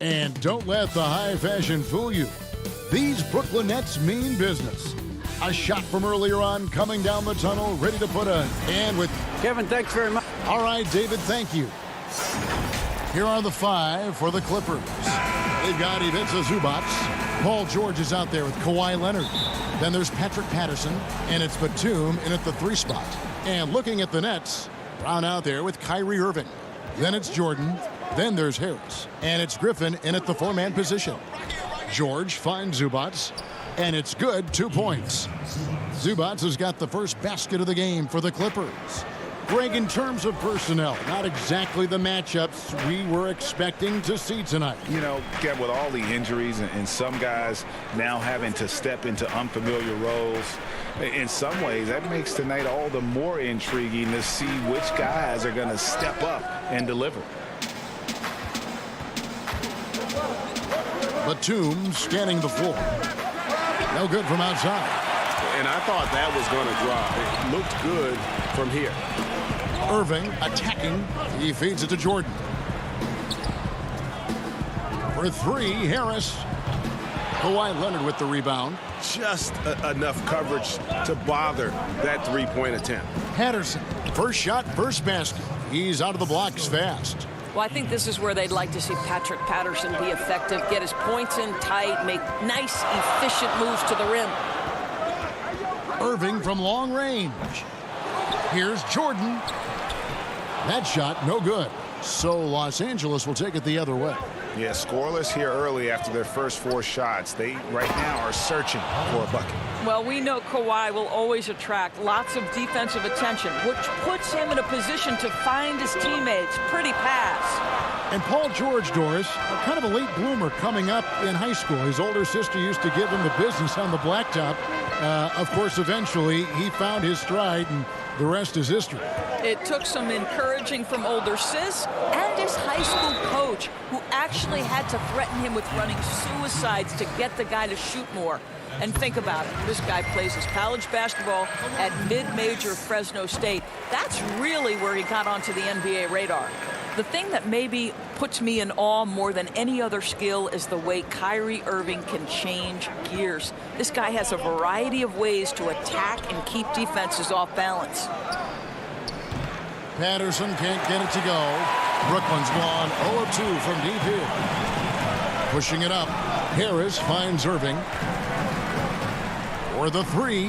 And don't let the high fashion fool you. These Brooklyn Nets mean business. A shot from earlier on coming down the tunnel, ready to put a hand with... Kevin, thanks very much. All right, David, thank you. Here are the 5 for the Clippers. They've got Ivica Zubac. Paul George is out there with Kawhi Leonard. Then there's Patrick Patterson, and it's Batum in at the 3 spot. And looking at the Nets, Brown out there with Kyrie Irving. Then it's Jordan. Then there's Harris. And it's Griffin in at the 4-man position. George finds Zubac, and it's good, 2 points. Zubac has got the first basket of the game for the Clippers. Greg, in terms of personnel, not exactly the matchups we were expecting to see tonight. You know, Kev, with all the injuries and some guys now having to step into unfamiliar roles, in some ways that makes tonight all the more intriguing to see which guys are going to step up and deliver. Batum scanning the floor. No good from outside. And I thought that was going to drop. It looked good from here. Irving attacking. He feeds it to Jordan. For 3, Harris. Kawhi Leonard with the rebound. Just enough coverage to bother that three-point attempt. Patterson, first shot, first basket. He's out of the blocks fast. Well, I think this is where they'd like to see Patrick Patterson be effective, get his points in tight, make nice, efficient moves to the rim. Irving from long range. Here's Jordan. That shot, no good. So Los Angeles will take it the other way. Yeah, scoreless here early after their first 4 shots. They right now are searching for a bucket. Well, we know Kawhi will always attract lots of defensive attention, which puts him in a position to find his teammates. Pretty pass. And Paul George, Doris, kind of a late bloomer coming up in high school. His older sister used to give him the business on the blacktop. Of course, eventually, he found his stride, and the rest is history. It took some encouraging from older sis and his high school coach, who actually had to threaten him with running suicides to get the guy to shoot more. And think about it. This guy plays his college basketball at mid-major Fresno State. That's really where he got onto the NBA radar. The thing that maybe puts me in awe more than any other skill is the way Kyrie Irving can change gears. This guy has a variety of ways to attack and keep defenses off balance. Patterson can't get it to go. Brooklyn's gone 0-2 from deep here. Pushing it up. Harris finds Irving. For the 3.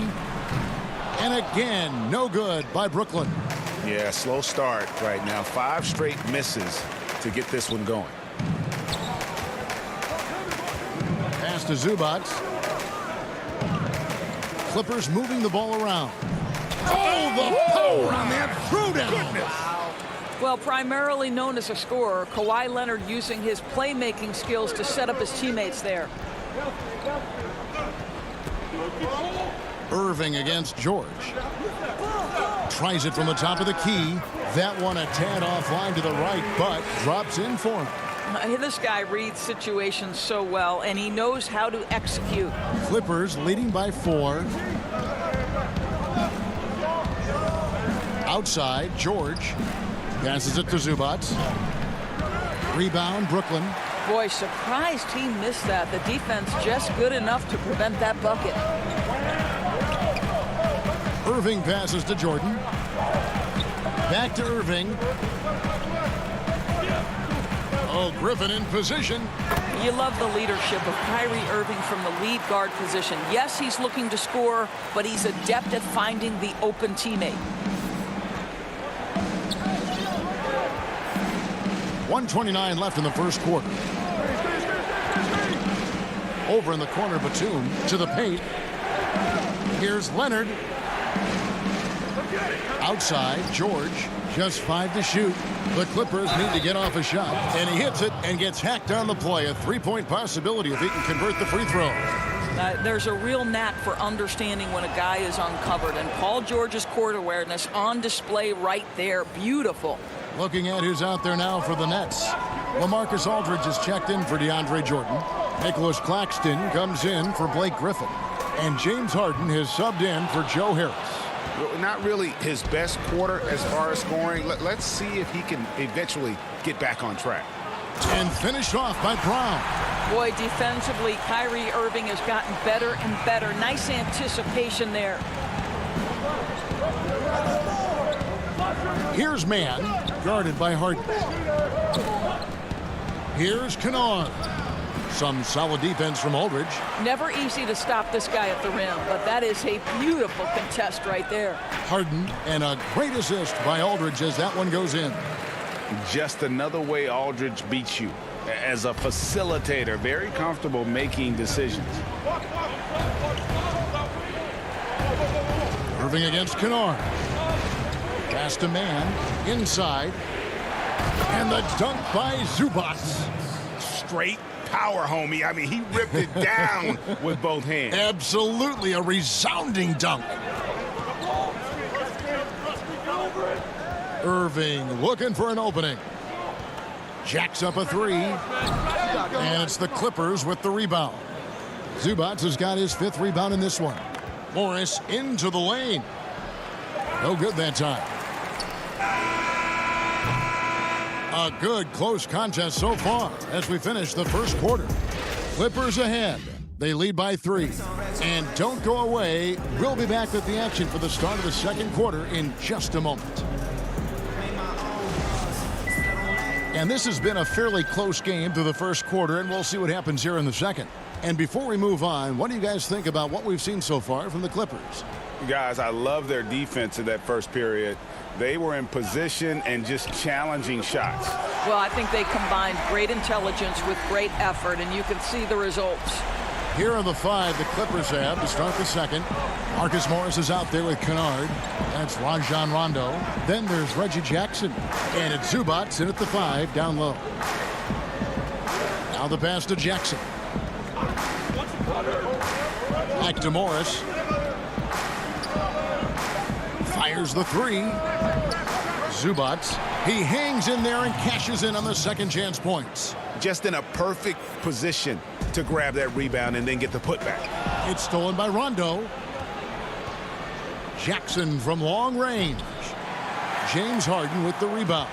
And again, no good by Brooklyn. Yeah, slow start right now. 5 straight misses to get this one going. Pass to Zubac. Clippers moving the ball around. Oh, the power on that throwdown. Well, primarily known as a scorer, Kawhi Leonard using his playmaking skills to set up his teammates there. Irving against George. Tries it from the top of the key. That one a tad offline to the right, but drops in for him. This guy reads situations so well, and he knows how to execute. Clippers leading by 4. Outside, George passes it to Zubac. Rebound, Brooklyn. Boy, surprised he missed that. The defense just good enough to prevent that bucket. Irving passes to Jordan. Back to Irving. Oh, Griffin in position. You love the leadership of Kyrie Irving from the lead guard position. Yes, he's looking to score, but he's adept at finding the open teammate. 1:29 left in the first quarter. Over in the corner, Batum to the paint. Here's Leonard. Outside, George. Just 5 to shoot. The Clippers need to get off a shot. And he hits it and gets hacked on the play. A 3-point possibility if he can convert the free throw. There's a real knack for understanding when a guy is uncovered. And Paul George's court awareness on display right there. Beautiful. Looking at who's out there now for the Nets. LaMarcus Aldridge has checked in for DeAndre Jordan. Nicholas Claxton comes in for Blake Griffin. And James Harden has subbed in for Joe Harris. Not really his best quarter as far as scoring. Let's see if he can eventually get back on track. And finished off by Brown. Boy, defensively, Kyrie Irving has gotten better and better. Nice anticipation there. Here's Mann, guarded by Harden. Here's Kennard. Some solid defense from Aldridge. Never easy to stop this guy at the rim, but that is a beautiful contest right there. Harden, and a great assist by Aldridge as that one goes in. Just another way Aldridge beats you. As a facilitator, very comfortable making decisions. Irving against Kennard. Pass to Mann, inside. And the dunk by Zubac. Straight power, homie. I mean, he ripped it down with both hands. Absolutely a resounding dunk. Irving looking for an opening. Jacks up a three. And it's the Clippers with the rebound. Zubac has got his 5th rebound in this one. Morris into the lane. No good that time. A good close contest so far as we finish the first quarter. Clippers ahead. They lead by 3. And don't go away. We'll be back with the action for the start of the second quarter in just a moment. And this has been a fairly close game through the first quarter, and we'll see what happens here in the second. And before we move on, what do you guys think about what we've seen so far from the Clippers? Guys, I love their defense in that first period. They were in position and just challenging shots. Well, I think they combined great intelligence with great effort, and you can see the results. Here are the 5 the Clippers have to start the second. Marcus Morris is out there with Kennard. That's Rajon Rondo. Then there's Reggie Jackson. And it's Zubac in at the 5 down low. Now the pass to Jackson. Back to Morris. Fires the 3. Zubac. He hangs in there and cashes in on the second chance points. Just in a perfect position to grab that rebound and then get the putback. It's stolen by Rondo. Jackson from long range. James Harden with the rebound.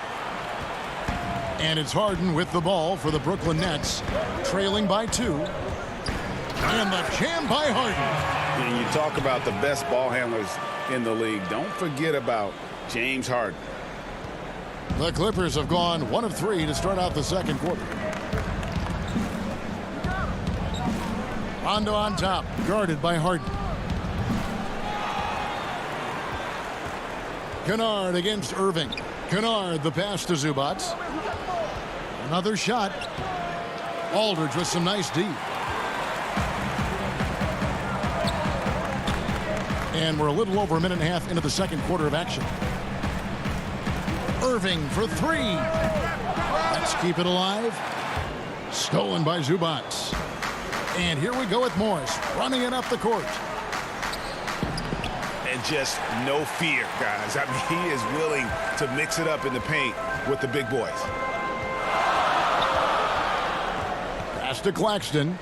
And it's Harden with the ball for the Brooklyn Nets, trailing by 2. And the jam by Harden. And you talk about the best ball handlers in the league. Don't forget about James Harden. The Clippers have gone 1 of 3 to start out the second quarter. Rondo on top, guarded by Harden. Kennard against Irving. Kennard, the pass to Zubac. Another shot. Aldridge with some nice D. And we're a little over a minute and a half into the second quarter of action. Irving for 3. Let's keep it alive. Stolen by Zubac. And here we go with Morris running it up the court. And just no fear, guys. I mean, he is willing to mix it up in the paint with the big boys. Pass to Claxton.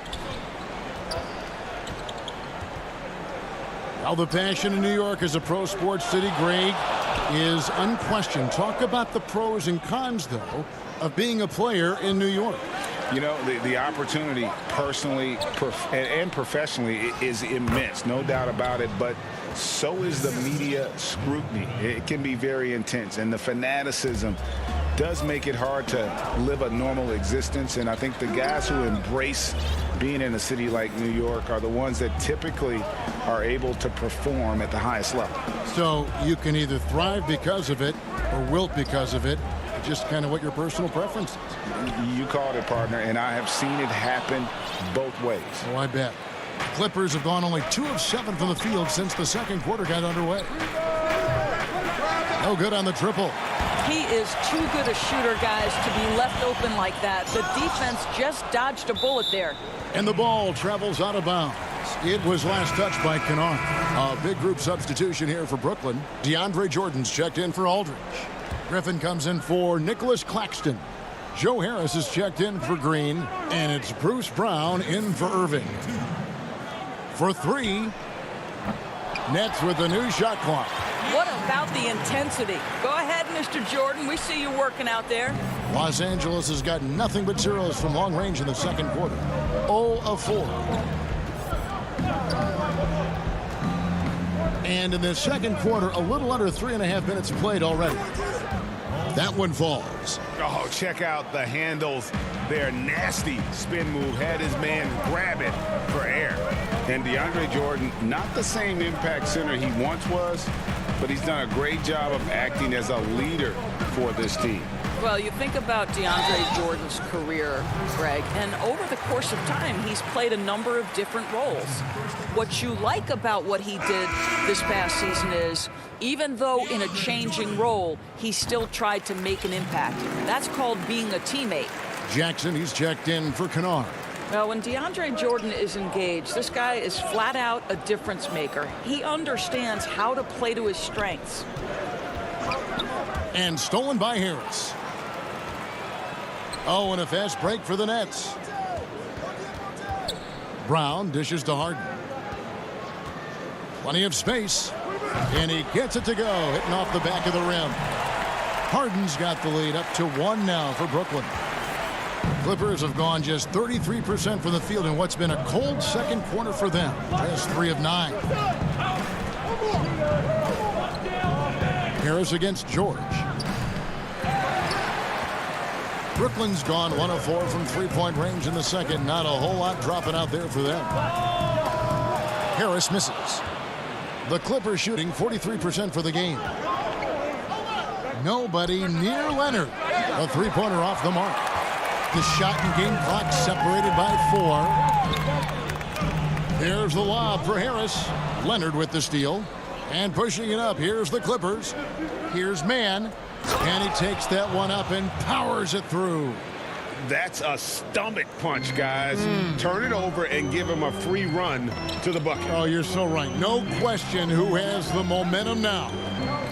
Now the passion in New York as a pro sports city, Greg, is unquestioned. Talk about the pros and cons, though, of being a player in New York. You know, the opportunity personally and professionally is immense, no doubt about it, but so is the media scrutiny. It can be very intense, and the fanaticism does make it hard to live a normal existence, and I think the guys who embrace being in a city like New York are the ones that typically are able to perform at the highest level. So you can either thrive because of it or wilt because of it. Just kind of what your personal preference is. You called it, partner, and I have seen it happen both ways. Oh, I bet. Clippers have gone only 2 of 7 from the field since the second quarter got underway. No good on the triple. He is too good a shooter, guys, to be left open like that. The defense just dodged a bullet there. And the ball travels out of bounds. It was last touched by Kennard. A big group substitution here for Brooklyn. DeAndre Jordan's checked in for Aldridge. Griffin comes in for Nicholas Claxton. Joe Harris is checked in for Green. And it's Bruce Brown in for Irving. For 3, Nets with the new shot clock. What about the intensity? Go ahead, Mr. Jordan. We see you working out there. Los Angeles has got nothing but zeros from long range in the second quarter. 0 of 4. And in the second quarter, a little under 3.5 minutes played already. That one falls. Oh, check out the handles. Their nasty spin move had his man grab it for air. And DeAndre Jordan, not the same impact center he once was, but he's done a great job of acting as a leader for this team. Well, you think about DeAndre Jordan's career, Greg, and over the course of time, he's played a number of different roles. What you like about what he did this past season is, even though in a changing role, he still tried to make an impact. That's called being a teammate. Jackson, he's checked in for Kennard. Well, when DeAndre Jordan is engaged, this guy is flat out a difference maker. He understands how to play to his strengths. And stolen by Harris. Oh, and a fast break for the Nets. Brown dishes to Harden. Plenty of space. And he gets it to go, hitting off the back of the rim. Harden's got the lead up to 1 now for Brooklyn. Clippers have gone just 33% from the field in what's been a cold second quarter for them. Just 3 of 9. Harris against George. Brooklyn's gone 1 of 4 from three-point range in the second. Not a whole lot dropping out there for them. Harris misses. The Clippers shooting 43% for the game. Nobody near Leonard. A three-pointer off the mark. The shot and game clock separated by 4. Here's the lob for Harris. Leonard with the steal. And pushing it up. Here's the Clippers. Here's Mann. And he takes that one up and powers it through. That's a stomach punch, guys. Turn it over and give him a free run to the bucket. Oh, you're so right. No question who has the momentum now.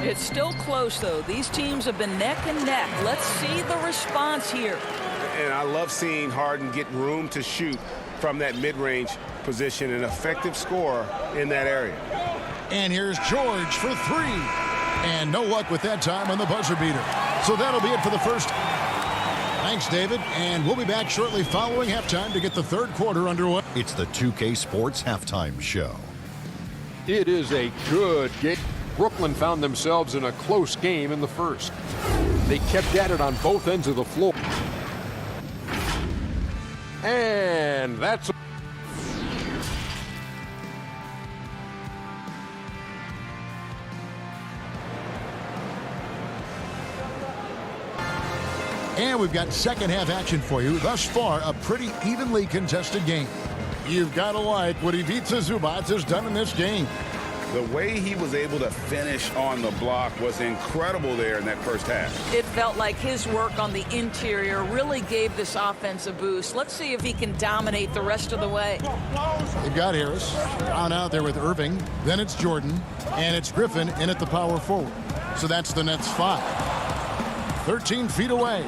It's still close, though. These teams have been neck and neck. Let's see the response here. And I love seeing Harden get room to shoot from that mid-range position, an effective scorer in that area. And here's George for 3. And no luck with that time on the buzzer beater. So that'll be it for the first. Thanks, David. And we'll be back shortly following halftime to get the third quarter underway. It's the 2K Sports Halftime Show. It is a good game. Brooklyn found themselves in a close game in the first. They kept at it on both ends of the floor. And that's... And we've got second half action for you. Thus far, a pretty evenly contested game. You've got to like what Ivica Zubac has done in this game. The way he was able to finish on the block was incredible there in that first half. It felt like his work on the interior really gave this offense a boost. Let's see if he can dominate the rest of the way. They've got Harris. Brown out there with Irving. Then it's Jordan. And it's Griffin in at the power forward. So that's the Nets 5. 13 feet away.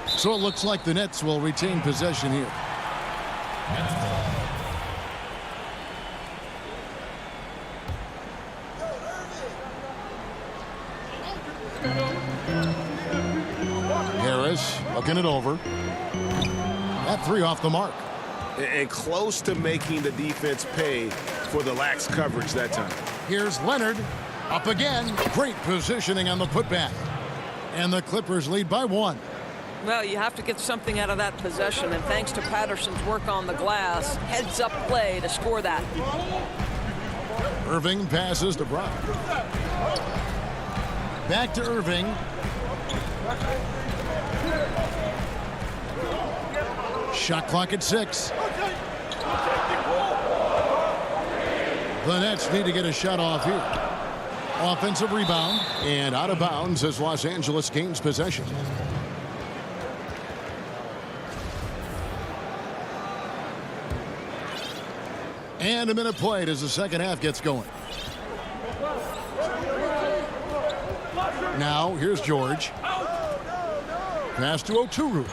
So it looks like the Nets will retain possession here. Harris looking it over. That 3 off the mark. And close to making the defense pay for the lax coverage that time. Here's Leonard. Up again. Great positioning on the putback. And the Clippers lead by 1. Well, you have to get something out of that possession, and thanks to Patterson's work on the glass, heads-up play to score that. Irving passes to Brown. Back to Irving. Shot clock at 6. The Nets need to get a shot off here. Offensive rebound, and out of bounds as Los Angeles gains possession. And a minute played as the second half gets going. Now, here's George. Pass to Oturu.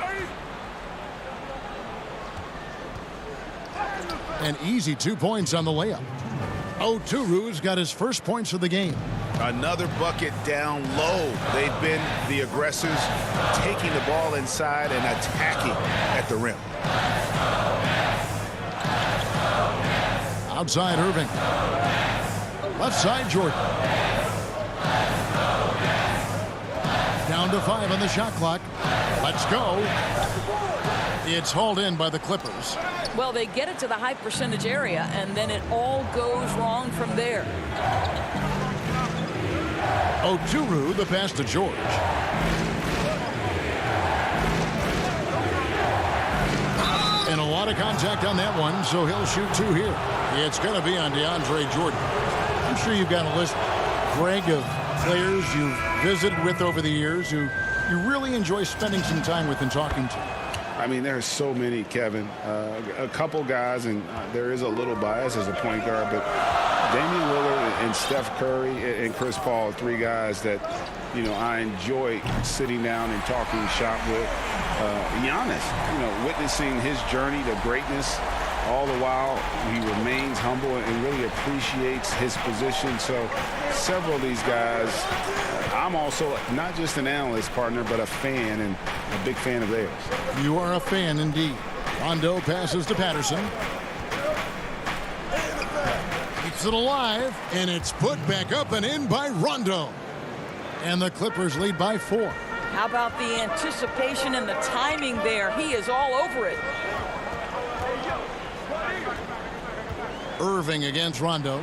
An easy 2 points on the layup. Oturu's got his first points of the game. Another bucket down low. They've been the aggressors, taking the ball inside and attacking at the rim. Outside Irving. Left side Jordan. Down to 5 on the shot clock. Let's go. It's hauled in by the Clippers. Well, they get it to the high percentage area, and then it all goes wrong from there. Oturu, the pass to George. And a lot of contact on that one, so he'll shoot 2 here. It's going to be on DeAndre Jordan. I'm sure you've got a list, Greg, of players you've visited with over the years who you really enjoy spending some time with and talking to. I mean, there's so many, Kevin. A couple guys, and there is a little bias as a point guard, but Damian Lillard and Steph Curry and Chris Paul, 3 guys that, you know, I enjoy sitting down and talking shop with. Giannis, witnessing his journey to greatness, all the while he remains humble and really appreciates his position. So several of these guys, I'm also not just an analyst, partner, but a fan, and a big fan of theirs. You are a fan indeed. Rondo passes to Patterson. Keeps it alive, and it's put back up and in by Rondo. And the Clippers lead by 4. How about the anticipation and the timing there? He is all over it. Irving against Rondo.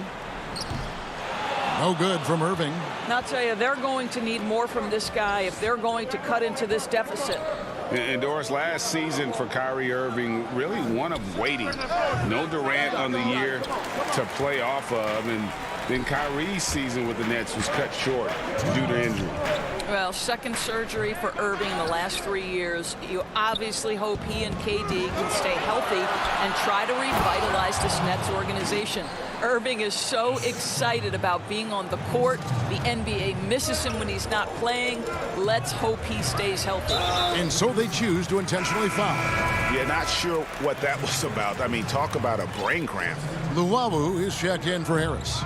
No good from Irving. And I'll tell you, they're going to need more from this guy if they're going to cut into this deficit. And Doris, last season for Kyrie Irving, really one of waiting. No Durant on the year to play off of, and then Kyrie's season with the Nets was cut short due to injury. Well, second surgery for Irving in the last 3 years. You obviously hope he and KD can stay healthy and try to revitalize this Nets organization. Irving is so excited about being on the court. The NBA misses him when he's not playing. Let's hope he stays healthy. And so they choose to intentionally foul. Yeah, not sure what that was about. I mean, talk about a brain cramp. Luwawu is checked in for Harris.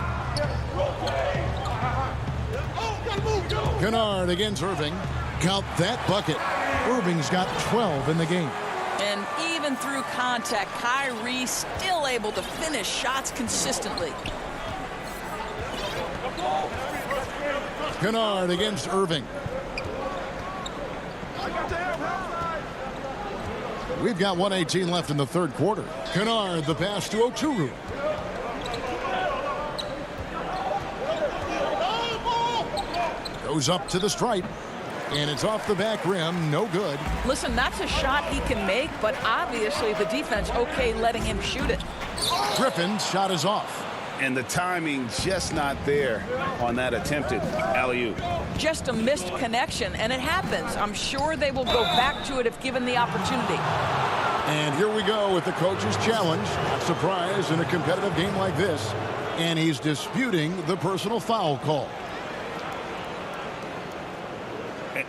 Kennard against Irving. Count that bucket. Irving's got 12 in the game. And even through contact, Kyrie still able to finish shots consistently. Kennard against Irving. We've got 1:18 left in the third quarter. Kennard, the pass to Oturu. Goes up to the stripe, and it's off the back rim. No good. Listen, that's a shot he can make, but obviously the defense okay letting him shoot it. Griffin's shot is off. And the timing just not there on that attempted alley-oop. Just a missed connection, and it happens. I'm sure they will go back to it if given the opportunity. And here we go with the coach's challenge. Not surprised in a competitive game like this. And he's disputing the personal foul call.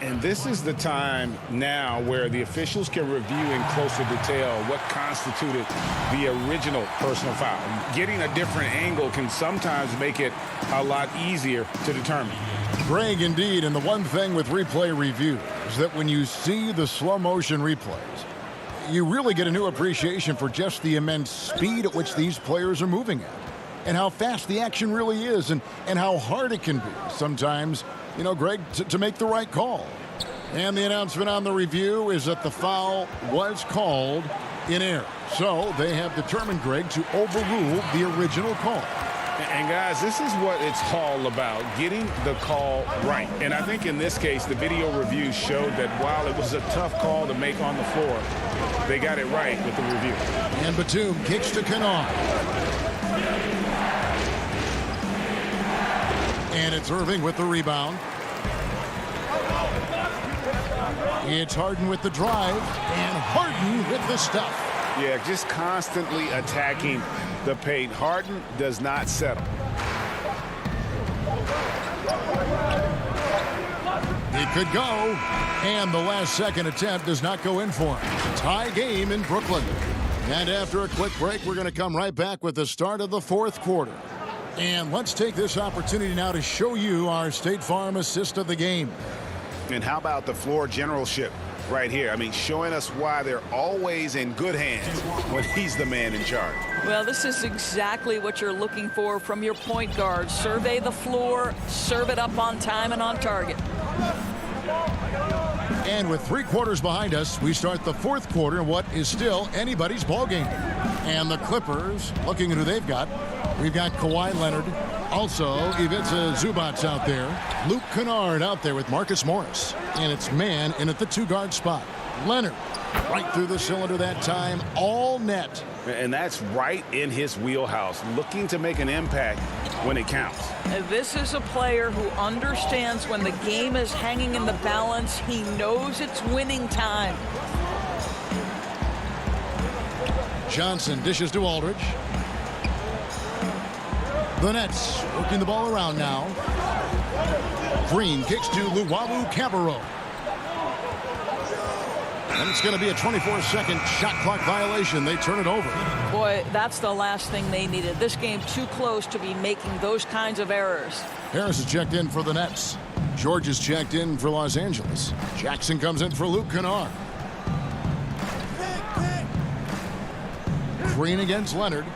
And this is the time now where the officials can review in closer detail what constituted the original personal foul. Getting a different angle can sometimes make it a lot easier to determine. Greg, indeed, and the one thing with replay review is that when you see the slow motion replays, you really get a new appreciation for just the immense speed at which these players are moving at, and how fast the action really is, and how hard it can be sometimes, you know, Greg, to make the right call. And the announcement on the review is that the foul was called in error. So they have determined, Greg, to overrule the original call. And guys, this is what it's all about, getting the call right. And I think in this case, the video review showed that while it was a tough call to make on the floor, they got it right with the review. And Batum kicks to Kennard. And it's Irving with the rebound. It's Harden with the drive, and Harden with the stuff. Yeah, just constantly attacking the paint. Harden does not settle. It could go, and the last second attempt does not go in for him. Tie game in Brooklyn. And after a quick break, we're going to come right back with the start of the fourth quarter. And let's take this opportunity now to show you our State Farm assist of the game. And how about the floor generalship right here? I mean, showing us why they're always in good hands when he's the man in charge. Well, this is exactly what you're looking for from your point guard. Survey the floor, serve it up on time and on target. And with 3 quarters behind us, we start the 4th quarter in what is still anybody's ball game. And the Clippers, looking at who they've got, we've got Kawhi Leonard. Also, Ivica Zubac out there. Luke Kennard out there with Marcus Morris. And it's man in at the 2-guard spot. Leonard right through the cylinder that time, all net. And that's right in his wheelhouse, looking to make an impact when it counts. This is a player who understands when the game is hanging in the balance. He knows it's winning time. Johnson dishes to Aldridge. The Nets working the ball around now. Green kicks to Luwawu-Cabarrot. And it's going to be a 24-second shot clock violation. They turn it over. Boy, that's the last thing they needed. This game too close to be making those kinds of errors. Harris is checked in for the Nets. George is checked in for Los Angeles. Jackson comes in for Luke Kennard. Green against Leonard.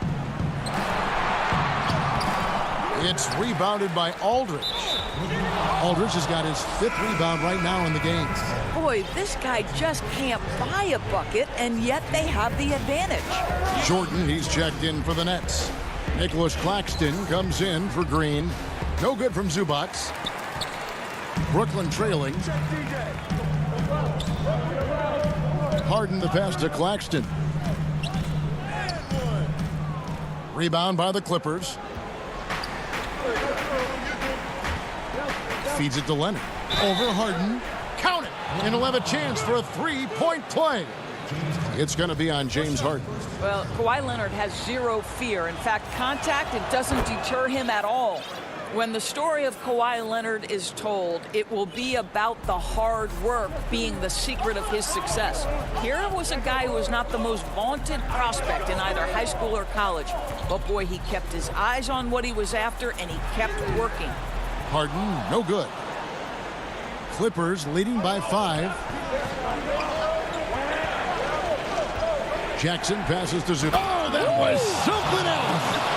It's rebounded by Aldridge. Aldridge has got his 5th rebound right now in the game. Boy, this guy just can't buy a bucket, and yet they have the advantage. Jordan, he's checked in for the Nets. Nicholas Claxton comes in for Green. No good from Zubac. Brooklyn trailing. Harden the pass to Claxton. Rebound by the Clippers. Feeds it to Leonard. Over Harden. Count it. And he'll have a chance for a 3-point play. It's going to be on James Harden. Well, Kawhi Leonard has zero fear. In fact, contact, it doesn't deter him at all. When the story of Kawhi Leonard is told, it will be about the hard work being the secret of his success. Here was a guy who was not the most vaunted prospect in either high school or college. But boy, he kept his eyes on what he was after, and he kept working. Harden, no good. Clippers leading by 5. Jackson passes to Zubac. Oh, that was something else.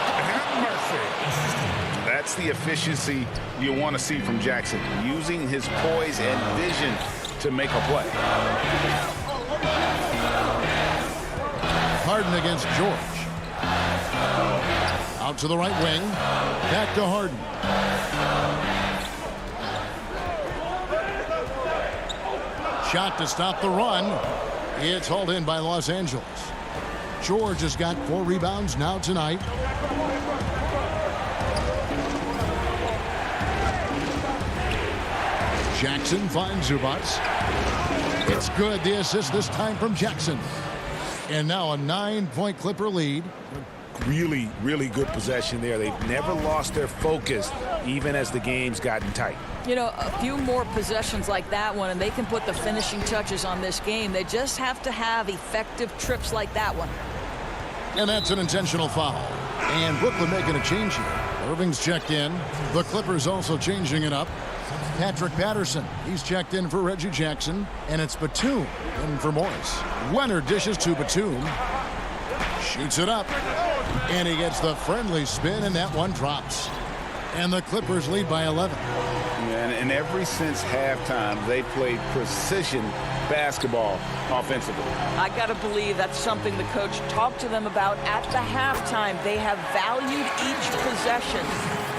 That's the efficiency you want to see from Jackson, using his poise and vision to make a play. Harden against George. Out to the right wing. Back to Harden. Shot to stop the run. It's hauled in by Los Angeles. George has got 4 rebounds now tonight. Jackson finds Zubac. It's good. The assist this time from Jackson. And now a 9-point Clipper lead. Really, really good possession there. They've never lost their focus, even as the game's gotten tight. You know, a few more possessions like that one, and they can put the finishing touches on this game. They just have to have effective trips like that one. And that's an intentional foul. And Brooklyn making a change here. Irving's checked in. The Clippers also changing it up. Patrick Patterson, he's checked in for Reggie Jackson. And it's Batum in for Morris. Leonard dishes to Batum. Shoots it up. And he gets the friendly spin, and that one drops. And the Clippers lead by 11. And ever since halftime, they played precision basketball offensively. I got to believe that's something the coach talked to them about at the halftime. They have valued each possession.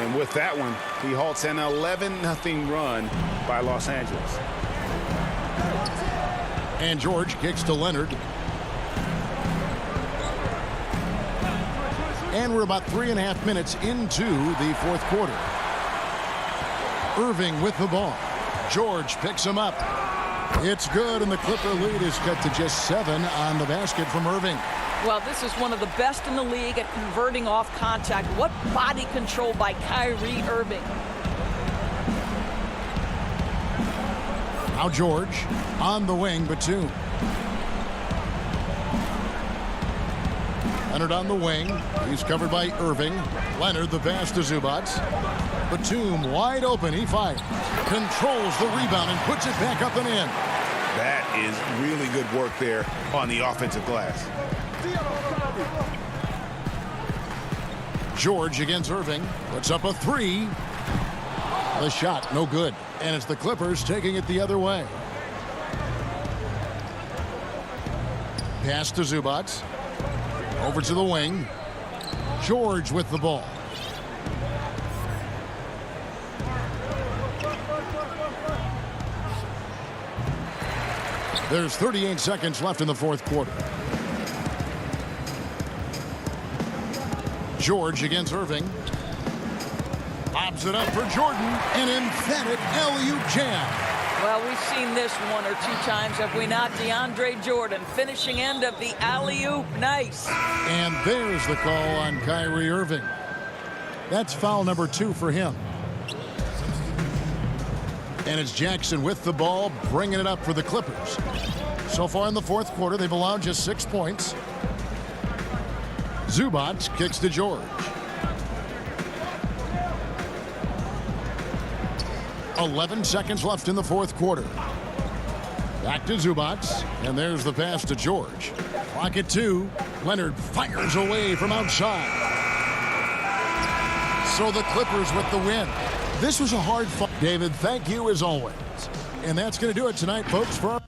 And with that one, he halts an 11-0 run by Los Angeles. And George kicks to Leonard. And we're about 3.5 minutes into the 4th quarter. Irving with the ball. George picks him up. It's good, and the Clipper lead is cut to just 7 on the basket from Irving. Well, this is one of the best in the league at converting off contact. What body control by Kyrie Irving. Now George on the wing, Batum. Leonard on the wing. He's covered by Irving. Leonard the pass to Zubac. Batum wide open. He fires. Controls the rebound and puts it back up and in. That is really good work there on the offensive glass. George against Irving. Puts up a three. The shot, no good. And it's the Clippers taking it the other way. Pass to Zubac. Over to the wing. George with the ball. There's 38 seconds left in the fourth quarter. George against Irving. Lobs it up for Jordan. An emphatic alley-oop jam. Well, we've seen this one or two times, have we not? DeAndre Jordan, finishing end of the alley-oop. Nice. And there's the call on Kyrie Irving. That's foul number 2 for him. And it's Jackson with the ball, bringing it up for the Clippers. So far in the fourth quarter, they've allowed just 6 points. Zubac kicks to George. 11 seconds left in the fourth quarter. Back to Zubac, and there's the pass to George. Clock at 2. Leonard fires away from outside. So the Clippers with the win. This was a hard fight. David, thank you as always. And that's going to do it tonight, folks, for our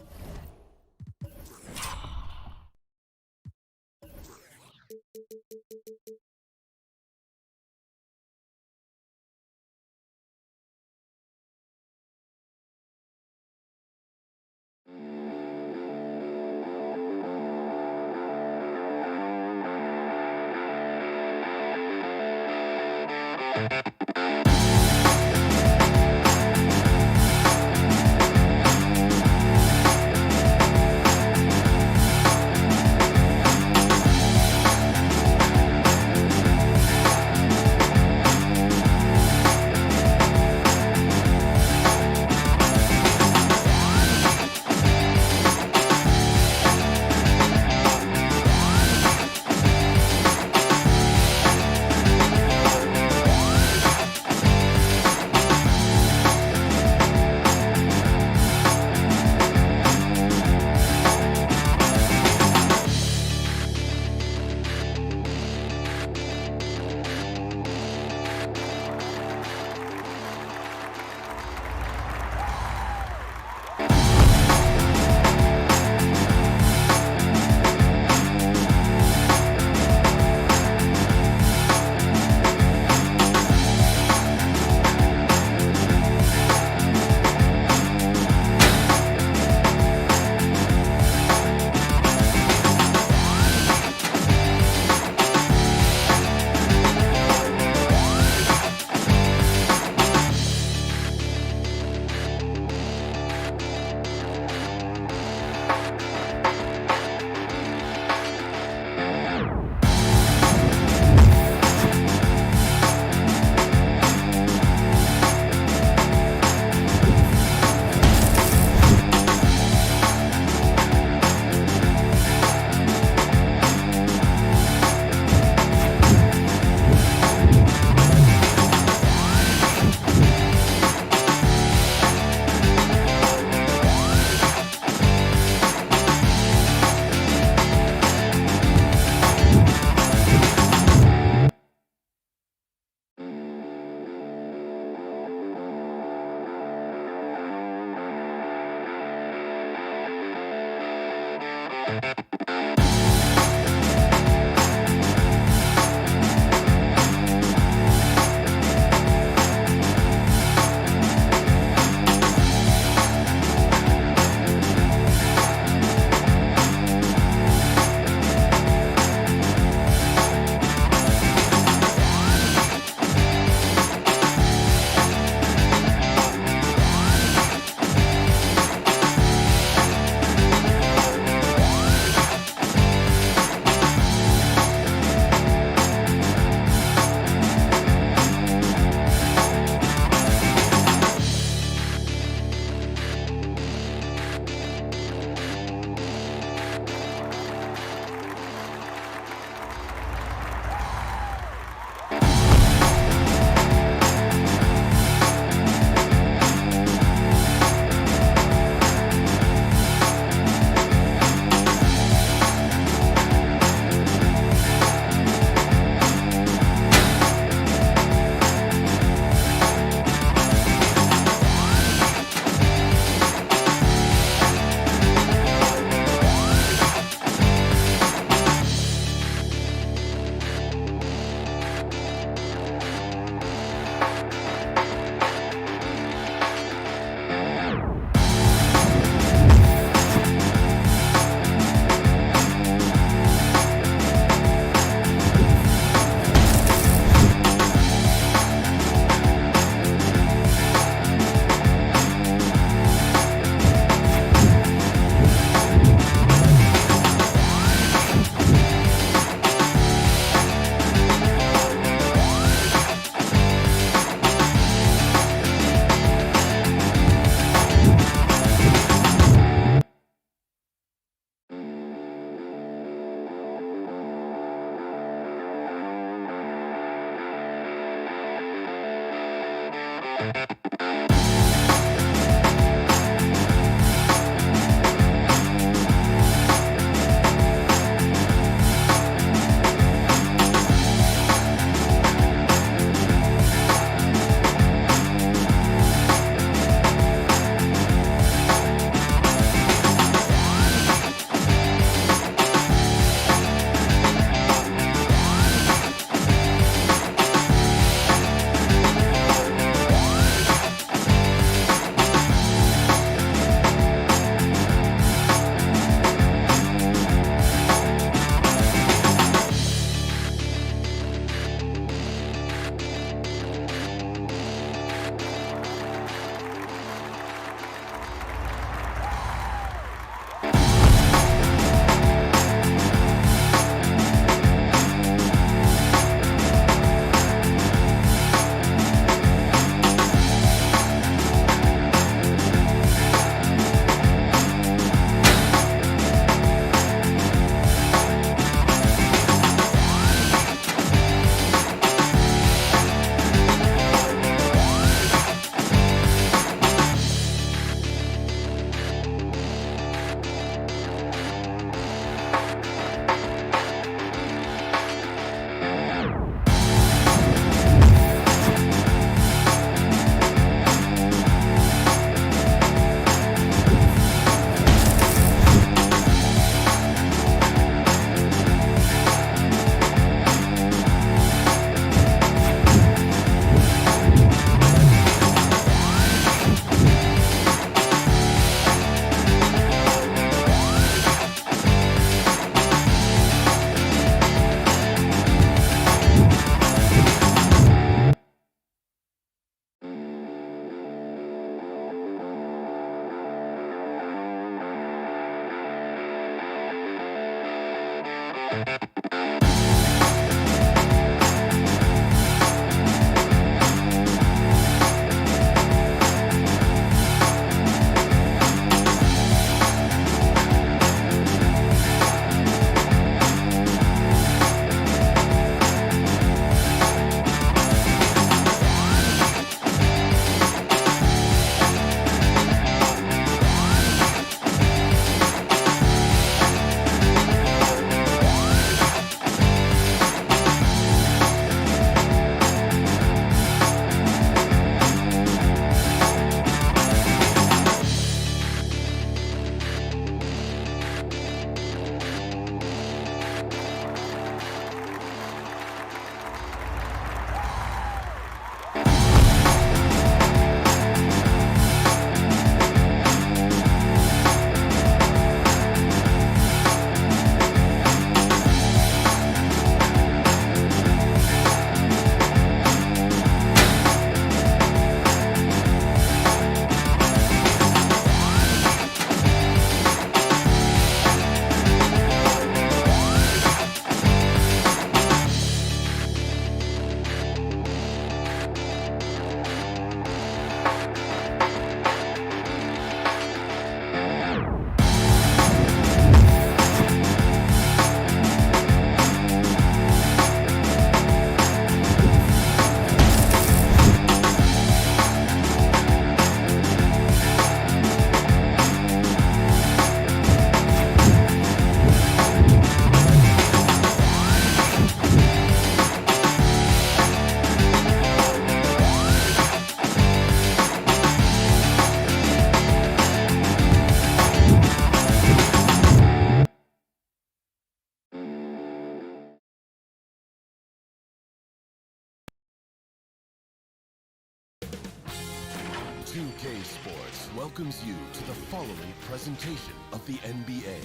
2K Sports welcomes you to the following presentation of the NBA.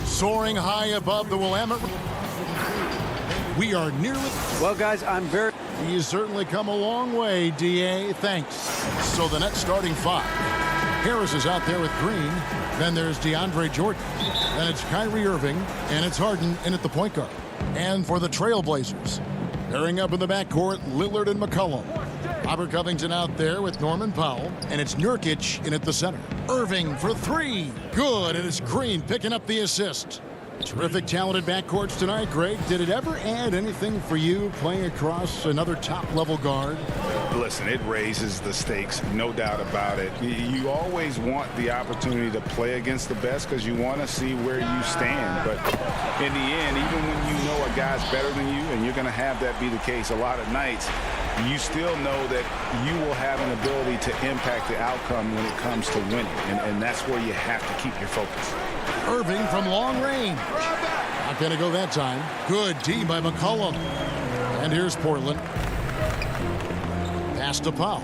Soaring high above the Willamette. We are nearly... Well, guys, He's certainly come a long way, D.A. Thanks. So the Nets starting five. Harris is out there with Green. Then there's DeAndre Jordan. Then it's Kyrie Irving. And it's Harden in at the point guard. And for the Trailblazers, pairing up in the backcourt, Lillard and McCollum. Robert Covington out there with Norman Powell. And it's Nurkic in at the center. Irving for three. Good. And it's Green picking up the assist. Terrific, talented backcourts tonight, Greg. Did it ever add anything for you playing across another top-level guard? Listen, it raises the stakes, no doubt about it. You always want the opportunity to play against the best because you want to see where you stand. But in the end, even when you know a guy's better than you, and you're going to have that be the case a lot of nights, you still know that you will have an ability to impact the outcome when it comes to winning. And that's where you have to keep your focus. Irving from long range. Not going to go that time. Good D by McCollum. And here's Portland. Pass to Powell.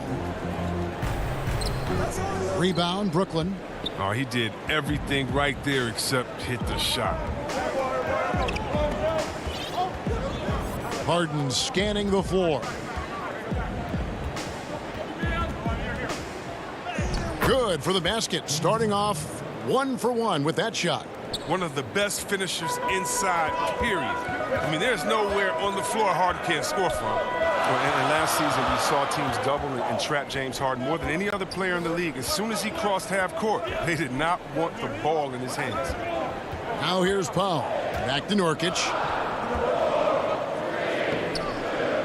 Rebound, Brooklyn. Oh, he did everything right there except hit the shot. Harden scanning the floor. Good for the basket. Starting off 1 for 1 with that shot. One of the best finishers inside, period. I mean, there's nowhere on the floor Harden can't score from. And last season, we saw teams double and trap James Harden more than any other player in the league. As soon as he crossed half court, they did not want the ball in his hands. Now here's Powell. Back to Nurkic.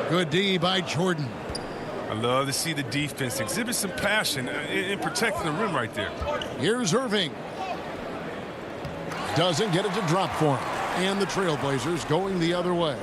Good D by Jordan. I love to see the defense exhibit some passion in protecting the rim right there. Here's Irving. Doesn't get it to drop for him. And the Trailblazers going the other way.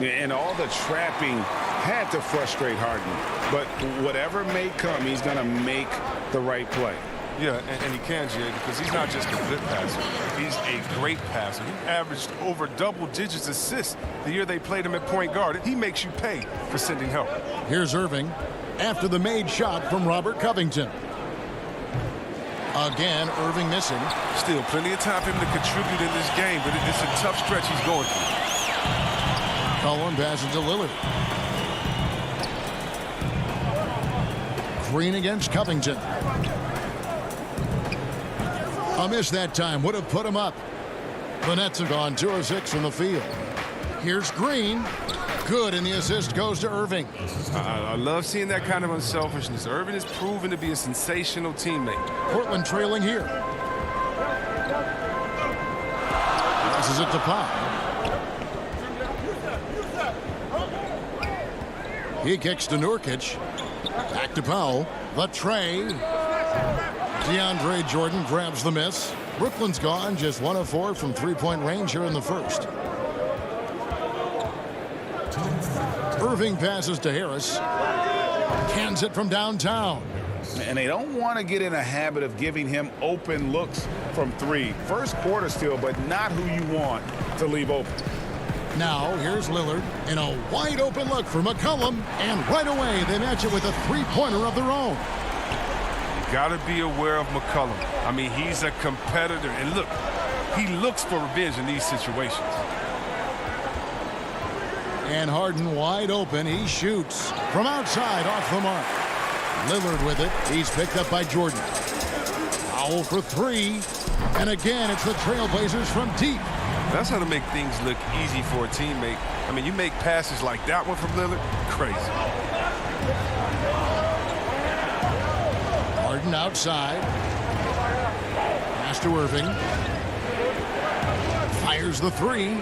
And all the trapping had to frustrate Harden. But whatever may come, he's going to make the right play. Yeah, and he can, Jay, because he's not just a good passer. He's a great passer. He averaged over double-digit assists the year they played him at point guard. He makes you pay for sending help. Here's Irving after the made shot from Robert Covington. Again, Irving missing. Still plenty of time for him to contribute in this game, but it's a tough stretch he's going through. Cullen passes to Lillard. Green against Covington. A miss that time. Would have put him up. The Nets have gone 2 of 6 from the field. Here's Green. Good, and the assist goes to Irving. I love seeing that kind of unselfishness. Irving has proven to be a sensational teammate. Portland trailing here. Passes it to Powell. He kicks to Nurkic. Back to Powell. The tray. DeAndre Jordan grabs the miss. Brooklyn's gone just 1 of 4 from three-point range here in the first. Irving passes to Harris. Cans it from downtown. And they don't want to get in a habit of giving him open looks from 3. First quarter still, but not who you want to leave open. Now here's Lillard in a wide open look for McCollum. And right away they match it with a three-pointer of their own. Got to be aware of McCollum. I mean, he's a competitor. And look, he looks for revenge in these situations. And Harden wide open. He shoots from outside off the mark. Lillard with it. He's picked up by Jordan. Powell for 3. And again, it's the Trailblazers from deep. That's how to make things look easy for a teammate. I mean, you make passes like that one from Lillard, crazy. Harden outside. Pass to Irving. Fires the 3.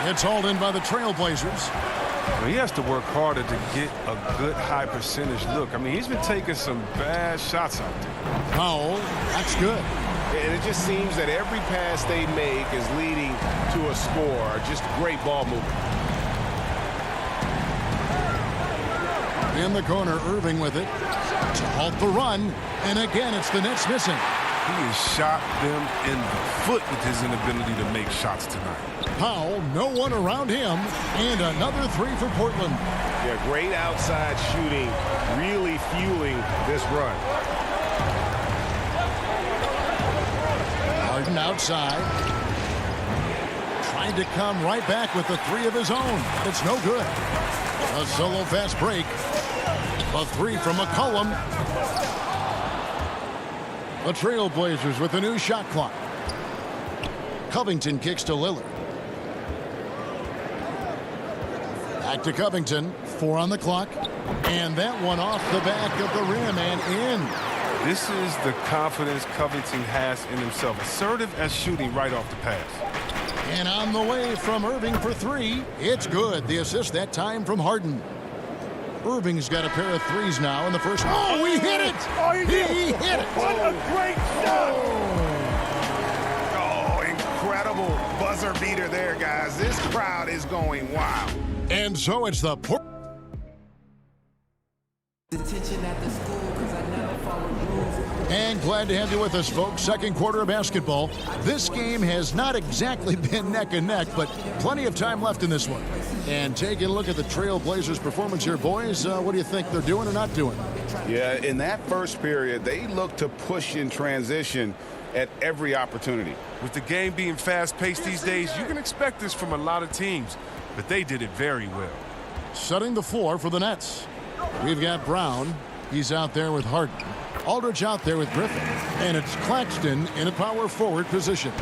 It's hauled in by the Trailblazers. Well, he has to work harder to get a good high percentage look. I mean, he's been taking some bad shots out there. Powell, that's good. And it just seems that every pass they make is leading to a score. Just great ball movement. In the corner, Irving with it to halt the run. And again, it's the Nets missing. He has shot them in the foot with his inability to make shots tonight. Powell, no one around him. And another 3 for Portland. Yeah, great outside shooting, really fueling this run. Harden outside. Trying to come right back with the 3 of his own. It's no good. A solo fast break. A 3 from McCollum. The Trailblazers with a new shot clock. Covington kicks to Lillard. Back to Covington. 4 on the clock. And that one off the back of the rim and in. This is the confidence Covington has in himself. Assertive as shooting right off the pass. And on the way from Irving for 3. It's good. The assist that time from Harden. Irving's got a pair of threes now in the first. Oh, he hit it! He hit it! What a great shot! Oh, incredible buzzer beater there, guys. This crowd is going wild. And so it's the And glad to have you with us, folks. Second quarter of basketball. This game has not exactly been neck and neck, but plenty of time left in this one. And taking a look at the Trail Blazers' performance here, boys, what do you think they're doing or not doing? Yeah, in that first period, they look to push in transition at every opportunity. With the game being fast-paced these days, you can expect this from a lot of teams, but they did it very well. Setting the floor for the Nets. We've got Brown. He's out there with Harden. Aldridge out there with Griffin. And it's Claxton in a power forward position.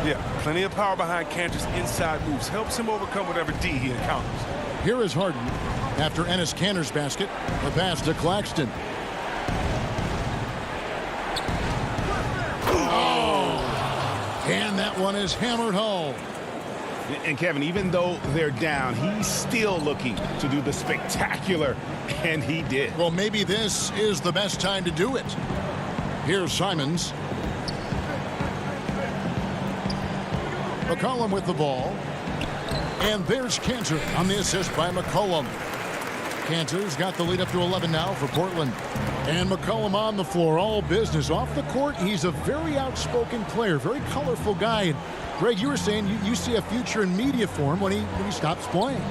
Yeah, plenty of power behind Kanter's inside moves. Helps him overcome whatever D he encounters. Here is Harden after Enes Kanter's basket. The pass to Claxton. Oh! And that one is hammered home. And Kevin, even though they're down, he's still looking to do the spectacular, and he did. Well, maybe this is the best time to do it. Here's Simons. McCollum with the ball. And there's Kanter on the assist by McCollum. Kanter's got the lead up to 11 now for Portland. And McCollum on the floor, all business. Off the court, he's a very outspoken player, very colorful guy. And Greg, you were saying you see a future in media for him when he stops playing.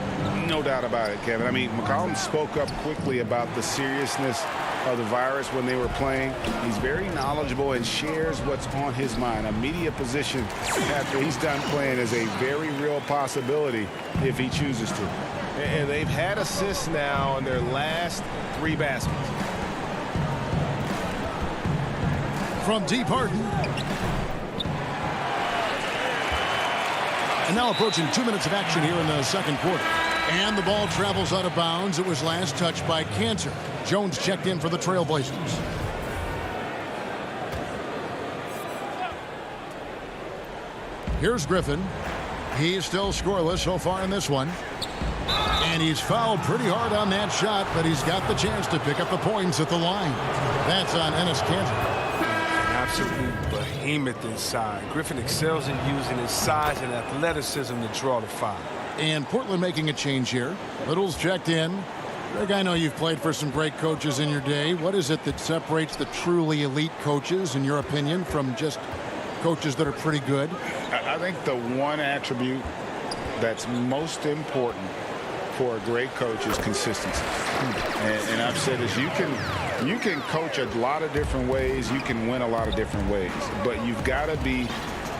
No doubt about it, Kevin. I mean, McCollum spoke up quickly about the seriousness of the virus when they were playing. He's very knowledgeable and shares what's on his mind. A media position after he's done playing is a very real possibility if he chooses to. And they've had assists now in their last 3 baskets. From deep, Harden. And now approaching 2 minutes of action here in the second quarter. And the ball travels out of bounds. It was last touched by Kanter. Jones checked in for the Trail Blazers. Here's Griffin. He's still scoreless so far in this one. And he's fouled pretty hard on that shot, but he's got the chance to pick up the points at the line. That's on Enes Kanter. Absolute behemoth inside. Griffin excels in using his size and athleticism to draw the foul. And Portland making a change here. Little's checked in. Greg, I know you've played for some great coaches in your day. What is it that separates the truly elite coaches, in your opinion, from just coaches that are pretty good? I think the one attribute that's most important for a great coach is consistency. And I've said this, you can coach a lot of different ways, you can win a lot of different ways, but you've got to be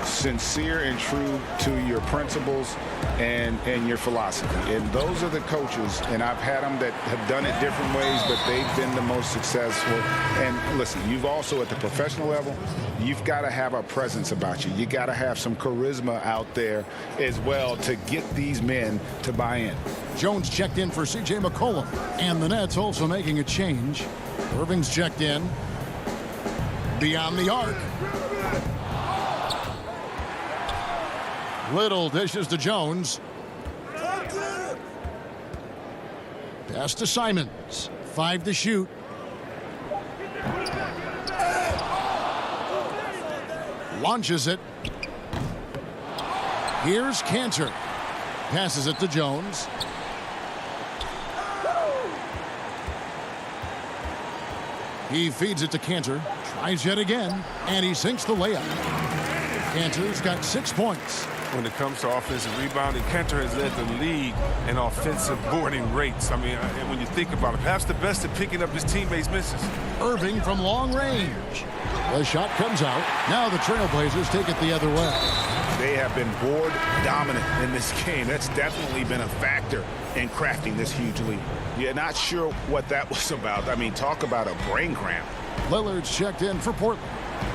sincere and true to your principles and your philosophy. And those are the coaches, and I've had them that have done it different ways, but they've been the most successful. And listen, you've also at the professional level, you've got to have a presence about you. You got to have some charisma out there as well to get these men to buy in. Jones checked in for C.J. McCollum, and the Nets also making a change. Irving's checked in beyond the arc. Little dishes to Jones. Pass to Simons. 5 to shoot. Launches it. Here's Kanter. Passes it to Jones. He feeds it to Kanter. Tries yet again. And he sinks the layup. Kanter's got 6 points. When it comes to offensive rebounding, Kanter has led the league in offensive boarding rates. I mean, when you think about it, perhaps the best at picking up his teammates' misses. Irving from long range. The shot comes out. Now the Trailblazers take it the other way. They have been board dominant in this game. That's definitely been a factor in crafting this huge lead. You're not sure what that was about. I mean, talk about a brain cramp. Lillard's checked in for Portland.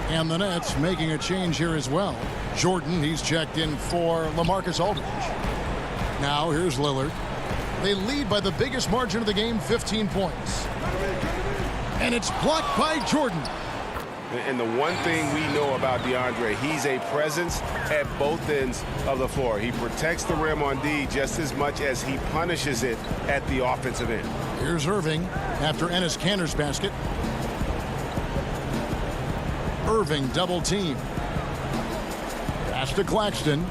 And the Nets making a change here as well. Jordan, he's checked in for LaMarcus Aldridge. Now here's Lillard. They lead by the biggest margin of the game, 15 points. And it's blocked by Jordan. And the one thing we know about DeAndre, he's a presence at both ends of the floor. He protects the rim on D just as much as he punishes it at the offensive end. Here's Irving after Enes Kanter's basket. Irving double team. Pass to Claxton.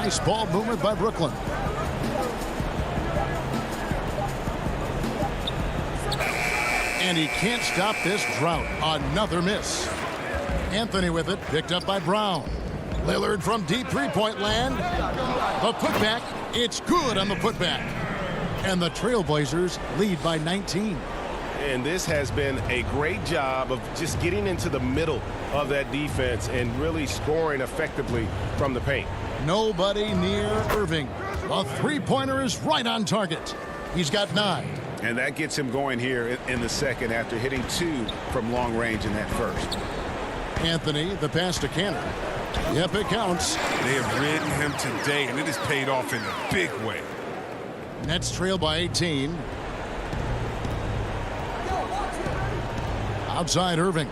Nice ball movement by Brooklyn. And he can't stop this drought. Another miss. Anthony with it, picked up by Brown. Lillard from deep three-point land. The putback, it's good on the putback. And the Trailblazers lead by 19. And this has been a great job of just getting into the middle of that defense and really scoring effectively from the paint. Nobody near Irving. A three-pointer is right on target. He's got 9. And that gets him going here in the second after hitting 2 from long range in that first. Anthony, the pass to Kanter. Yep, it counts. They have ridden him today, and it has paid off in a big way. Nets trail by 18. Outside Irving.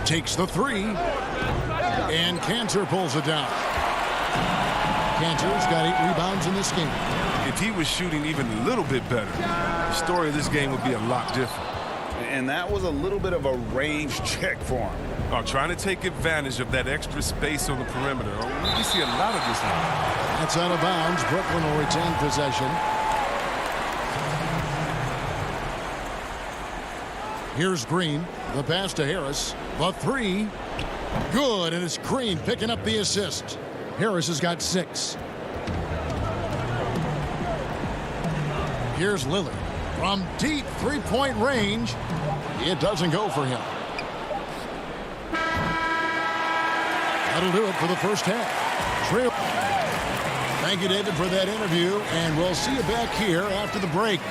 Takes the 3. And Kanter pulls it down. Kanter's got 8 rebounds in this game. If he was shooting even a little bit better, the story of this game would be a lot different. And that was a little bit of a range check for him. Trying to take advantage of that extra space on the perimeter. We see a lot of this now. That's out of bounds. Brooklyn will retain possession. Here's Green. The pass to Harris. The 3. Good, and it's Green picking up the assist. Harris has got 6. Here's Lillard from deep three-point range. It doesn't go for him. That'll do it for the first half. Thank you, David, for that interview, and we'll see you back here after the break.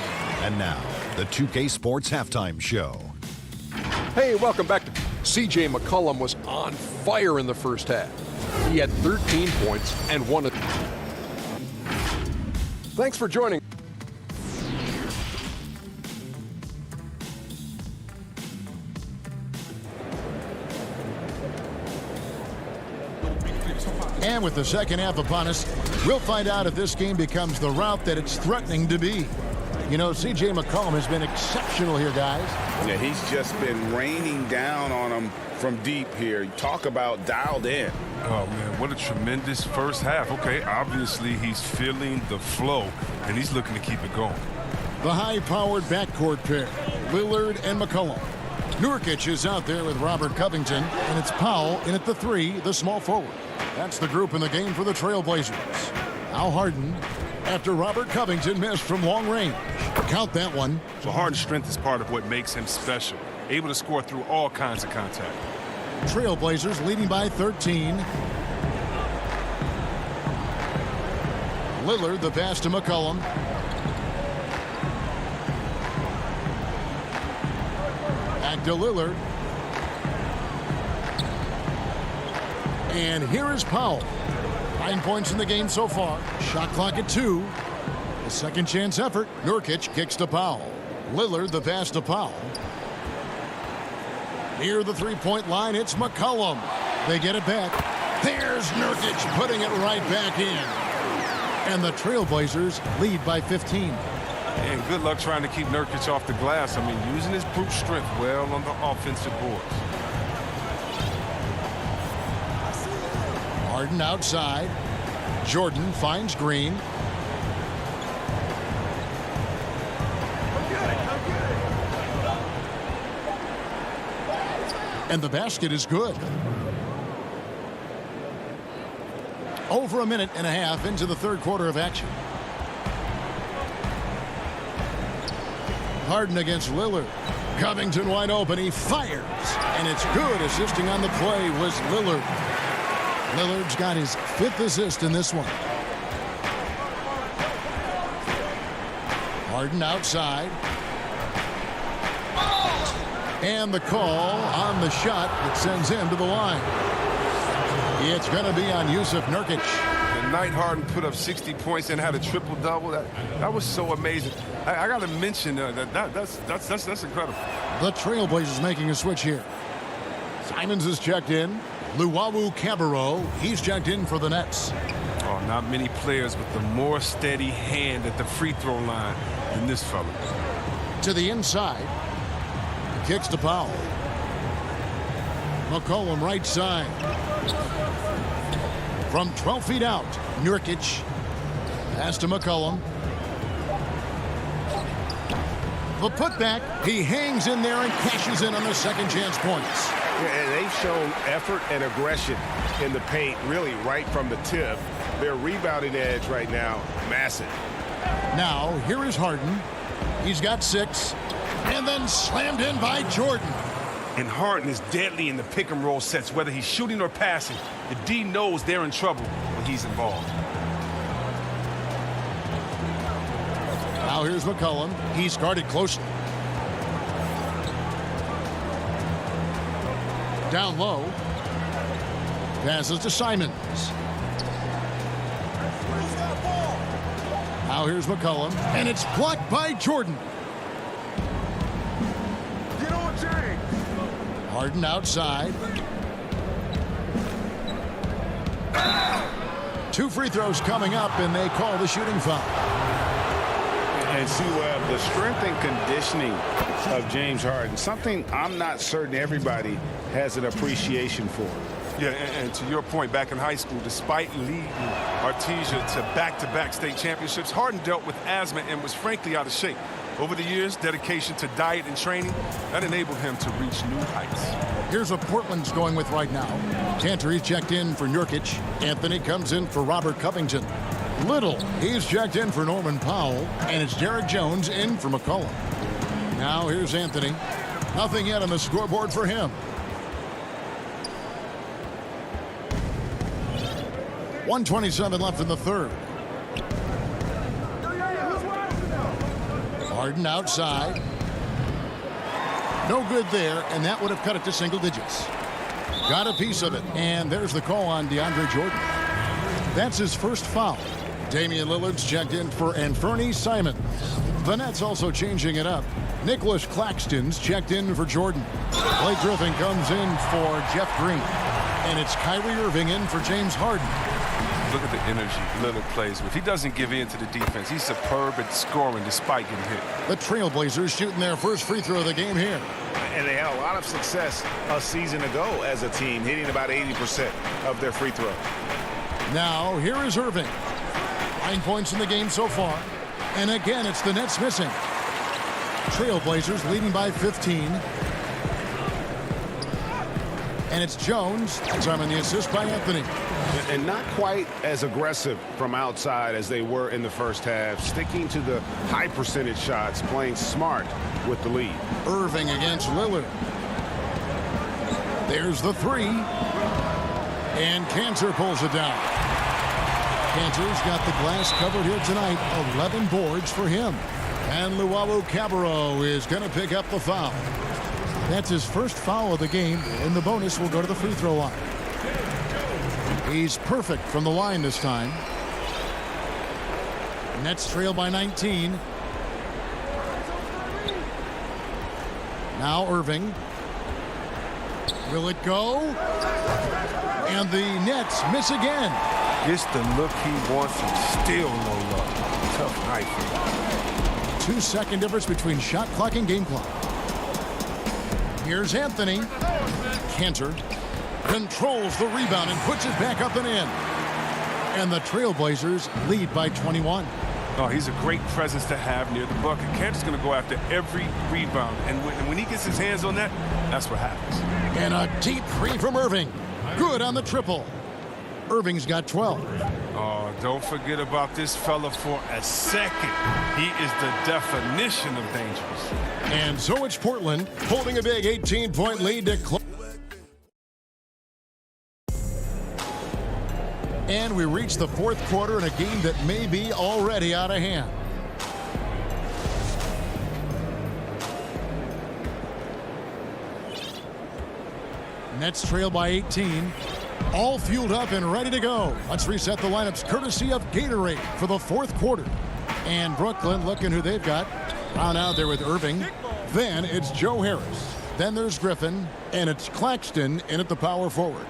And now, the 2K Sports Halftime Show. Hey, welcome back. C.J. McCollum was on fire in the first half. He had 13 points and 1. Thanks for joining. And with the second half upon us, we'll find out if this game becomes the route that it's threatening to be. You know, C.J. McCollum has been exceptional here, guys. Yeah, he's just been raining down on them from deep here. Talk about dialed in. Oh, man, what a tremendous first half. Okay, obviously he's feeling the flow, and he's looking to keep it going. The high-powered backcourt pair, Lillard and McCollum. Nurkic is out there with Robert Covington, and it's Powell in at the 3, the small forward. That's the group in the game for the Trailblazers. Now Harden, after Robert Covington missed from long range. Count that one. So Harden's strength is part of what makes him special, able to score through all kinds of contact. Trailblazers leading by 13. Lillard, the pass to McCollum. Back to Lillard. And here is Powell. 9 points in the game so far. Shot clock at 2. A second chance effort. Nurkic kicks to Powell. Lillard, the pass to Powell. Near the three-point line, it's McCollum. They get it back. There's Nurkic putting it right back in. And the Trailblazers lead by 15. And good luck trying to keep Nurkic off the glass. I mean, using his brute strength well on the offensive boards. Harden outside. Jordan finds Green. And the basket is good. Over a minute and a half into the third quarter of action. Harden against Lillard. Covington wide open. He fires. And it's good. Assisting on the play was Lillard. Lillard's got his 5th assist in this one. Harden outside. And the call on the shot that sends him to the line. It's going to be on Yusuf Nurkic. And night Harden put up 60 points and had a triple-double, that was so amazing. I got to mention that's incredible. The Trailblazers making a switch here. Simons is checked in. Luwawu Cabarrot, he's checked in for the Nets. Oh, not many players with a more steady hand at the free throw line than this fella. To the inside. Kicks to Powell. McCollum right side. From 12 feet out, Nurkic. Pass to McCollum. The putback. He hangs in there and cashes in on the second chance points. Yeah, and they've shown effort and aggression in the paint, really right from the tip. Their rebounding edge right now, massive. Now, here is Harden. He's got 6. And then slammed in by Jordan. And Harden is deadly in the pick and roll sets, whether he's shooting or passing. The D knows they're in trouble when he's involved. Now here's McCollum. He's guarded closely. Down low. Passes to Simons. Now here's McCollum. And it's blocked by Jordan. Harden outside. 2 free throws coming up, and they call the shooting foul. And see, Webb, the strength and conditioning of James Harden, something I'm not certain everybody has an appreciation for. Yeah, and to your point, back in high school, despite leading Artesia to back-to-back state championships, Harden dealt with asthma and was frankly out of shape. Over the years, dedication to diet and training, that enabled him to reach new heights. Here's what Portland's going with right now. Cantor, he's checked in for Nurkic. Anthony comes in for Robert Covington. Little, he's checked in for Norman Powell. And it's Derek Jones in for McCollum. Now here's Anthony. Nothing yet on the scoreboard for him. .127 left in the third. Harden outside. No good there, and that would have cut it to single digits. Got a piece of it, and there's the call on DeAndre Jordan. That's his first foul. Damian Lillard's checked in for Anthony Simons. The Nets also changing it up. Nicholas Claxton's checked in for Jordan. Blake Griffin comes in for Jeff Green. And it's Kyrie Irving in for James Harden. Look at the energy Lillard plays with. He doesn't give in to the defense. He's superb at scoring despite getting hit. The Trailblazers shooting their first free throw of the game here. And they had a lot of success a season ago as a team, hitting about 80% of their free throw. Now, here is Irving. 9 points in the game so far. And again, it's the Nets missing. Trailblazers leading by 15. And it's Jones. That's on the assist by Anthony. And not quite as aggressive from outside as they were in the first half. Sticking to the high percentage shots, playing smart with the lead. Irving against Lillard. There's the 3. And Cantor pulls it down. Cantor's got the glass covered here tonight. 11 boards for him. And Luwawu Cabarrot is going to pick up the foul. That's his first foul of the game, and the bonus will go to the free throw line. He's perfect from the line this time. Nets trail by 19. Now Irving. Will it go? And the Nets miss again. Gets the look he wants and still no love. Tough night for him. 2-second difference between shot clock and game clock. Here's Anthony. Cantor controls the rebound and puts it back up and in. And the Trailblazers lead by 21. Oh, he's a great presence to have near the bucket. Cantor's going to go after every rebound. And when he gets his hands on that, that's what happens. And a deep three from Irving. Good on the triple. Irving's got 12. Oh, don't forget about this fella for a second. He is the definition of dangerous. And so it's Portland holding a big 18-point lead to close. And we reach the fourth quarter in a game that may be already out of hand. Nets trail by 18. All fueled up and ready to go. Let's reset the lineups courtesy of Gatorade for the fourth quarter. And Brooklyn looking who they've got. Round out there with Irving. Then it's Joe Harris. Then there's Griffin. And it's Claxton in at the power forward.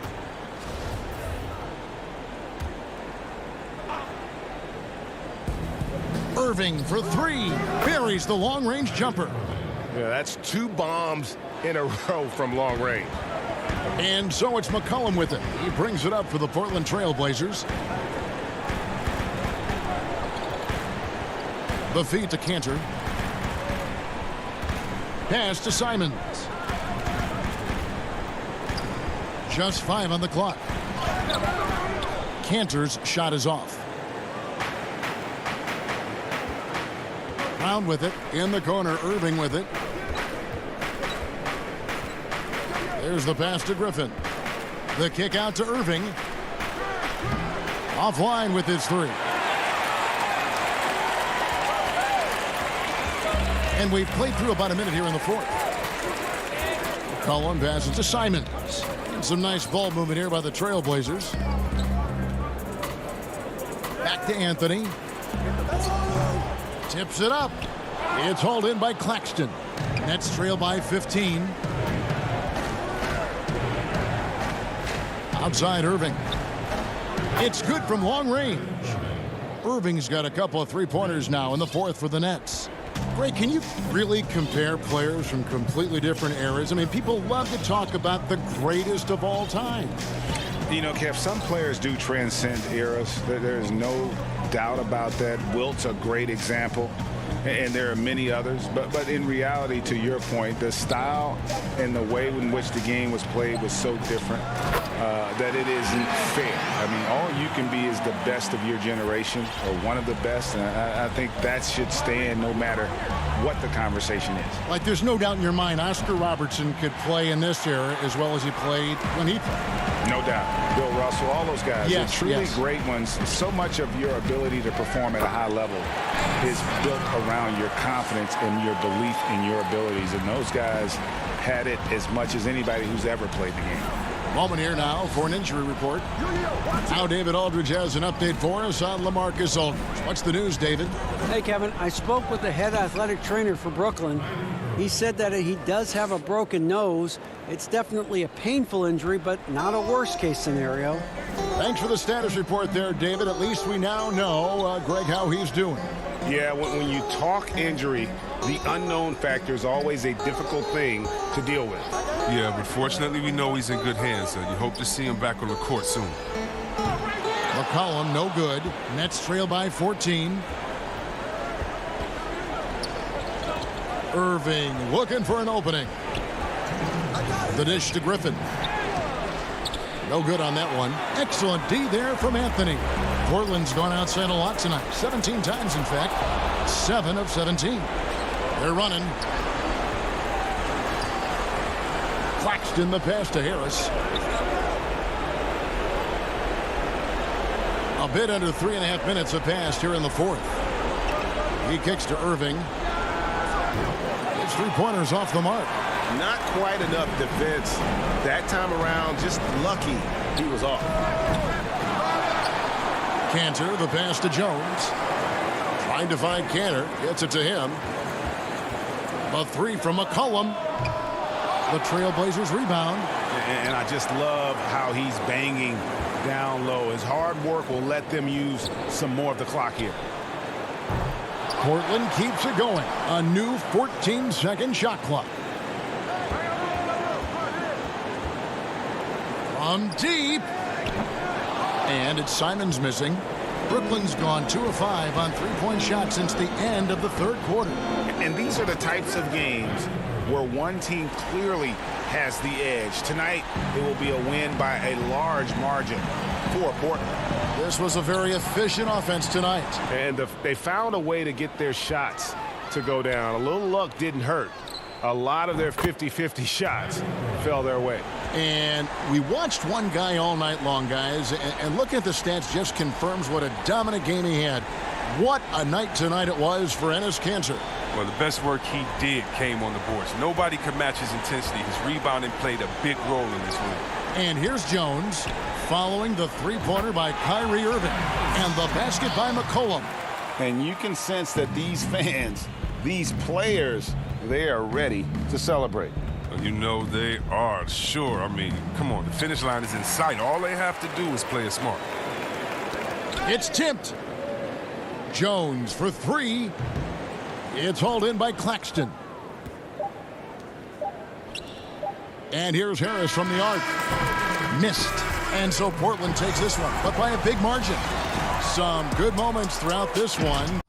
Irving for three. Buries the long-range jumper. Yeah, that's 2 bombs in a row from long range. And so it's McCollum with it. He brings it up for the Portland Trail Blazers. The feed to Cantor. Pass to Simons. Just 5 on the clock. Cantor's shot is off. Brown with it. In the corner, Irving with it. There's the pass to Griffin. The kick out to Irving. Offline with his 3. And we've played through about a minute here in the fourth. McCollum passes to Simons. Some nice ball movement here by the Trailblazers. Back to Anthony. Tips it up. It's hauled in by Claxton. Nets trail by 15. Outside Irving. It's good from long range. Irving's got a couple of 3-pointers now in the fourth for the Nets. Greg, can you really compare players from completely different eras? I mean, people love to talk about the greatest of all time. You know, Kev, some players do transcend eras. There's no doubt about that. Wilt's a great example, and there are many others. But in reality, to your point, the style and the way in which the game was played was so different that it isn't fair. I mean, all you can be is the best of your generation or one of the best, and I think that should stand no matter what the conversation is. Like, there's no doubt in your mind Oscar Robertson could play in this era as well as he played when he played. No doubt. Bill Russell, all those guys. Yes, They're truly yes. great ones. So much of your ability to perform at a high level is built around your confidence and your belief in your abilities. And those guys had it as much as anybody who's ever played the game. Moment here now for an injury report. Now David Aldridge has an update for us on LaMarcus Aldridge. What's the news, David? Hey, Kevin. I spoke with the head athletic trainer for Brooklyn. He said that he does have a broken nose. It's definitely a painful injury, but not a worst-case scenario. Thanks for the status report there, David. At least we now know, Greg, how he's doing. Yeah, when you talk injury, the unknown factor is always a difficult thing to deal with. Yeah, but fortunately we know he's in good hands, so you hope to see him back on the court soon. McCollum, no good. Nets trail by 14. Irving looking for an opening. The dish to Griffin. No good on that one. Excellent D there from Anthony. Portland's gone outside a lot tonight. 17 times, in fact. 7 of 17. They're running. Claxton the pass to Harris. A bit under 3.5 minutes have passed here in the fourth. He kicks to Irving. His 3-pointers off the mark. Not quite enough defense that time around. Just lucky he was off. Cantor, the pass to Jones. Trying to find Cantor. Gets it to him. A 3 from McCollum. The Trailblazers rebound. And I just love how he's banging down low. His hard work will let them use some more of the clock here. Portland keeps it going. A new 14-second shot clock. From deep. And it's Simons missing. Brooklyn's gone 2 of 5 on 3-point shots since the end of the third quarter. And these are the types of games where one team clearly has the edge. Tonight, it will be a win by a large margin for Portland. This was a very efficient offense tonight. And they found a way to get their shots to go down. A little luck didn't hurt. A lot of their 50-50 shots fell their way. And we watched one guy all night long, guys, and looking at the stats just confirms what a dominant game he had. What a night tonight it was for Enes Kanter. Well, the best work he did came on the boards. Nobody could match his intensity. His rebounding played a big role in this win. And here's Jones following the three-pointer by Kyrie Irving. And the basket by McCollum. And you can sense that these fans, these players, they are ready to celebrate. You know they are, sure. I mean, come on, the finish line is in sight. All they have to do is play it smart. It's tipped. Jones for three. It's hauled in by Claxton. And here's Harris from the arc. Missed. And so Portland takes this one, but by a big margin. Some good moments throughout this one.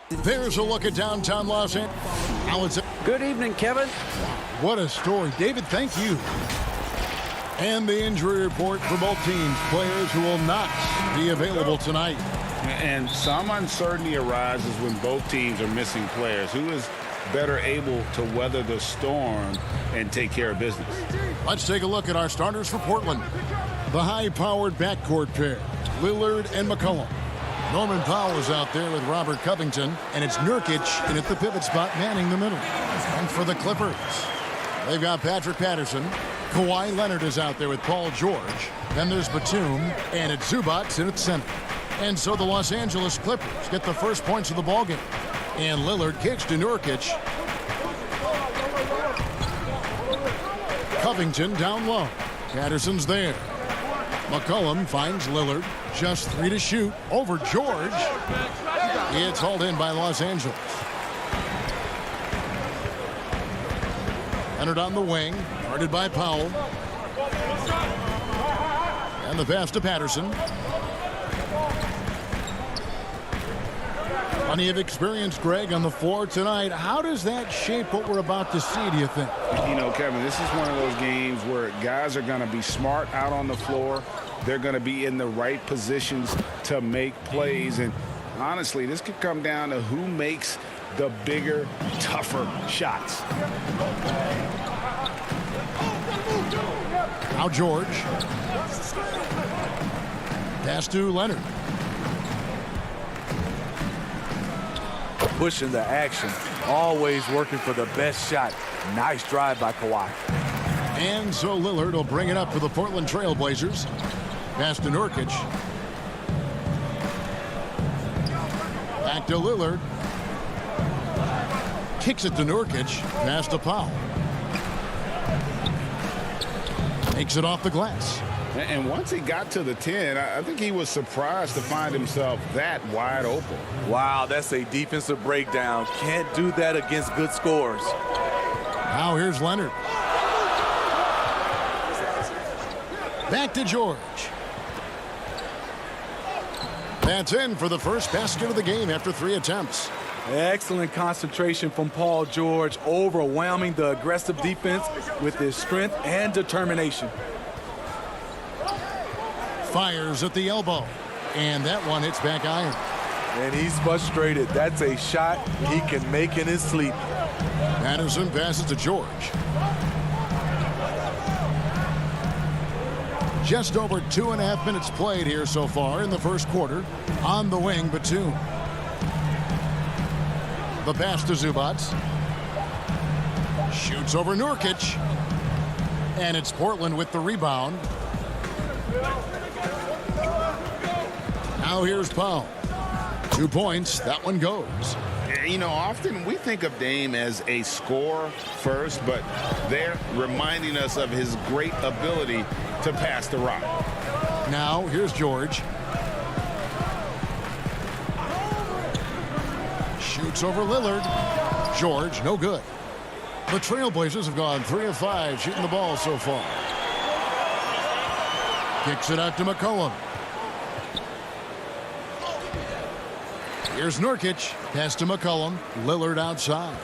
There's a look at downtown Los Angeles. Now it's Good evening, Kevin. what a story. David, thank you. And the injury report for both teams. Players who will not be available tonight. And some uncertainty arises when both teams are missing players. Who is better able to weather the storm and take care of business? Let's take a look at our starters for Portland. The high-powered backcourt pair, Lillard and McCollum. Norman Powell is out there with Robert Covington, and it's Nurkic in at the pivot spot manning the middle. And for the Clippers, they've got Patrick Patterson. Kawhi Leonard is out there with Paul George. Then there's Batum, and it's Zubac in at center. And so the Los Angeles Clippers get the first points of the ballgame. And Lillard kicks to Nurkic. Covington down low. Patterson's there. McCollum finds Lillard. Just 3 to shoot. Over George. It's hauled in by Los Angeles. Leonard on the wing. Guarded by Powell. And the pass to Patterson. Plenty of experience, Greg, on the floor tonight. How does that shape what we're about to see, do you think? You know, Kevin, this is one of those games where guys are going to be smart out on the floor. They're going to be in the right positions to make plays. And honestly, this could come down to who makes the bigger, tougher shots. Now George. Pass to Leonard. Pushing the action, always working for the best shot. Nice drive by Kawhi. And so Lillard will bring it up for the Portland Trail Blazers. Pass to Nurkic. Back to Lillard. Kicks it to Nurkic. Pass to Powell. Takes it off the glass. And once he got to the 10, I think he was surprised to find himself that wide open. Wow, that's a defensive breakdown. Can't do that against good scores. Now here's Leonard. Back to George. That's in for the first basket of the game after 3 attempts. Excellent concentration from Paul George, overwhelming the aggressive defense with his strength and determination. Fires at the elbow. And that one hits back iron. And he's frustrated. That's a shot he can make in his sleep. Patterson passes to George. Just over 2.5 minutes played here so far in the first quarter. On the wing, Batum. The pass to Zubac. Shoots over Nurkic. And it's Portland with the rebound. Now here's Powell. 2 points. That one goes. You know, often we think of Dame as a scorer first, but they're reminding us of his great ability to pass the rock. Now here's George. Shoots over Lillard. George, no good. The Trailblazers have gone 3 of 5 shooting the ball so far. Kicks it out to McCollum. Here's Nurkic. Pass to McCollum. Lillard outside.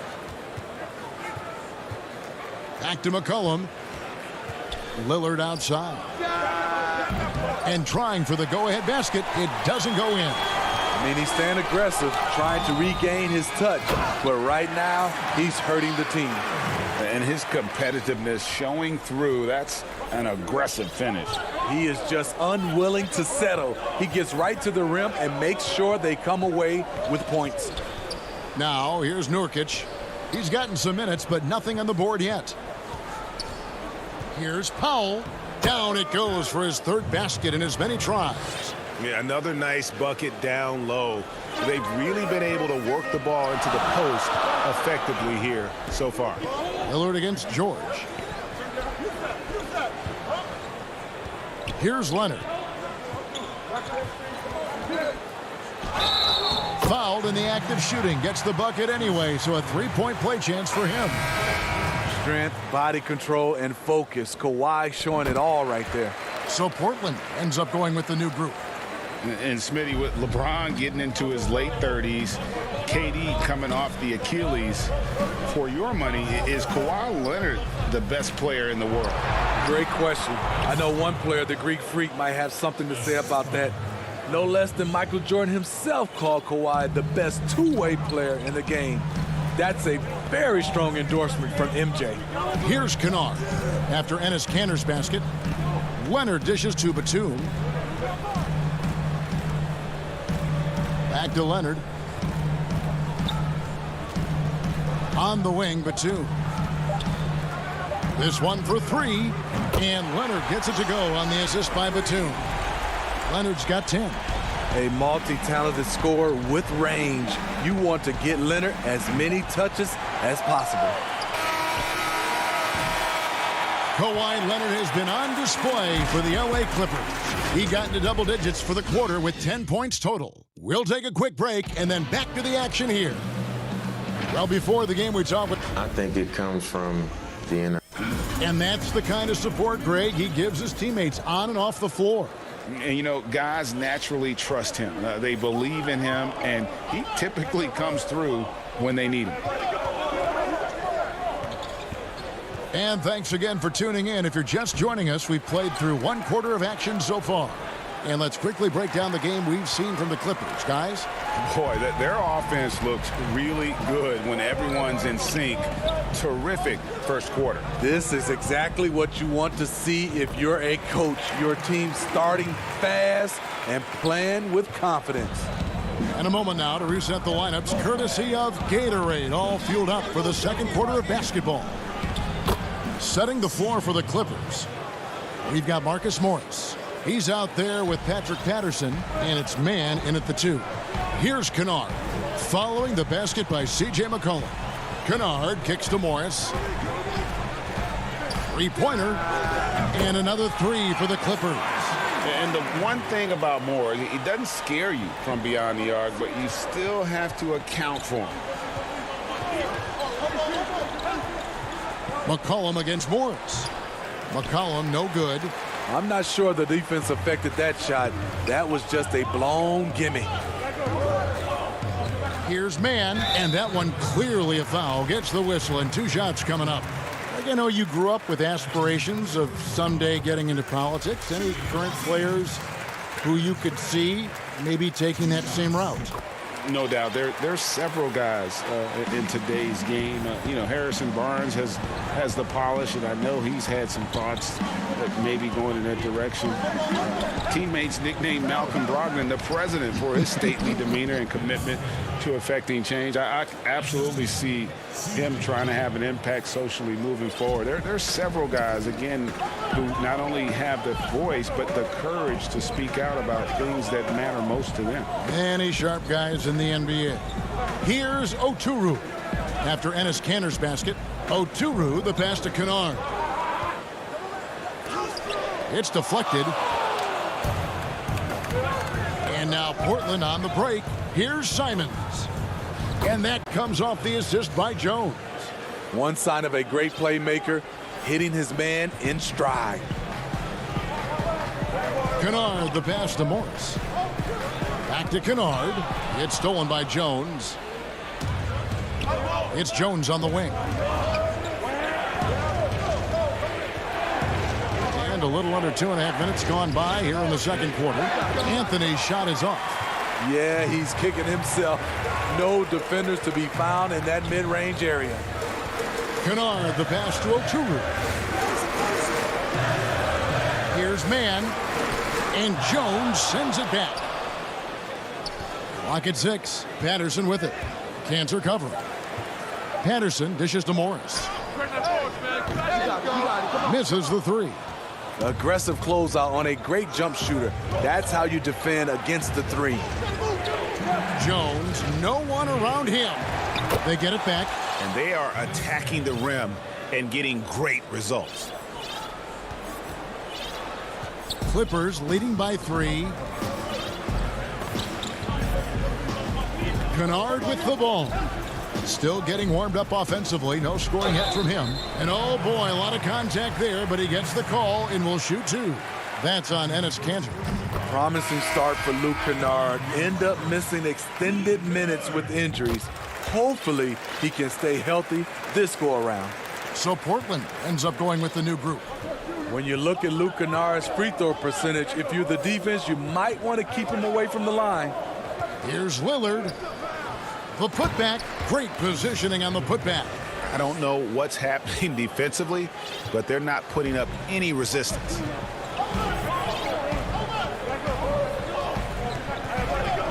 Back to McCollum. Lillard outside. And trying for the go-ahead basket. It doesn't go in. I mean, he's staying aggressive, trying to regain his touch. But right now, he's hurting the team. And his competitiveness showing through. That's an aggressive finish. He is just unwilling to settle. He gets right to the rim and makes sure they come away with points. Now, here's Nurkic. He's gotten some minutes, but nothing on the board yet. Here's Powell. Down it goes for his 3rd basket in as many tries. Yeah, another nice bucket down low. They've really been able to work the ball into the post effectively here so far. Lillard against George. Here's Leonard. Fouled in the act of shooting. Gets the bucket anyway, so a 3-point play chance for him. Strength, body control, and focus. Kawhi showing it all right there. So Portland ends up going with the new group. And Smitty, with LeBron getting into his late 30s, KD coming off the Achilles. For your money, is Kawhi Leonard the best player in the world? Great question. I know one player, the Greek Freak, might have something to say about that. No less than Michael Jordan himself called Kawhi the best two-way player in the game. That's a very strong endorsement from MJ. Here's Kennard. After Enes Kanter's basket, Leonard dishes to Batum. Back to Leonard. On the wing, Batum. This one for three, and Leonard gets it to go on the assist by Batum. Leonard's got 10. A multi-talented scorer with range. You want to get Leonard as many touches as possible. Kawhi Leonard has been on display for the LA Clippers. He got into double digits for the quarter with 10 points total. We'll take a quick break and then back to the action here. Well, before the game we talked with... I think it comes from the inner. And that's the kind of support, Greg, he gives his teammates on and off the floor. And, you know, guys naturally trust him. They believe in him, and he typically comes through when they need him. And thanks again for tuning in. If you're just joining us, we've played through one quarter of action so far. And let's quickly break down the game we've seen from the Clippers, guys. Boy, their offense looks really good when everyone's in sync. Terrific first quarter. This is exactly what you want to see if you're a coach. Your team starting fast and playing with confidence. And a moment now to reset the lineups, courtesy of Gatorade, all fueled up for the second quarter of basketball. Setting the floor for the Clippers, we've got Marcus Morris. He's out there with Patrick Patterson, and it's man in at the 2. Here's Kennard, following the basket by C.J. McCollum. Kennard kicks to Morris. Three-pointer, and another 3 for the Clippers. And the one thing about Morris, he doesn't scare you from beyond the arc, but you still have to account for him. McCollum against Morris. McCollum, no good. I'm not sure the defense affected that shot. That was just a blown gimme. Here's man, and that one clearly a foul. Gets the whistle, and 2 shots coming up. You know, you grew up with aspirations of someday getting into politics. Any current players who you could see maybe taking that same route? No doubt. There's several guys in today's game. You know, Harrison Barnes has the polish, and I know he's had some thoughts that maybe going in that direction. Teammates nicknamed Malcolm Brogdon the president for his stately demeanor and commitment to affecting change. I absolutely see him trying to have an impact socially moving forward. There's several guys, again, who not only have the voice, but the courage to speak out about things that matter most to them. Many sharp guys in the NBA. Here's Oturu. After Enes Kanter's basket, Oturu, the pass to Kennard. It's deflected. And now Portland on the break. Here's Simons. And that comes off the assist by Jones. One sign of a great playmaker, hitting his man in stride. Kennard, the pass to Morris. Back to Kennard. It's stolen by Jones. It's Jones on the wing. And a little under 2.5 minutes gone by here in the second quarter. Anthony's shot is off. Yeah, he's kicking himself. No defenders to be found in that mid-range area. Kennard, the pass to Oturu. Here's man. And Jones sends it back. Clock at 6. Patterson with it. Cantor covering. Patterson dishes to Morris. Misses the 3. Aggressive closeout on a great jump shooter. That's how you defend against the 3. Jones, no one around him. They get it back. And they are attacking the rim and getting great results. Clippers leading by 3. Kennard with the ball. Still getting warmed up offensively. No scoring yet from him. And oh boy, a lot of contact there, but he gets the call and will shoot 2. That's on Enes Kanter. Promising start for Luke Kennard. End up missing extended minutes with injuries. Hopefully, he can stay healthy this go-around. So Portland ends up going with the new group. When you look at Luke Kennard's free throw percentage, if you're the defense, you might want to keep him away from the line. Here's Lillard. The putback. Great positioning on the putback. I don't know what's happening defensively, but they're not putting up any resistance.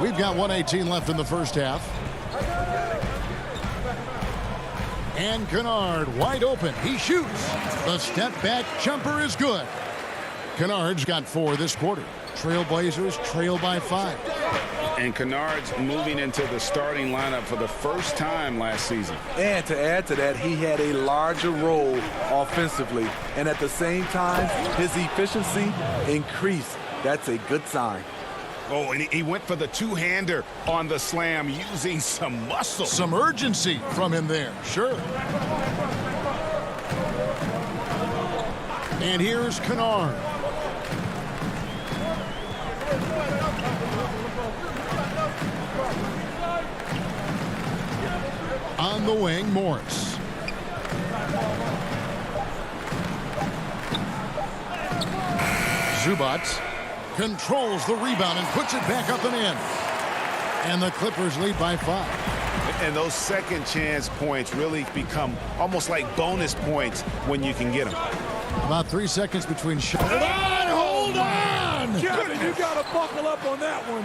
We've got 1:18 left in the first half. And Kennard wide open. He shoots. The step back jumper is good. Kennard's got 4 this quarter. Trailblazers trail by 5. And Kennard's moving into the starting lineup for the first time last season. And to add to that, he had a larger role offensively. And at the same time, his efficiency increased. That's a good sign. Oh, and he went for the two-hander on the slam using some muscle. Some urgency from him there, sure. And here's Kennard. On the wing, Morris. Zubac controls the rebound and puts it back up and in. And the Clippers lead by 5. And those second chance points really become almost like bonus points when you can get them. About 3 seconds between shots. Hold on! Kevin, you got to buckle up on that one.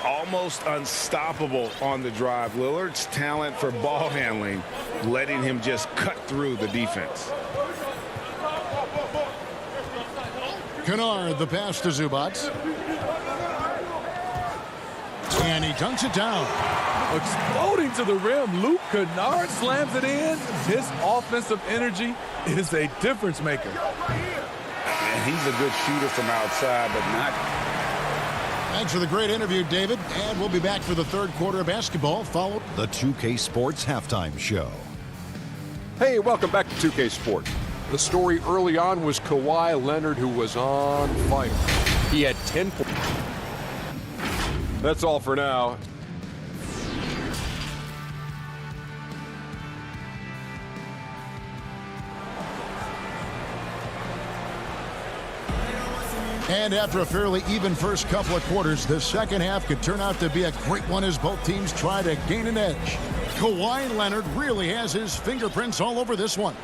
Almost unstoppable on the drive. Lillard's talent for ball handling, letting him just cut through the defense. Kennard, the pass to Zubac. And he dunks it down. Exploding to the rim, Luke Kennard slams it in. His offensive energy is a difference maker. And he's a good shooter from outside, but not. Thanks for the great interview, David. And we'll be back for the third quarter of basketball, followed The 2K Sports Halftime Show. Hey, welcome back to 2K Sports. The story early on was Kawhi Leonard, who was on fire. He had 10 points. That's all for now. And after a fairly even first couple of quarters, the second half could turn out to be a great one as both teams try to gain an edge. Kawhi Leonard really has his fingerprints all over this one.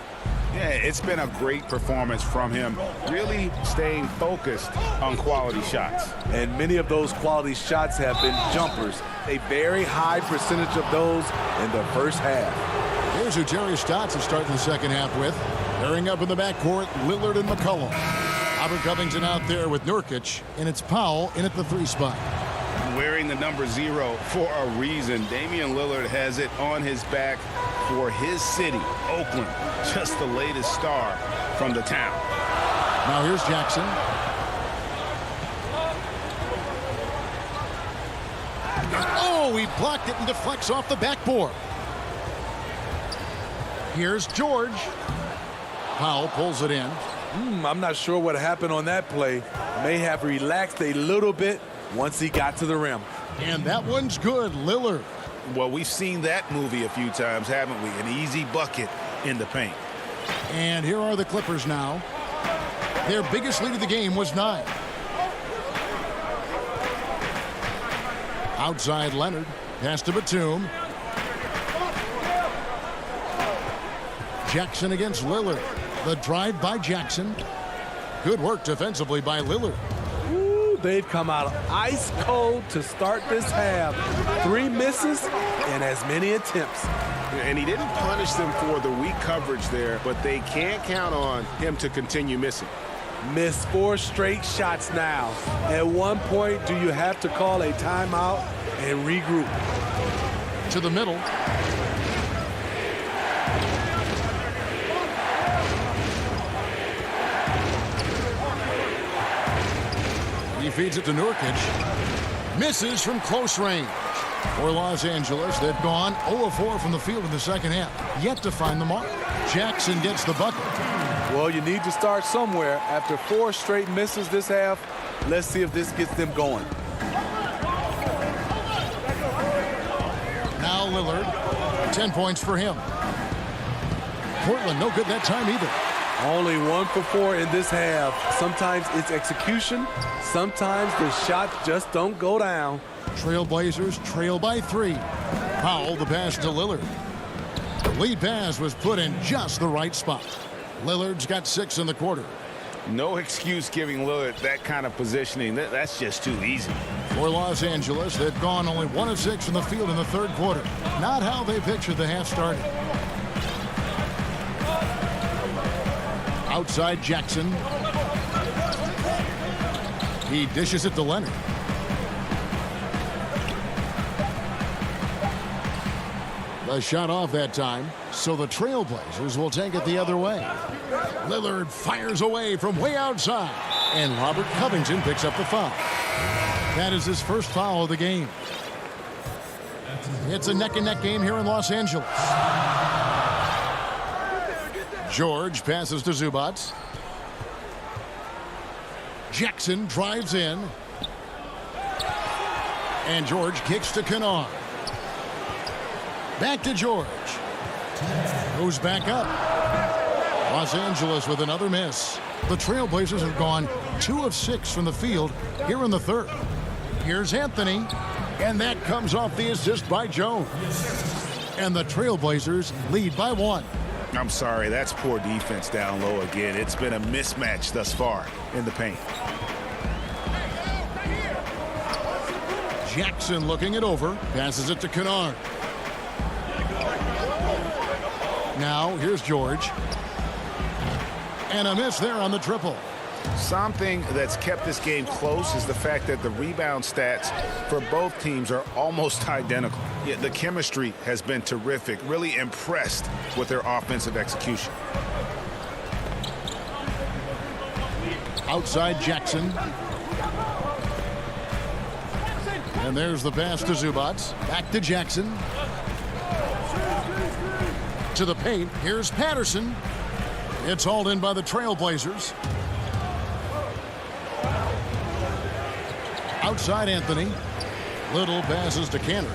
Yeah, it's been a great performance from him, really staying focused on quality shots. And many of those quality shots have been jumpers. A very high percentage of those in the first half. Here's who Jerry Stotts is starting the second half with. Pairing up in the backcourt, Lillard and McCollum. Robert Covington out there with Nurkic, and it's Powell in at the 3 spot. Wearing the number 0 for a reason. Damian Lillard has it on his back for his city, Oakland. Just the latest star from the town. Now here's Jackson. Oh, he blocked it and deflects off the backboard. Here's George. Powell pulls it in. I'm not sure what happened on that play. May have relaxed a little bit once he got to the rim. And that one's good, Lillard. Well, we've seen that movie a few times, haven't we? An easy bucket in the paint. And here are the Clippers now. Their biggest lead of the game was 9. Outside Leonard. Pass to Batum. Jackson against Lillard. The drive by Jackson. Good work defensively by Lillard. Ooh, they've come out ice cold to start this half. 3 misses and as many attempts. And he didn't punish them for the weak coverage there, but they can't count on him to continue missing. Missed 4 straight shots now. At one point, do you have to call a timeout and regroup? To the middle. He feeds it to Nurkic. Misses from close range. For Los Angeles, they've gone 0-4 from the field in the second half. Yet to find the mark. Jackson gets the bucket. Well, you need to start somewhere. After 4 straight misses this half, Let's see if this gets them going. Now Lillard, 10 points for him. Portland, no good that time either. Only 1 for 4 in this half. Sometimes it's execution. Sometimes the shots just don't go down. Trailblazers trail by 3. Powell the pass to Lillard. The lead pass was put in just the right spot. Lillard's got 6 in the quarter. No excuse giving Lillard that kind of positioning. That's just too easy. For Los Angeles, they've gone only 1 of 6 from the field in the third quarter. Not how they pictured the half started. Outside Jackson. He dishes it to Leonard. The shot off that time, so the Trailblazers will take it the other way. Lillard fires away from way outside, and Robert Covington picks up the foul. That is his first foul of the game. It's a neck-and-neck game here in Los Angeles. George passes to Zubac. Jackson drives in. And George kicks to Kennard. Back to George. Goes back up. Los Angeles with another miss. The Trailblazers have gone 2 of 6 from the field here in the third. Here's Anthony. And that comes off the assist by Jones. And the Trailblazers lead by 1. I'm sorry, that's poor defense down low again. It's been a mismatch thus far in the paint. Jackson looking it over, passes it to Kennard. Now here's George. And a miss there on the triple. Something that's kept this game close is the fact that the rebound stats for both teams are almost identical. Yet the chemistry has been terrific. Really impressed with their offensive execution. Outside Jackson. And there's the pass to Zubac. Back to Jackson. To the paint. Here's Patterson. It's hauled in by the Trailblazers. Outside Anthony. Little passes to Cantor.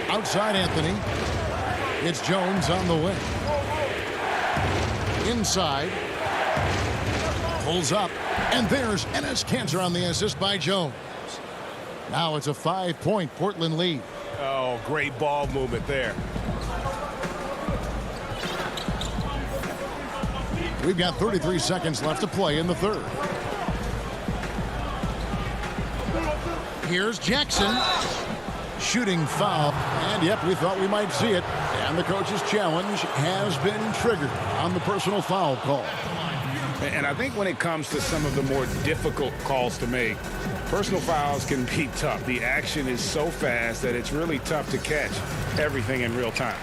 Outside Anthony. It's Jones on the wing. Inside. Pulls up. And there's Enes Kanter on the assist by Jones. Now it's a 5-point Portland lead. Oh, great ball movement there. We've got 33 seconds left to play in the third. Here's Jackson. Shooting foul. And yep, we thought we might see it. And the coach's challenge has been triggered on the personal foul call. And I think when it comes to some of the more difficult calls to make, personal fouls can be tough. The action is so fast that it's really tough to catch everything in real time.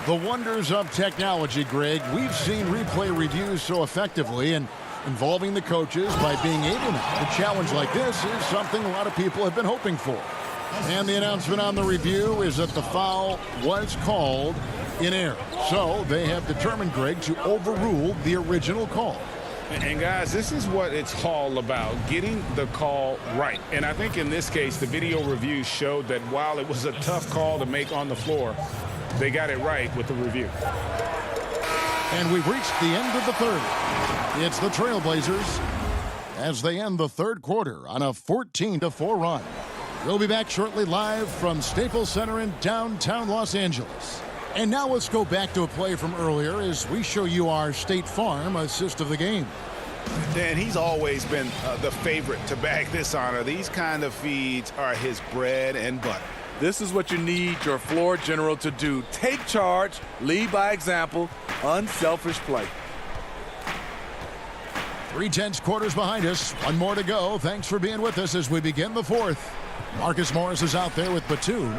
The wonders of technology, Greg. We've seen replay reviews so effectively, and involving the coaches by being able to challenge like this is something a lot of people have been hoping for. And the announcement on the review is that the foul was called in error. So they have determined, Greg, to overrule the original call. And guys, this is what it's all about, getting the call right. And I think in this case, the video review showed that while it was a tough call to make on the floor, they got it right with the review. And we've reached the end of the third. It's the Trailblazers as they end the third quarter on a 14-4 run. We'll be back shortly live from Staples Center in downtown Los Angeles. And now let's go back to a play from earlier as we show you our State Farm assist of the game. And he's always been the favorite to bag this honor. These kind of feeds are his bread and butter. This is what you need your floor general to do. Take charge, lead by example, unselfish play. 3/10 quarters behind us. One more to go. Thanks for being with us as we begin the fourth. Marcus Morris is out there with Batum.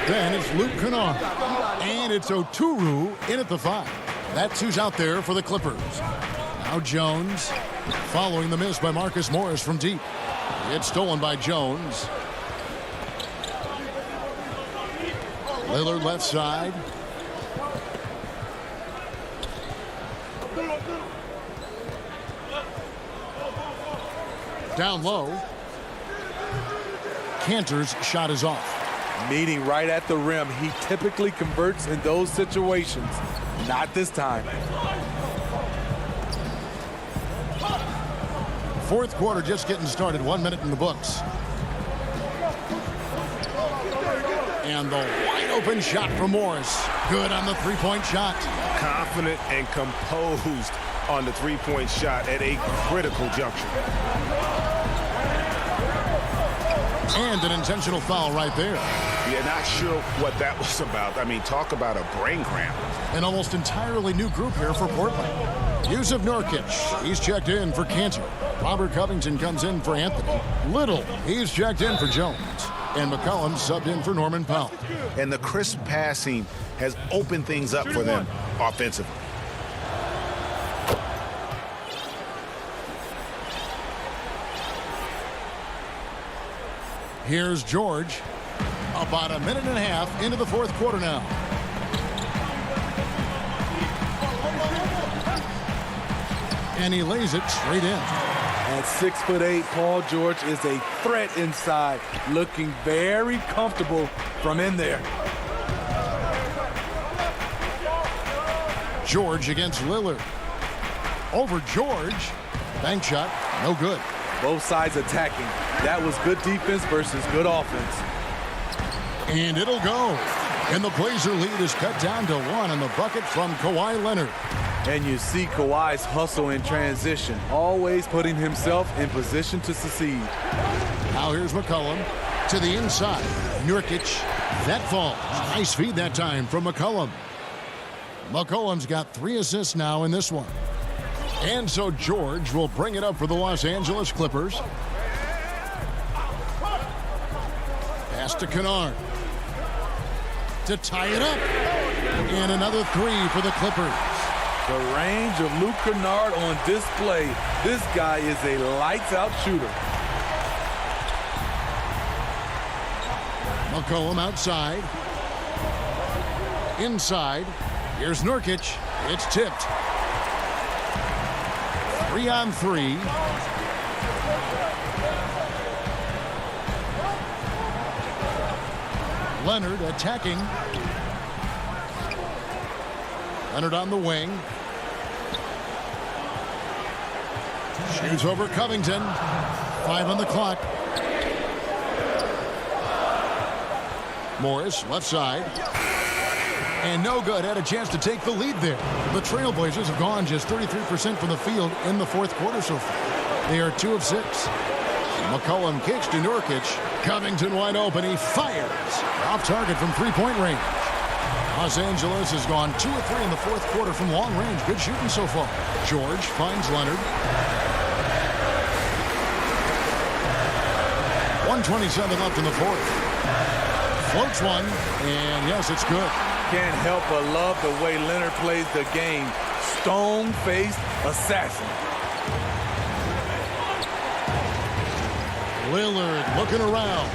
Then it's Luke Kennard. And it's Oturu in at the 5. That's who's out there for the Clippers. Now Jones following the miss by Marcus Morris from deep. It's stolen by Jones. Lillard left side. Down low. Cantor's shot is off. Meeting right at the rim. He typically converts in those situations. Not this time. Fourth quarter just getting started. 1 minute in the books. And the wide open shot from Morris. Good on the three-point shot. Confident and composed on the three-point shot at a critical juncture. And an intentional foul right there. Yeah, not sure what that was about. I mean, talk about a brain cramp. An almost entirely new group here for Portland. Yusuf Nurkic, he's checked in for Cantor. Robert Covington comes in for Anthony. Little, he's checked in for Jones. And McCollum subbed in for Norman Powell. And the crisp passing has opened things up for them offensively. Here's George. About a minute and a half into the fourth quarter now. And he lays it straight in. At 6'8", Paul George is a threat inside, looking very comfortable from in there. George against Lillard. Over George. Bank shot, no good. Both sides attacking. That was good defense versus good offense. And it'll go. And the Blazer lead is cut down to 1 on the bucket from Kawhi Leonard. And you see Kawhi's hustle in transition, always putting himself in position to succeed. Now here's McCollum to the inside. Nurkic, that falls. Nice feed that time from McCollum. McCollum's got 3 assists now in this one. And so George will bring it up for the Los Angeles Clippers. Pass to Kennard. To tie it up. And another 3 for the Clippers. The range of Luke Kennard on display. This guy is a lights-out shooter. McCollum outside. Inside. Here's Nurkic. It's tipped. 3-on-3. Leonard attacking. Leonard on the wing. Shoots over Covington. 5 on the clock. Morris, left side. And no good. Had a chance to take the lead there. The Trailblazers have gone just 33% from the field in the fourth quarter so far. They are 2 of 6. McCollum kicks to Nurkic. Covington wide open. He fires. Off target from three-point range. Los Angeles has gone 2 of 3 in the fourth quarter from long range. Good shooting so far. George finds Leonard. 1:27 left in the fourth. Floats one, and yes, it's good. Can't help but love the way Leonard plays the game. Stone-faced assassin. Lillard looking around.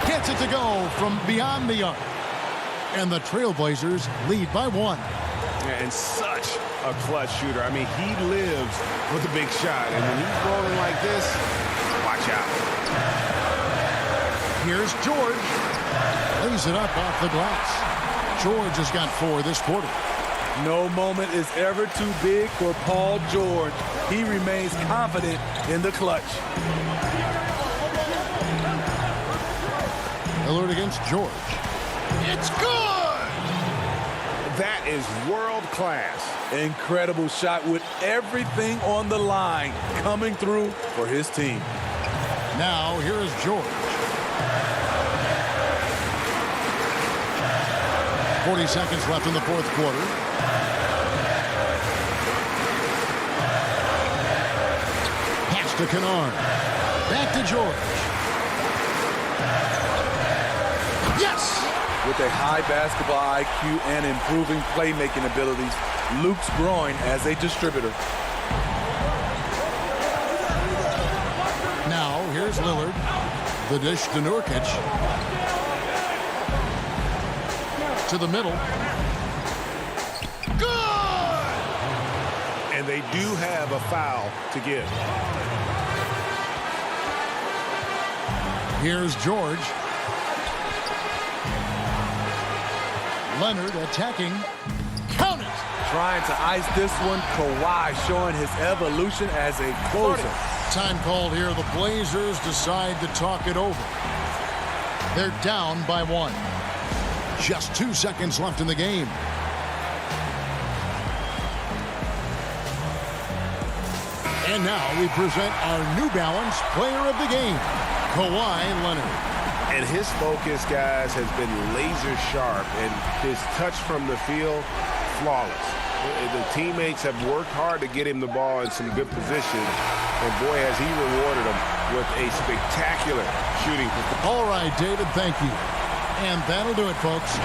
Gets it to go from beyond the arc. And the Trailblazers lead by 1. And such a clutch shooter. I mean, he lives with a big shot. And when he's rolling like this, watch out. Here's George. Lays it up off the glass. George has got 4 this quarter. No moment is ever too big for Paul George. He remains confident in the clutch. Lillard against George. It's good! That is world class. Incredible shot with everything on the line coming through for his team. Now, here is George. 40 seconds left in the fourth quarter. Pass to Kennard. Back to George. Yes! With a high basketball IQ and improving playmaking abilities, Luke's growing as a distributor. Now, here's Lillard. The dish to Nurkic. To the middle. Good! And they do have a foul to give. Here's George. Leonard attacking. Count it! Trying to ice this one. Kawhi showing his evolution as a closer. Time called here. The Blazers decide to talk it over. They're down by 1. Just 2 seconds left in the game. And now we present our New Balance Player of the Game, Kawhi Leonard. And his focus, guys, has been laser sharp, and his touch from the field, flawless. The teammates have worked hard to get him the ball in some good position, and boy, has he rewarded them with a spectacular shooting. All right, David, thank you. And that'll do it, folks.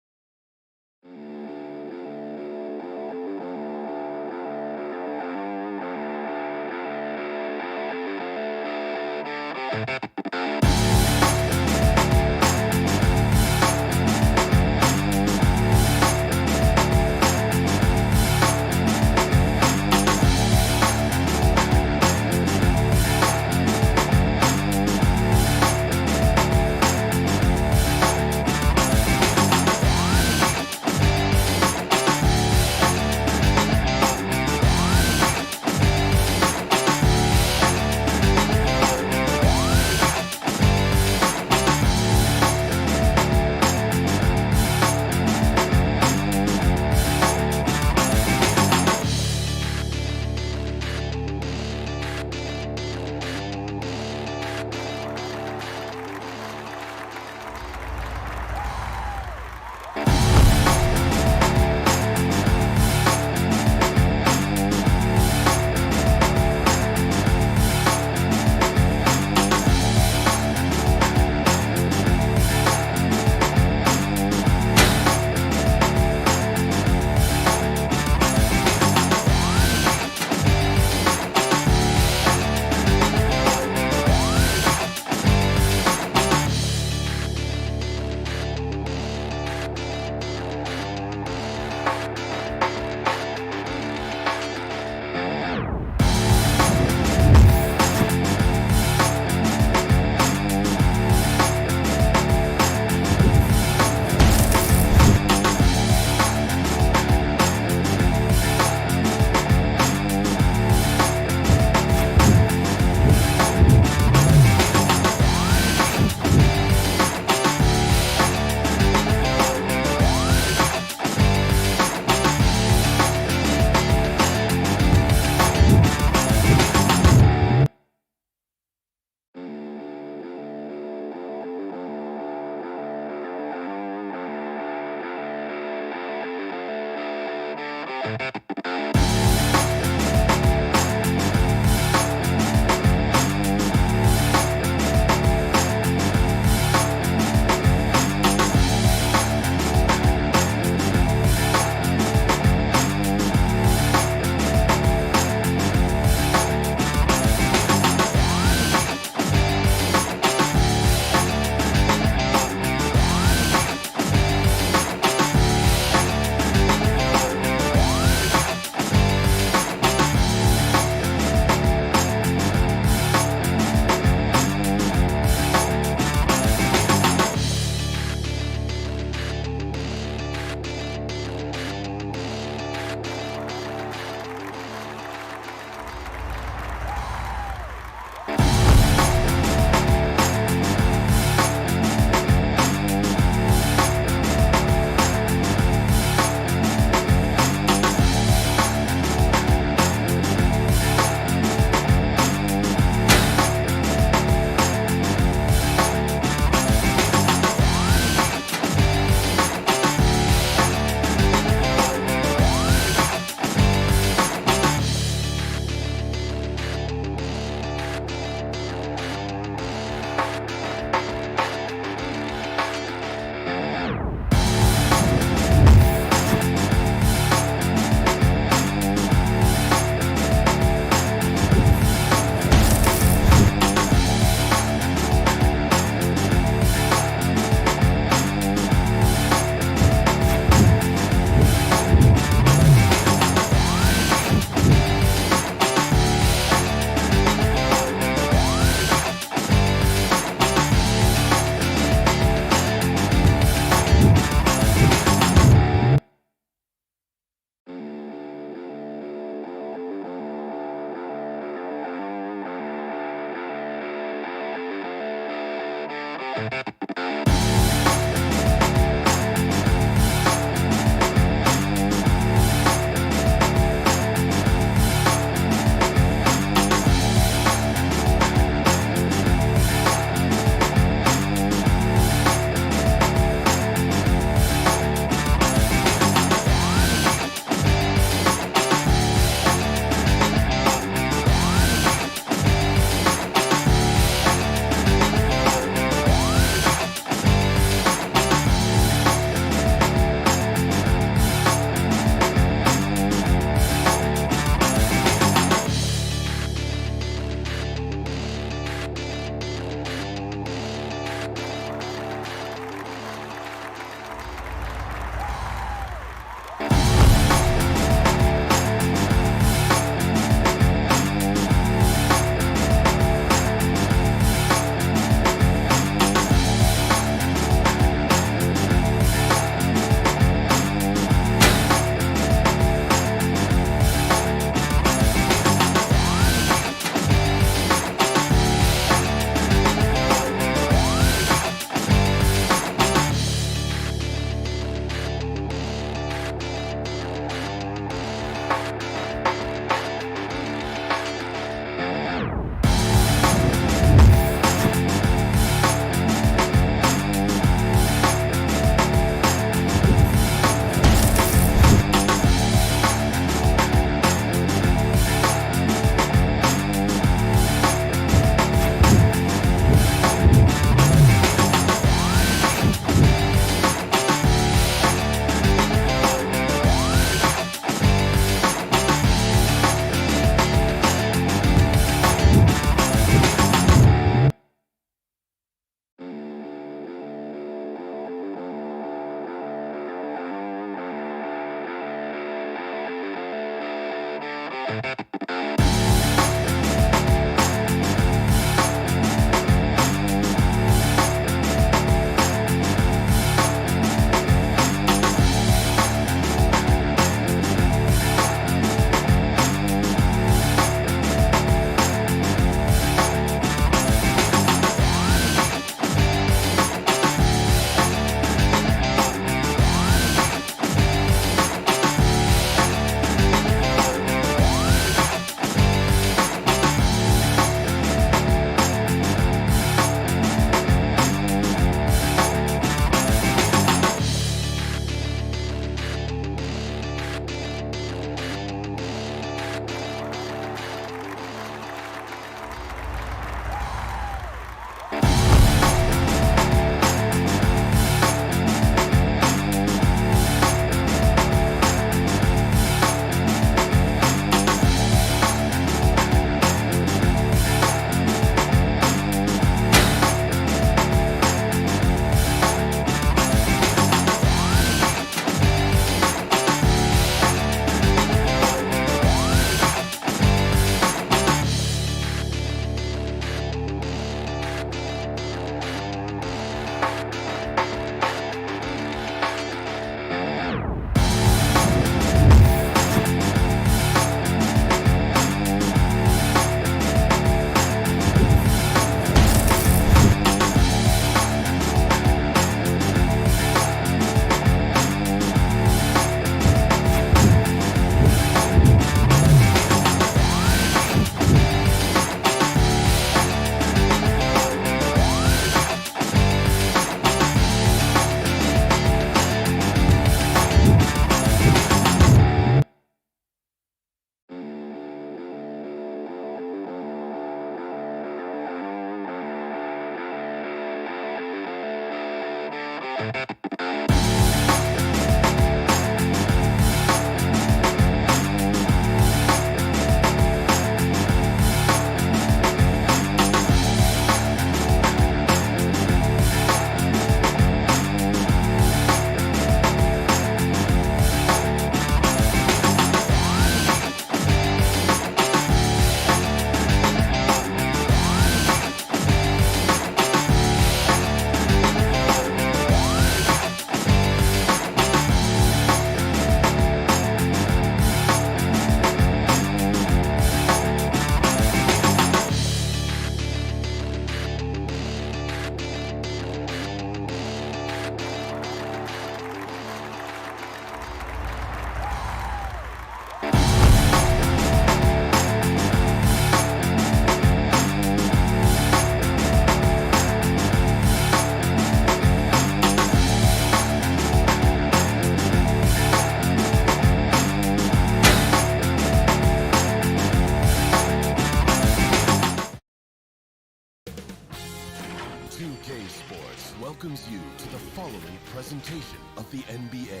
2K Sports welcomes you to the following presentation of the NBA.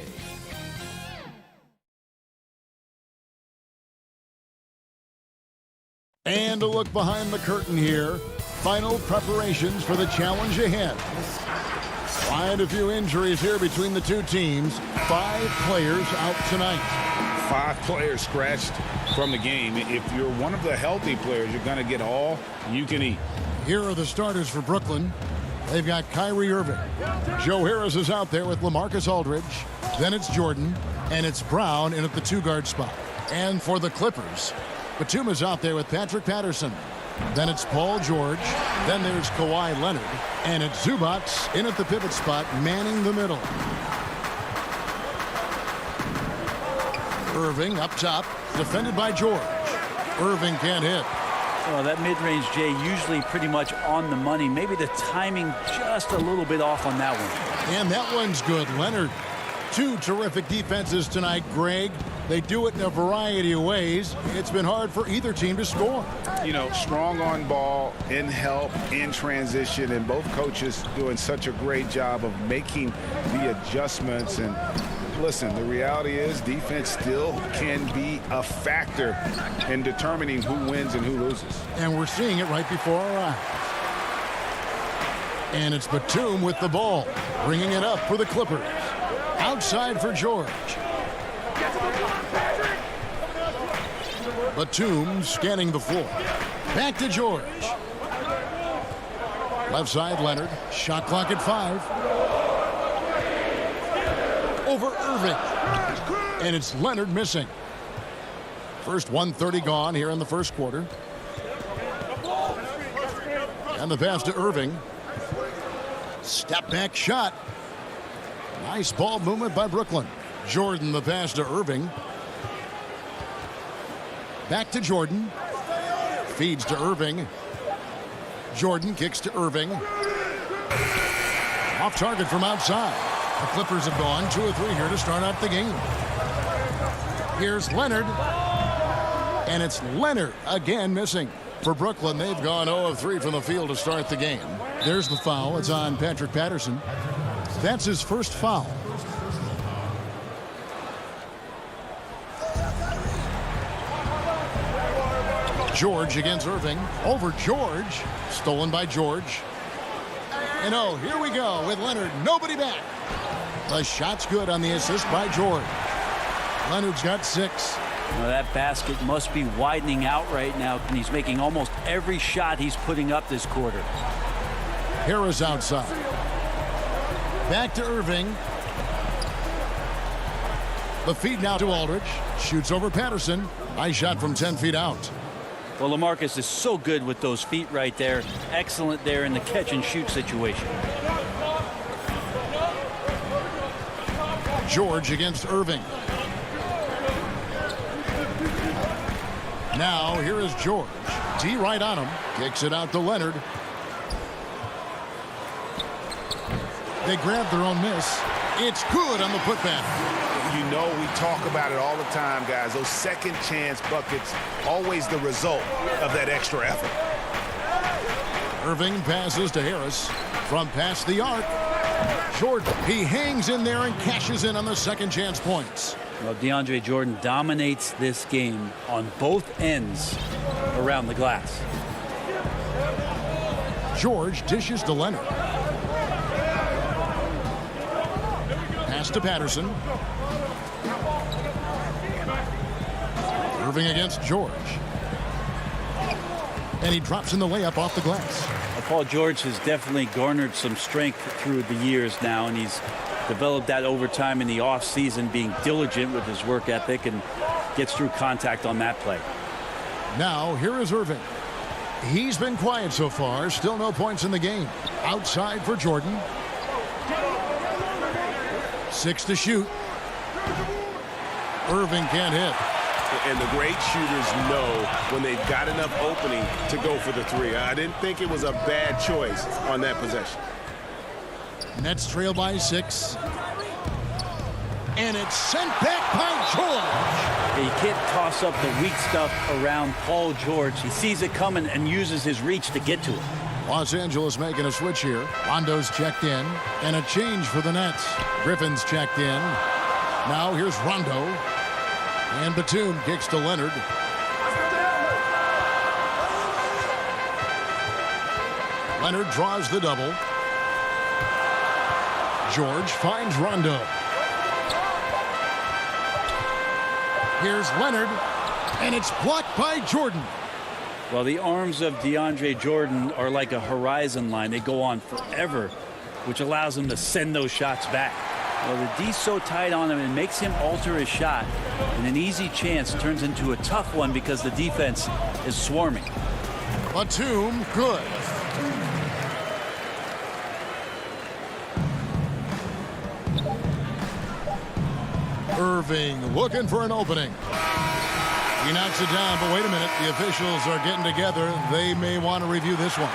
And a look behind the curtain here. Final preparations for the challenge ahead. Quite a few injuries here between the two teams. 5 players out tonight. 5 players scratched from the game. If you're one of the healthy players, you're going to get all you can eat. Here are the starters for Brooklyn. They've got Kyrie Irving. Joe Harris is out there with LaMarcus Aldridge. Then it's Jordan, and it's Brown in at the 2-guard spot. And for the Clippers, Batum is out there with Patrick Patterson. Then it's Paul George. Then there's Kawhi Leonard. And it's Zubac in at the pivot spot, manning the middle. Irving up top, defended by George. Irving can't hit. Well, that mid-range, Jay, usually pretty much on the money. Maybe the timing just a little bit off on that one. And that one's good. Leonard. 2 terrific defenses tonight, Greg. They do it in a variety of ways. It's been hard for either team to score. You know, strong on ball, in help, in transition, and both coaches doing such a great job of making the adjustments. And listen, the reality is defense still can be a factor in determining who wins and who loses. And we're seeing it right before our eyes. And it's Batum with the ball, bringing it up for the Clippers. Outside for George. Batum scanning the floor. Back to George. Left side, Leonard. Shot clock at 5. Over Irving. And it's Leonard missing. First 1:30 gone here in the first quarter. And the pass to Irving. Step back shot. Nice ball movement by Brooklyn. Jordan the pass to Irving. Back to Jordan. Feeds to Irving. Jordan kicks to Irving. Off target from outside. The Clippers have gone 2 of 3 here to start out the game. Here's Leonard. And it's Leonard again missing. For Brooklyn, they've gone 0 of 3 from the field to start the game. There's the foul. It's on Patrick Patterson. That's his first foul. George against Irving. Over George. Stolen by George. And oh, here we go with Leonard. Nobody back. The shot's good on the assist by George. Leonard's got 6. Now that basket must be widening out right now, and he's making almost every shot he's putting up this quarter. Harris outside. Back to Irving. The feed now to Aldridge. Shoots over Patterson. Nice shot from 10 feet out. Well, LaMarcus is so good with those feet right there. Excellent there in the catch and shoot situation. George against Irving. Now here is George. D right on him. Kicks it out to Leonard. They grab their own miss. It's good on the putback. You know, we talk about it all the time, guys. Those second chance buckets, always the result of that extra effort. Irving passes to Harris from past the arc. Jordan, he hangs in there and cashes in on the second chance points. Well, DeAndre Jordan dominates this game on both ends around the glass. George dishes to Leonard. Pass to Patterson. Irving against George. And he drops in the layup off the glass. Well, Paul George has definitely garnered some strength through the years now, and he's developed that over time in the offseason, being diligent with his work ethic, and gets through contact on that play. Now, here is Irving. He's been quiet so far. Still no points in the game. Outside for Jordan. 6 to shoot. Irving can't hit. And the great shooters know when they've got enough opening to go for the 3. I didn't think it was a bad choice on that possession. Nets trail by 6. And it's sent back by George. You can't toss up the weak stuff around Paul George. He sees it coming and uses his reach to get to it. Los Angeles making a switch here. Rondo's checked in, and a change for the Nets. Griffin's checked in. Now here's Rondo. And Batum kicks to Leonard. Leonard draws the double. George finds Rondo. Here's Leonard, and it's blocked by Jordan. Well, the arms of DeAndre Jordan are like a horizon line. They go on forever, which allows him to send those shots back. Well, the D's so tight on him, it makes him alter his shot. And an easy chance turns into a tough one because the defense is swarming. Batum, good. Irving looking for an opening. He knocks it down, but wait a minute. The officials are getting together. They may want to review this one.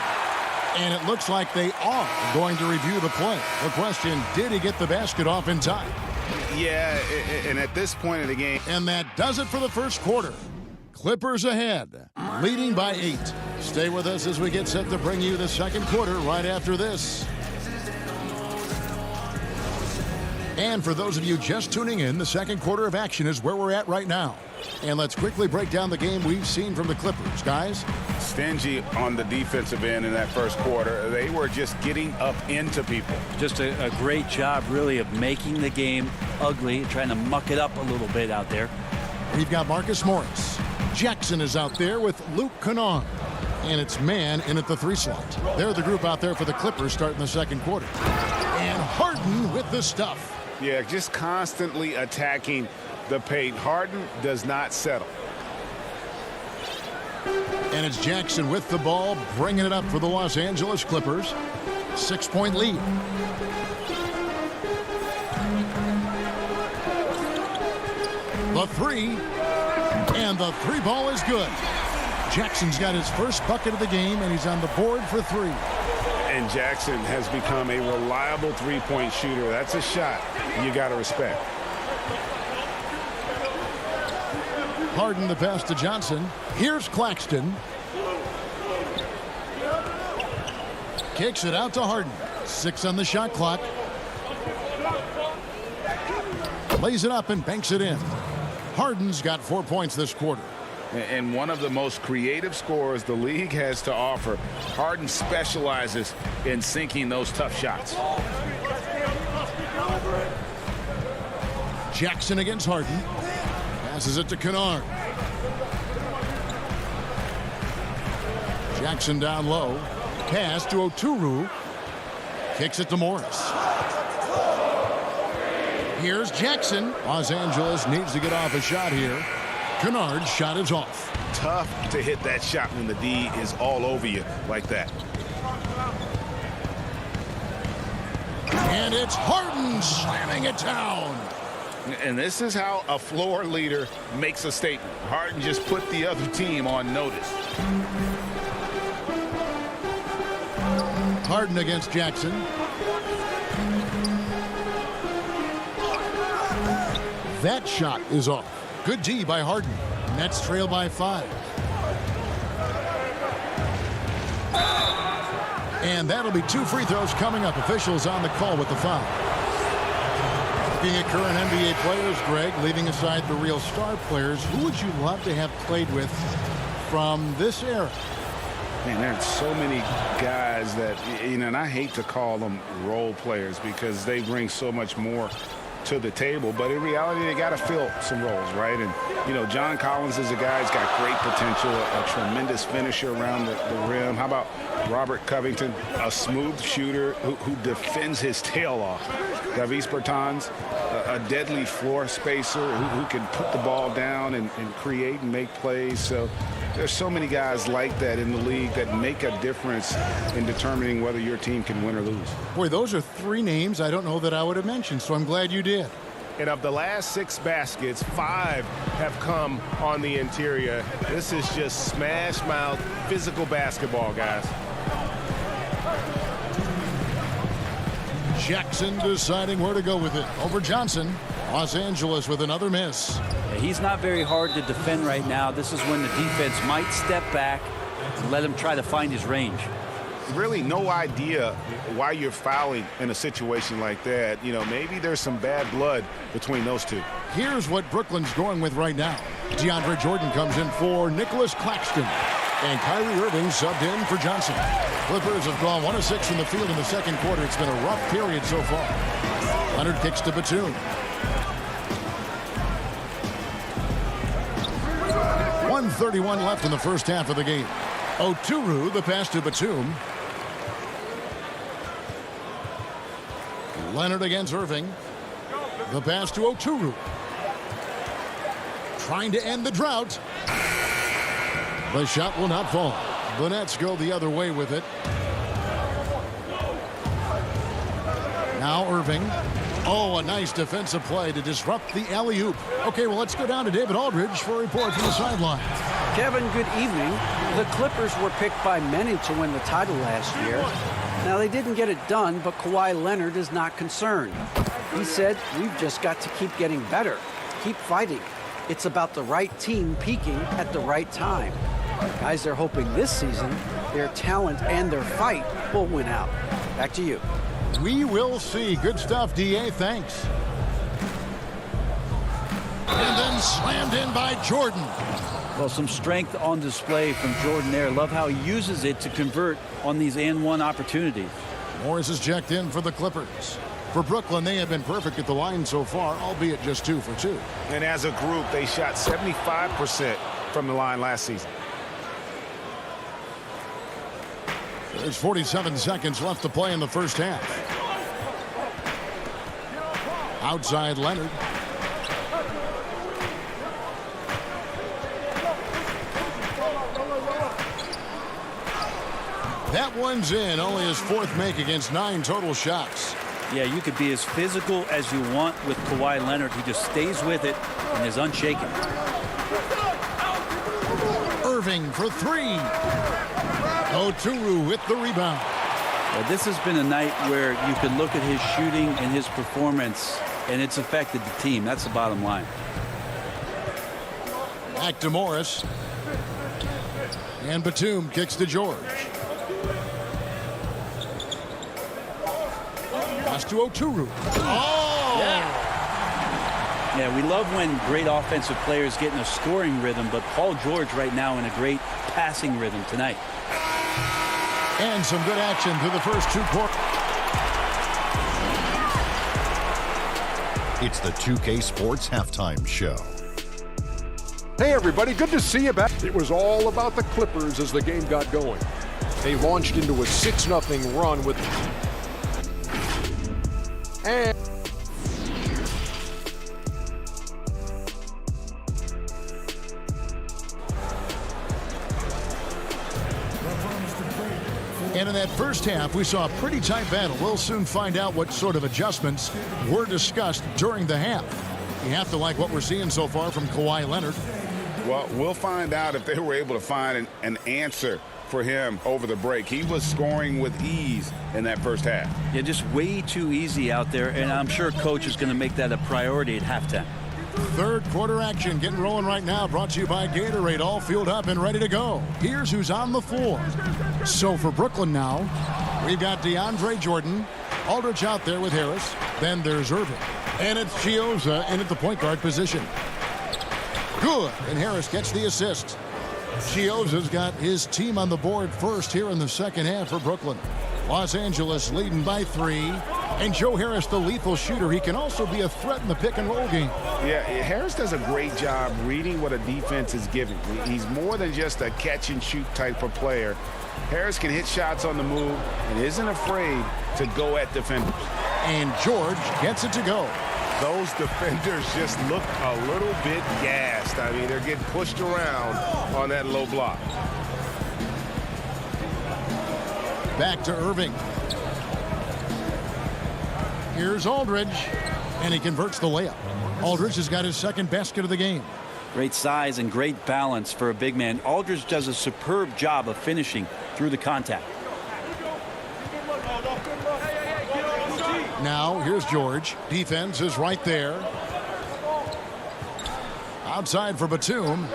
And it looks like they are going to review the play. The question, did he get the basket off in time? Yeah, and at this point of the game. And that does it for the first quarter. Clippers ahead, leading by 8. Stay with us as we get set to bring you the second quarter right after this. And for those of you just tuning in, the second quarter of action is where we're at right now. And let's quickly break down the game we've seen from the Clippers, guys. Stingy on the defensive end in that first quarter. They were just getting up into people. Just a great job, really, of making the game ugly, trying to muck it up a little bit out there. We've got Marcus Morris. Jackson is out there with Luke Kennard. And it's man in at the 3 slot. They're the group out there for the Clippers starting the second quarter. And Harden with the stuff. Yeah, just constantly attacking the paint. Harden does not settle. And it's Jackson with the ball, bringing it up for the Los Angeles Clippers. 6-point lead. The 3. And the 3 ball is good. Jackson's got his first bucket of the game, and he's on the board for 3. And Jackson has become a reliable three-point shooter. That's a shot you got to respect. Harden the pass to Johnson. Here's Claxton. Kicks it out to Harden. 6 on the shot clock. Lays it up and banks it in. Harden's got 4 points this quarter. And one of the most creative scorers the league has to offer. Harden specializes in sinking those tough shots. Jackson against Harden. Passes it to Kennard. Jackson down low. Pass to Oturu. Kicks it to Morris. Here's Jackson. Los Angeles needs to get off a shot here. Kennard's shot is off. Tough to hit that shot when the D is all over you like that. And it's Harden slamming it down. And this is how a floor leader makes a statement. Harden just put the other team on notice. Harden against Jackson. That shot is off. Good D by Harden. Nets trail by 5. And that'll be 2 free throws coming up. Officials on the call with the foul. Looking at current NBA players, Greg, leaving aside the real star players, who would you love to have played with from this era? Man, there's so many guys that, you know, and I hate to call them role players because they bring so much more to the table, but in reality they got to fill some roles, right? And you know, John Collins is a guy who's got great potential, a tremendous finisher around the rim. How about Robert Covington, a smooth shooter who defends his tail off? Davis Bertans, a deadly floor spacer who can put the ball down and create and make plays. So there's so many guys like that in the league that make a difference in determining whether your team can win or lose. Boy, those are 3 names I don't know that I would have mentioned, so I'm glad you did. And of the last 6 baskets, 5 have come on the interior. This is just smash mouth physical basketball, guys. Jackson deciding where to go with it. Over Johnson. Los Angeles with another miss. Yeah, he's not very hard to defend right now. This is when the defense might step back and let him try to find his range. really no idea why you're fouling in a situation like that. You know, maybe there's some bad blood between those two. Here's what Brooklyn's going with right now. DeAndre Jordan comes in for Nicholas Claxton. And Kyrie Irving subbed in for Johnson. Clippers have gone 1 of 6 from the field in the second quarter. It's been a rough period so far. Leonard kicks to Batum. 1:31 left in the first half of the game. Oturu, the pass to Batum. Leonard against Irving. The pass to Oturu. Trying to end the drought. The shot will not fall. The Nets go the other way with it. Now Irving. Oh, a nice defensive play to disrupt the alley-oop. Okay, well, let's go down to David Aldridge for a report from the sideline. Kevin, good evening. The Clippers were picked by many to win the title last year. Now, they didn't get it done, but Kawhi Leonard is not concerned. He said, "We've just got to keep getting better, keep fighting. It's about the right team peaking at the right time." Guys are hoping this season their talent and their fight will win out. Back to you. We will see. Good stuff, D.A. Thanks. And then slammed in by Jordan. Well, some strength on display from Jordan there. Love how he uses it to convert on these and-one opportunities. Morris is checked in for the Clippers. For Brooklyn, they have been perfect at the line so far, albeit just 2 for 2. And as a group, they shot 75% from the line last season. There's 47 seconds left to play in the first half. Outside Leonard. That one's in. Only his 4th make against 9 total shots. Yeah, you could be as physical as you want with Kawhi Leonard. He just stays with it and is unshaken. Irving for 3. Oturu with the rebound. Well, this has been a night where you could look at his shooting and his performance, and it's affected the team. That's the bottom line. Back to Morris. And Batum kicks to George. Pass to Oturu. Oh! Yeah, we love when great offensive players get in a scoring rhythm, but Paul George right now in a great passing rhythm tonight. And some good action through the first 2 quarters. It's the 2K Sports Halftime Show. Hey, everybody. Good to see you back. It was all about the Clippers as the game got going. They launched into a 6-0 run with... And... And in that first half, we saw a pretty tight battle. We'll soon find out what sort of adjustments were discussed during the half. You have to like what we're seeing so far from Kawhi Leonard. Well, we'll find out if they were able to find an answer for him over the break. He was scoring with ease in that first half. Yeah, just way too easy out there, and I'm sure Coach is going to make that a priority at halftime. Third quarter action getting rolling right now, brought to you by Gatorade, all fueled up and ready to go. Here's who's on the floor. So for Brooklyn now, we've got DeAndre Jordan, Aldridge out there with Harris. Then there's Irving. And it's Chioza in at the point guard position. Good, and Harris gets the assist. Chioza's got his team on the board first here in the second half for Brooklyn. Los Angeles leading by 3. And Joe Harris, the lethal shooter, he can also be a threat in the pick-and-roll game. Yeah, Harris does a great job reading what a defense is giving. He's more than just a catch-and-shoot type of player. Harris can hit shots on the move and isn't afraid to go at defenders. And George gets it to go. Those defenders just look a little bit gassed. I mean, they're getting pushed around on that low block. Back to Irving. Here's Aldridge, and he converts the layup. Aldridge has got his second basket of the game. Great size and great balance for a big man. Aldridge does a superb job of finishing through the contact. Now, here's George. Defense is right there. Outside for Batum.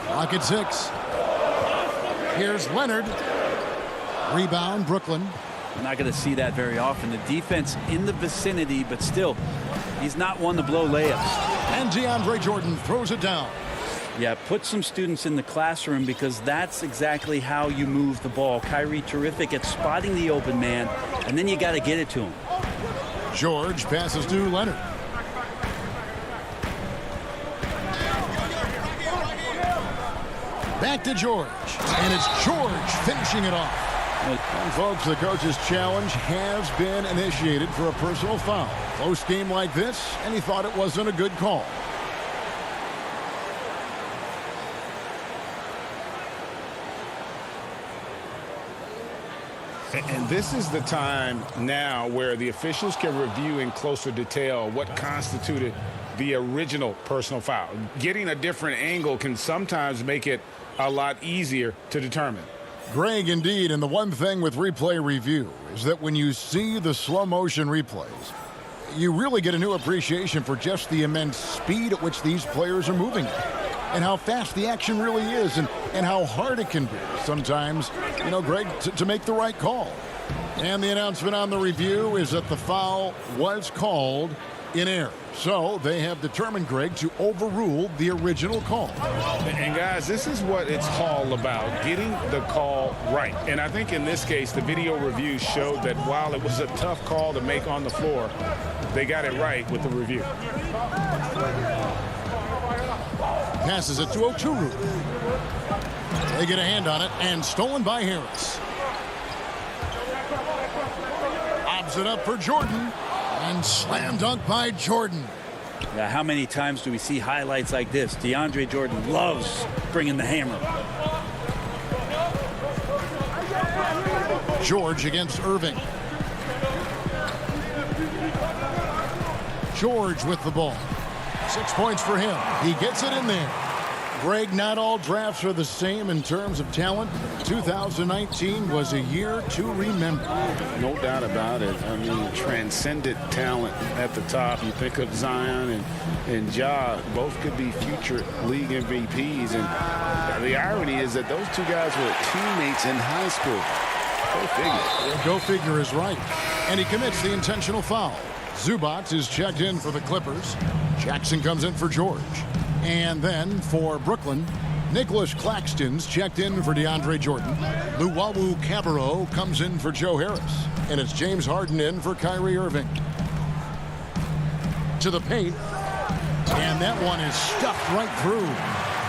Clock at 6. Here's Leonard. Rebound, Brooklyn. We're not going to see that very often. The defense in the vicinity, but still, he's not one to blow layups. And DeAndre Jordan throws it down. Yeah, put some students in the classroom because that's exactly how you move the ball. Kyrie terrific at spotting the open man, and then you got to get it to him. George passes to Leonard. Back to George, and it's George finishing it off. And folks, the coach's challenge has been initiated for a personal foul. Close game like this, and he thought it wasn't a good call. And this is the time now where the officials can review in closer detail what constituted the original personal foul. Getting a different angle can sometimes make it a lot easier to determine. Greg, indeed, and the one thing with replay review is that when you see the slow motion replays, you really get a new appreciation for just the immense speed at which these players are moving and how fast the action really is and how hard it can be sometimes, you know, Greg, to make the right call. And the announcement on the review is that the foul was called in error. So they have determined, Greg, to overrule the original call. And guys, this is what it's all about, getting the call right. And I think in this case, the video review showed that while it was a tough call to make on the floor, they got it right with the review. Passes it to Oturu. They get a hand on it, and stolen by Harris. Obs it up for Jordan, and slam dunk by Jordan. Yeah, how many times do we see highlights like this? DeAndre Jordan loves bringing the hammer. George against Irving. George with the ball. 6 points for him. He gets it in there. Greg, not all drafts are the same in terms of talent. 2019 was a year to remember. No doubt about it. I mean, transcendent talent at the top. You think of Zion and Ja, both could be future league MVPs. And the irony is that those two guys were teammates in high school. Go figure. Go figure is right. And he commits the intentional foul. Zubac is checked in for the Clippers. Jackson comes in for George. And then for Brooklyn, Nicholas Claxton's checked in for DeAndre Jordan. Luwawu Cabarro comes in for Joe Harris. And it's James Harden in for Kyrie Irving. To the paint. And that one is stuffed right through.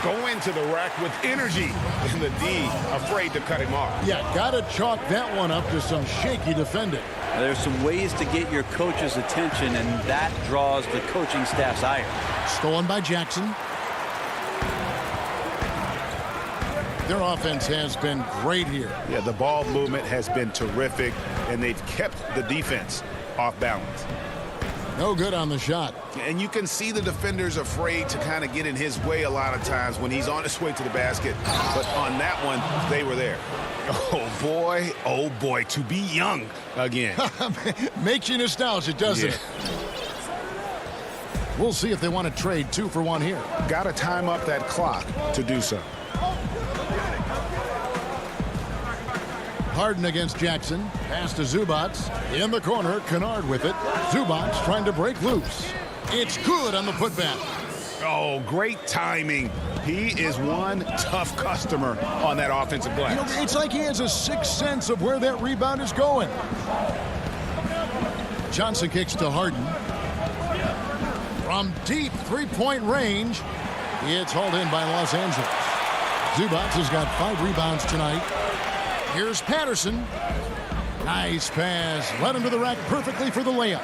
Go into the rack with energy. And the D afraid to cut him off. Yeah, got to chalk that one up to some shaky defending. There's some ways to get your coach's attention, and that draws the coaching staff's ire. Stolen by Jackson. Their offense has been great here. Yeah, the ball movement has been terrific, and they've kept the defense off balance. No good on the shot. And you can see the defenders afraid to kind of get in his way a lot of times when he's on his way to the basket. But on that one, they were there. Oh boy, to be young again. Makes you nostalgic, doesn't it? We'll see if they want to trade 2 for 1 here. Got to time up that clock to do so. Harden against Jackson. Pass to Zubac. In the corner, Kennard with it. Zubac trying to break loose. It's good on the putback. Oh, great timing. He is one tough customer on that offensive glass. You know, it's like he has a sixth sense of where that rebound is going. Johnson kicks to Harden. From deep three-point range, it's hauled in by Los Angeles. Zubac has got 5 rebounds tonight. Here's Patterson. Nice pass. Led him to the rack perfectly for the layup.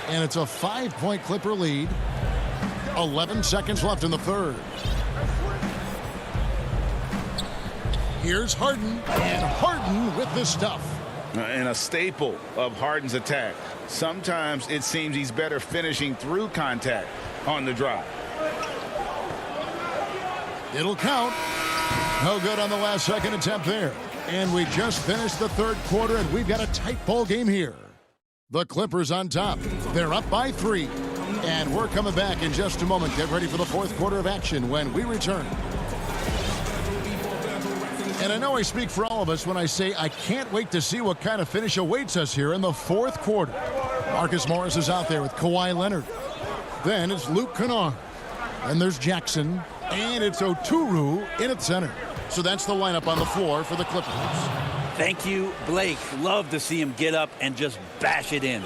And it's a 5-point Clipper lead. 11 seconds left in the third. Here's Harden. And Harden with the stuff. And a staple of Harden's attack. Sometimes it seems he's better finishing through contact on the drive. It'll count. No good on the last second attempt there. And we just finished the third quarter, and we've got a tight ball game here. The Clippers on top. They're up by 3. And we're coming back in just a moment. Get ready for the fourth quarter of action when we return. And I know I speak for all of us when I say I can't wait to see what kind of finish awaits us here in the fourth quarter. Marcus Morris is out there with Kawhi Leonard. Then it's Luke Kennard. And there's Jackson. And it's Oturu in at center. So that's the lineup on the floor for the Clippers. Thank you, Blake. Love to see him get up and just bash it in.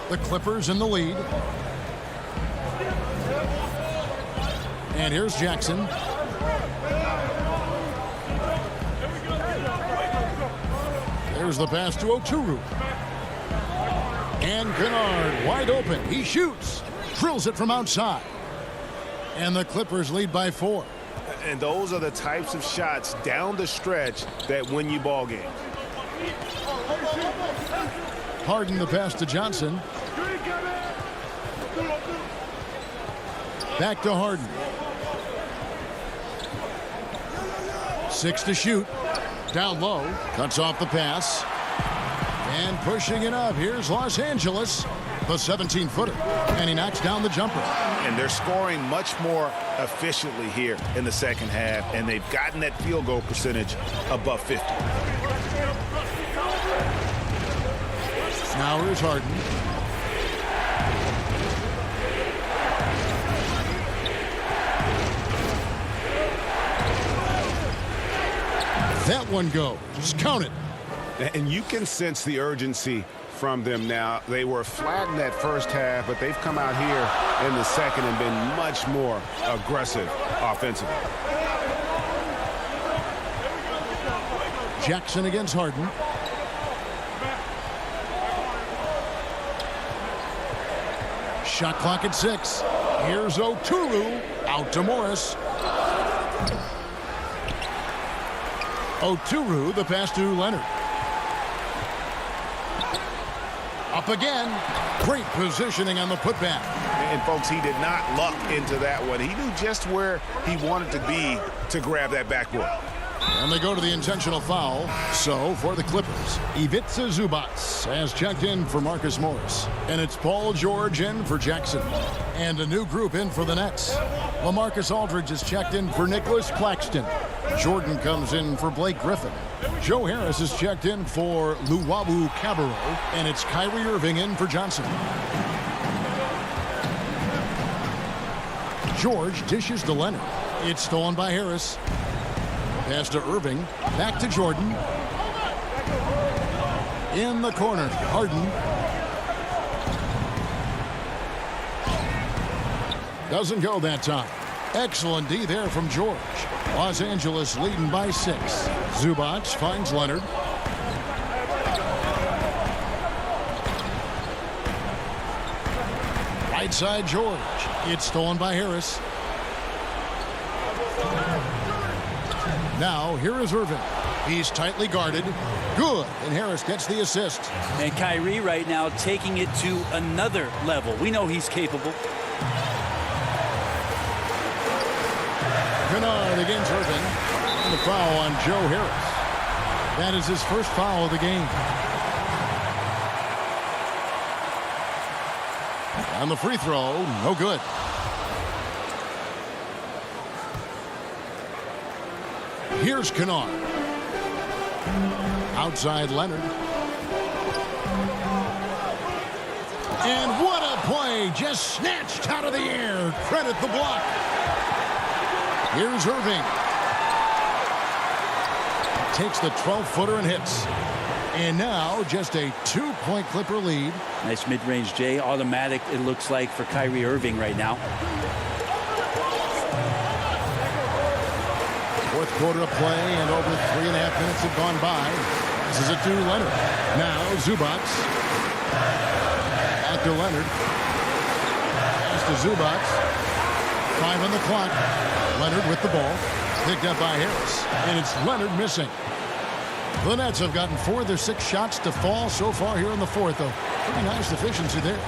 The Clippers in the lead. And here's Jackson. There's the pass to Oturu. And Kennard wide open. He shoots. Drills it from outside. And the Clippers lead by 4. And those are the types of shots down the stretch that win you ball games. Harden the pass to Johnson. Back to Harden. 6 to shoot. Down low. Cuts off the pass. And pushing it up. Here's Los Angeles. The 17-footer. And he knocks down the jumper. And they're scoring much more efficiently here in the second half. And they've gotten that field goal percentage above 50. Now here's Harden. That one goes. Count it. And you can sense the urgency from them now. They were flat in that first half, but they've come out here in the second and been much more aggressive offensively. Jackson against Harden. Shot clock at 6. Here's Oturu. Out to Morris. Oturu, the pass to Leonard. Up again. Great positioning on the putback. And, folks, he did not luck into that one. He knew just where he wanted to be to grab that backboard. And they go to the intentional foul. So, for the Clippers, Ivica Zubac has checked in for Marcus Morris. And it's Paul George in for Jackson. And a new group in for the Nets. LaMarcus Aldridge has checked in for Nicholas Claxton. Jordan comes in for Blake Griffin. Joe Harris is checked in for Luwawu Cabarro. And it's Kyrie Irving in for Johnson. George dishes to Leonard. It's stolen by Harris. Pass to Irving. Back to Jordan. In the corner. Harden. Doesn't go that time. Excellent D there from George. Los Angeles leading by 6. Zubac finds Leonard. Right side George. It's stolen by Harris. Now, here is Irving. He's tightly guarded. Good. And Harris gets the assist. And Kyrie right now taking it to another level. We know he's capable. Kennard against Irving. And the foul on Joe Harris. That is his first foul of the game. And the free throw, no good. Here's Kennard. Outside Leonard. And what a play. Just snatched out of the air. Credit the block. Here's Irving. Takes the 12-footer and hits. And now just a 2-point Clipper lead. Nice mid-range J. Automatic, it looks like, for Kyrie Irving right now. Fourth quarter of play, and over 3.5 minutes have gone by. This is it to Leonard. Now Zubac. Back to Leonard. Pass to Zubac. 5 on the clock. Leonard with the ball. Picked up by Harris. And it's Leonard missing. The Nets have gotten 4 of their 6 shots to fall so far here in the fourth, though. Pretty nice efficiency there.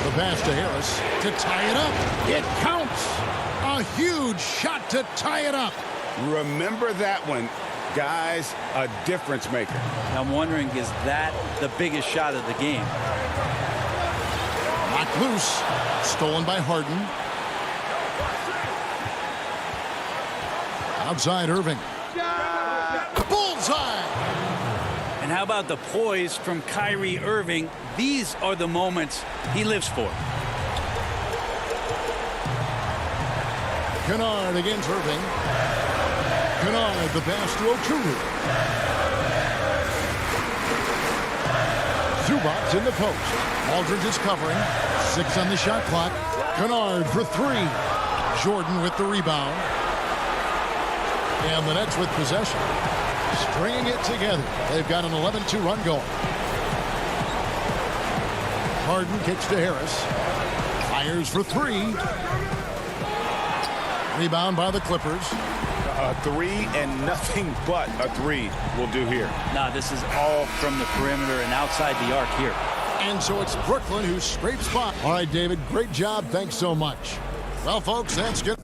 The pass to Harris to tie it up. It counts. A huge shot to tie it up. Remember that one, guys, a difference maker. I'm wondering, is that the biggest shot of the game? Knocked loose. Stolen by Harden. Outside Irving. Bullseye! And how about the poise from Kyrie Irving? These are the moments he lives for. Kennard against Irving. Kennard, the pass to Okuru. Zubac in the post. Aldridge is covering. 6 on the shot clock. Kennard for 3. Jordan with the rebound. And the Nets with possession. Stringing it together. They've got an 11-2 run going. Harden kicks to Harris. Fires for 3. Rebound by the Clippers. A 3 and nothing but a 3 will do here. Nah, this is all from the perimeter and outside the arc here. And so it's Brooklyn who scrapes by. All right, David, great job. Thanks so much. Well, folks, that's good.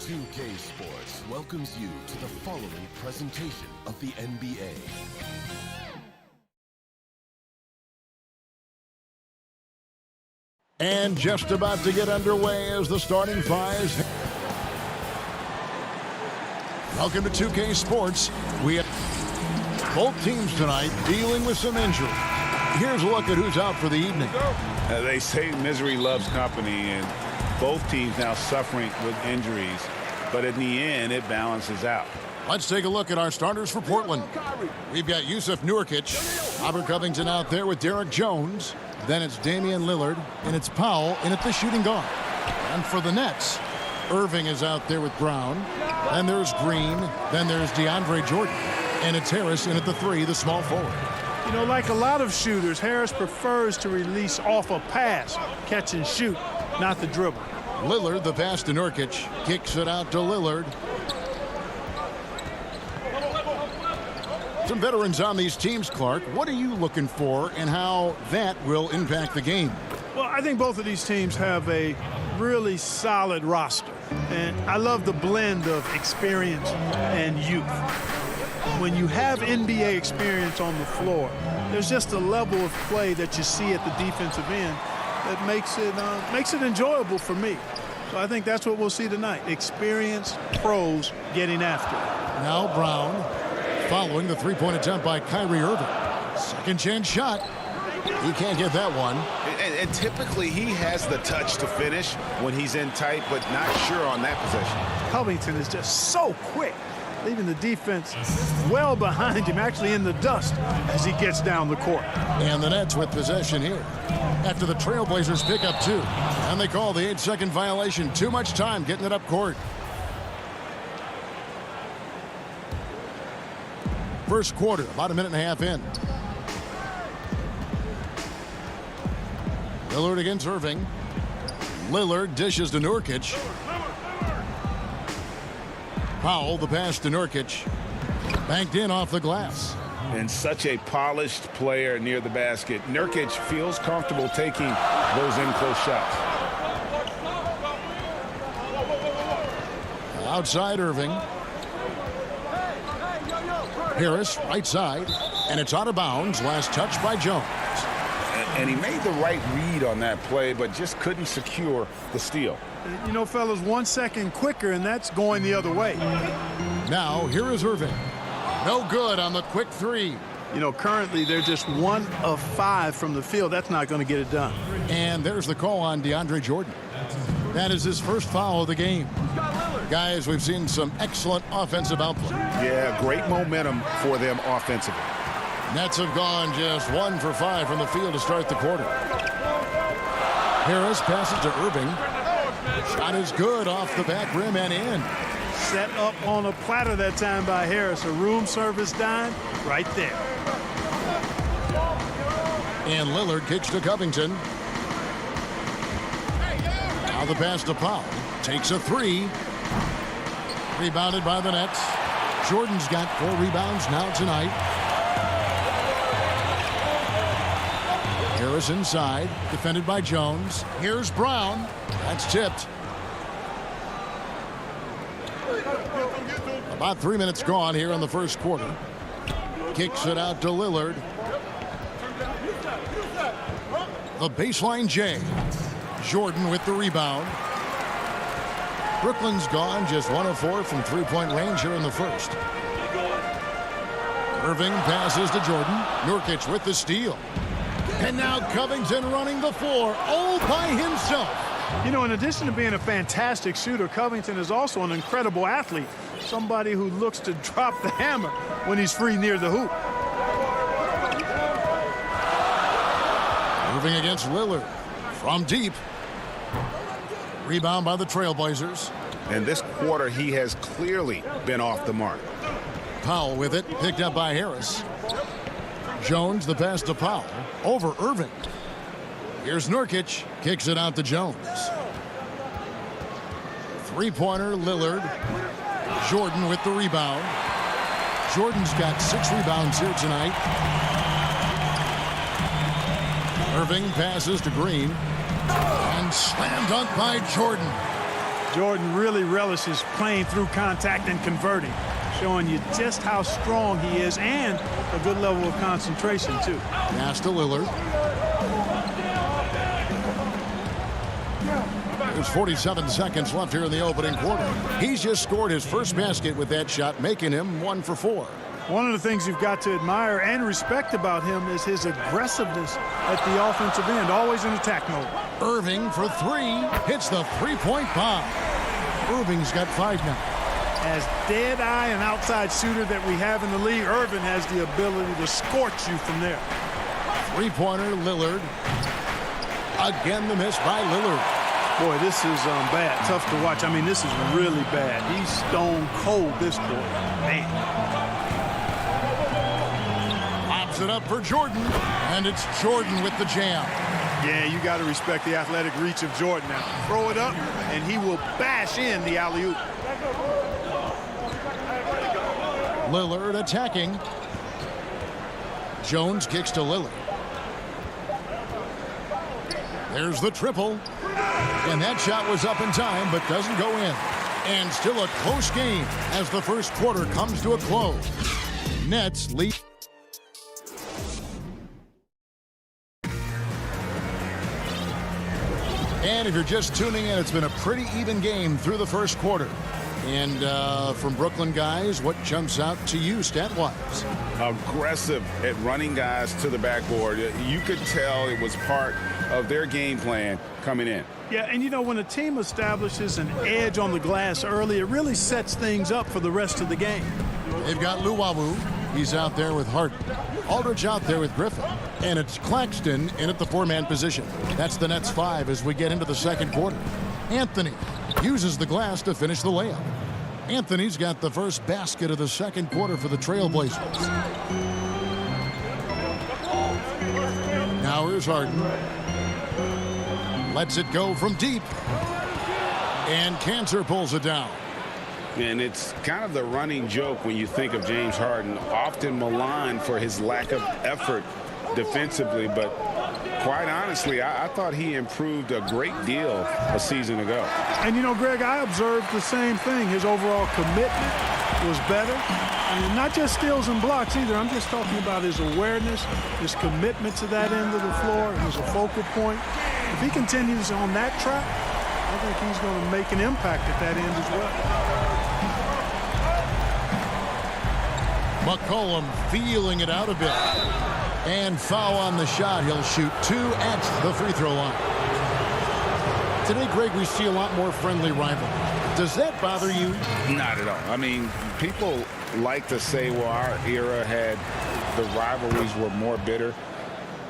2K Sports welcomes you to the following presentation of the NBA. And just about to get underway as the starting fives. Welcome to 2K Sports. We have both teams tonight dealing with some injuries. Here's a look at who's out for the evening. They say misery loves company, and both teams now suffering with injuries. But in the end, it balances out. Let's take a look at our starters for Portland. We've got Yusuf Nurkic, Robert Covington out there with Derek Jones. Then it's Damian Lillard, and it's Powell in at the shooting guard. And for the Nets, Irving is out there with Brown. Then there's Green. Then there's DeAndre Jordan. And it's Harris in at the 3, the small forward. You know, like a lot of shooters, Harris prefers to release off a pass, catch and shoot, not the dribble. Lillard, the pass to Nurkic, kicks it out to Lillard. Some veterans on these teams, Clark. What are you looking for and how that will impact the game? Well, I think both of these teams have a really solid roster. And I love the blend of experience and youth. When you have NBA experience on the floor, there's just a level of play that you see at the defensive end that makes it enjoyable for me. So I think that's what we'll see tonight. Experienced pros getting after it. Now Brown following the three-point attempt by Kyrie Irving. Second chance shot. He can't get that one. And typically he has the touch to finish when he's in tight, but not sure on that possession. Covington is just so quick, leaving the defense well behind him, actually in the dust as he gets down the court. And the Nets with possession here after the Trailblazers pick up 2. And they call the 8-second violation. Too much time getting it up court. First quarter, about a minute and a half in. Lillard against Irving. Lillard dishes to Nurkic. Powell, the pass to Nurkic. Banked in off the glass. And such a polished player near the basket. Nurkic feels comfortable taking those in-close shots. Outside Irving. Harris, right side. And it's out of bounds. Last touch by Jones. And he made the right read on that play, but just couldn't secure the steal. You know, fellas, 1 second quicker, and that's going the other way. Now, here is Irving. No good on the quick 3. You know, currently they're just 1 of 5 from the field. That's not going to get it done. And there's the call on DeAndre Jordan. That is his first foul of the game. Guys, we've seen some excellent offensive output. Yeah, great momentum for them offensively. Nets have gone just 1 for 5 from the field to start the quarter. Harris passes to Irving. Shot is good off the back rim and in. Set up on a platter that time by Harris. A room service dime right there. And Lillard kicks to Covington. Now the pass to Powell. Takes a 3. Rebounded by the Nets. Jordan's got 4 rebounds now tonight. Harris inside, defended by Jones. Here's Brown. That's tipped. About 3 minutes gone here in the first quarter. Kicks it out to Lillard. The baseline J. Jordan with the rebound. Brooklyn's gone just 1 of 4 from three-point range here in the first. Irving passes to Jordan. Nurkic with the steal. And now Covington running the floor all by himself. You know, in addition to being a fantastic shooter, Covington is also an incredible athlete. Somebody who looks to drop the hammer when he's free near the hoop. Moving against Lillard from deep. Rebound by the Trailblazers. And this quarter, he has clearly been off the mark. Powell with it, picked up by Harris. Jones, the pass to Powell. Over Irving. Here's Nurkic. Kicks it out to Jones. Three-pointer, Lillard. Jordan with the rebound. Jordan's got 6 rebounds here tonight. Irving passes to Green. And slam dunk by Jordan. Jordan really relishes playing through contact and converting, showing you just how strong he is and a good level of concentration, too. Pass to Lillard. There's 47 seconds left here in the opening quarter. He's just scored his first basket with that shot, making him 1 for 4. One of the things you've got to admire and respect about him is his aggressiveness at the offensive end, always in attack mode. Irving for 3, hits the three-point bomb. Irving's got 5 now. As dead-eye and outside shooter that we have in the league, Irving has the ability to scorch you from there. Three-pointer, Lillard. Again, the miss by Lillard. Boy, this is bad. Tough to watch. I mean, this is really bad. He's stone cold this quarter. Man. Pops it up for Jordan, and it's Jordan with the jam. Yeah, you got to respect the athletic reach of Jordan now. Throw it up, and he will bash in the alley-oop. Lillard attacking. Jones kicks to Lillard. There's the triple. And that shot was up in time, but doesn't go in. And still a close game as the first quarter comes to a close. Nets lead. And if you're just tuning in, it's been a pretty even game through the first quarter. And from Brooklyn guys, what jumps out to you stat-wise? Aggressive at running guys to the backboard. You could tell it was part of their game plan coming in. Yeah, and you know, when a team establishes an edge on the glass early, it really sets things up for the rest of the game. They've got Luwawu. He's out there with Harden. Aldridge out there with Griffin. And it's Claxton in at the 4-man position. That's the Nets 5 as we get into the second quarter. Anthony uses the glass to finish the layup. Anthony's got the first basket of the second quarter for the Trailblazers. Now here's Harden. Lets it go from deep. And Cantor pulls it down. And it's kind of the running joke when you think of James Harden, often maligned for his lack of effort defensively, but quite honestly, I thought he improved a great deal a season ago. And you know, Greg, I observed the same thing. His overall commitment was better. I mean, not just steals and blocks either. I'm just talking about his awareness, his commitment to that end of the floor. He was a focal point. If he continues on that track, I think he's going to make an impact at that end as well. McCollum feeling it out a bit. And foul on the shot. He'll shoot 2 at the free throw line. Today, Greg, we see a lot more friendly rivalry. Does that bother you? Not at all. I mean, people like to say, well, our era had the rivalries were more bitter.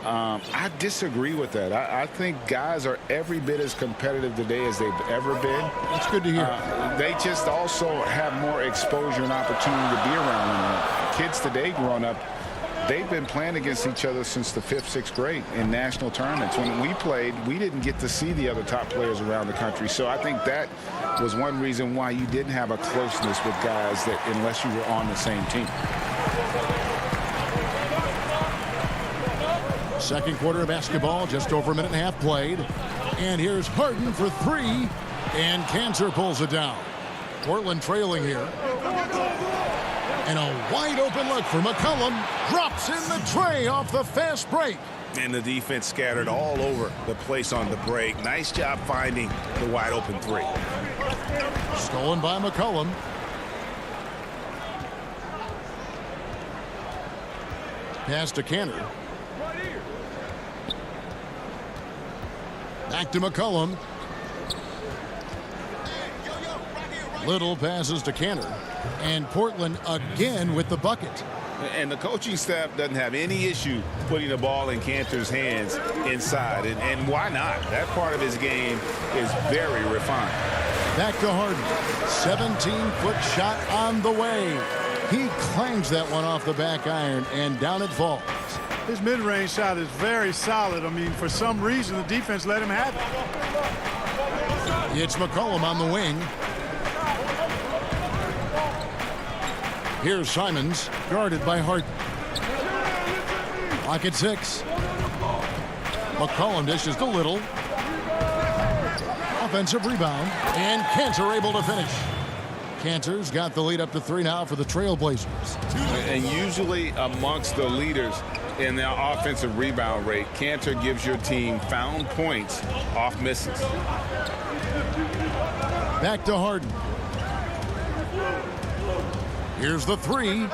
I disagree with that. I think guys are every bit as competitive today as they've ever been. That's good to hear. They just also have more exposure and opportunity to be around them. Kids today growing up, they've been playing against each other since the 5th, 6th grade in national tournaments. When we played, we didn't get to see the other top players around the country. So I think that was one reason why you didn't have a closeness with guys that unless you were on the same team. Second quarter of basketball, just over a minute and a half played. And here's Harden for 3. And Cantor pulls it down. Portland trailing here. And a wide open look for McCollum. Drops in the tray off the fast break. And the defense scattered all over the place on the break. Nice job finding the wide open 3. Stolen by McCollum. Pass to Cantor. Back to McCollum. Little passes to Cantor. And Portland again with the bucket. And the coaching staff doesn't have any issue putting the ball in Cantor's hands inside. And why not? That part of his game is very refined. Back to Harden. 17-foot shot on the way. He clangs that one off the back iron, and down it falls. His mid-range shot is very solid. I mean, for some reason, the defense let him have it. It's McCollum on the wing. Here's Simons, guarded by Harden. Clock at 6. McCollum dishes to Little. Offensive rebound, and Cantor able to finish. Cantor's got the lead up to 3 now for the Trailblazers. And usually amongst the leaders in their offensive rebound rate, Cantor gives your team found points off misses. Back to Harden. Here's the 3.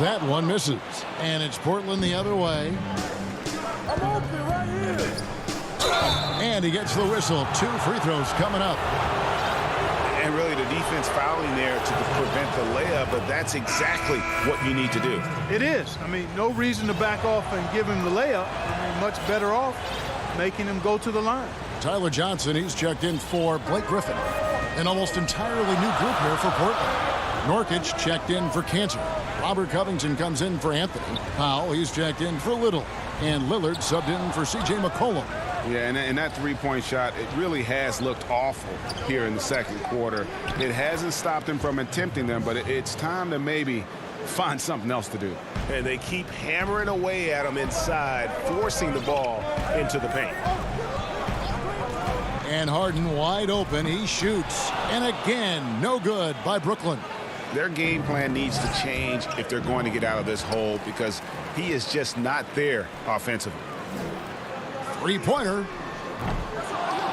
That one misses. And it's Portland the other way. And he gets the whistle. 2 free throws coming up. And really the defense fouling there to prevent the layup, but that's exactly what you need to do. It is. I mean, no reason to back off and give him the layup. I mean, much better off making him go to the line. Tyler Johnson, he's checked in for Blake Griffin. An almost entirely new group here for Portland. Norkic checked in for Cantor. Robert Covington comes in for Anthony. Powell, he's checked in for Little. And Lillard subbed in for C.J. McCollum. Yeah, and that three-point shot, it really has looked awful here in the second quarter. It hasn't stopped him from attempting them, but it's time to maybe find something else to do. And they keep hammering away at him inside, forcing the ball into the paint. And Harden wide open. He shoots. And again, no good by Brooklyn. Their game plan needs to change if they're going to get out of this hole because he is just not there offensively. Three-pointer.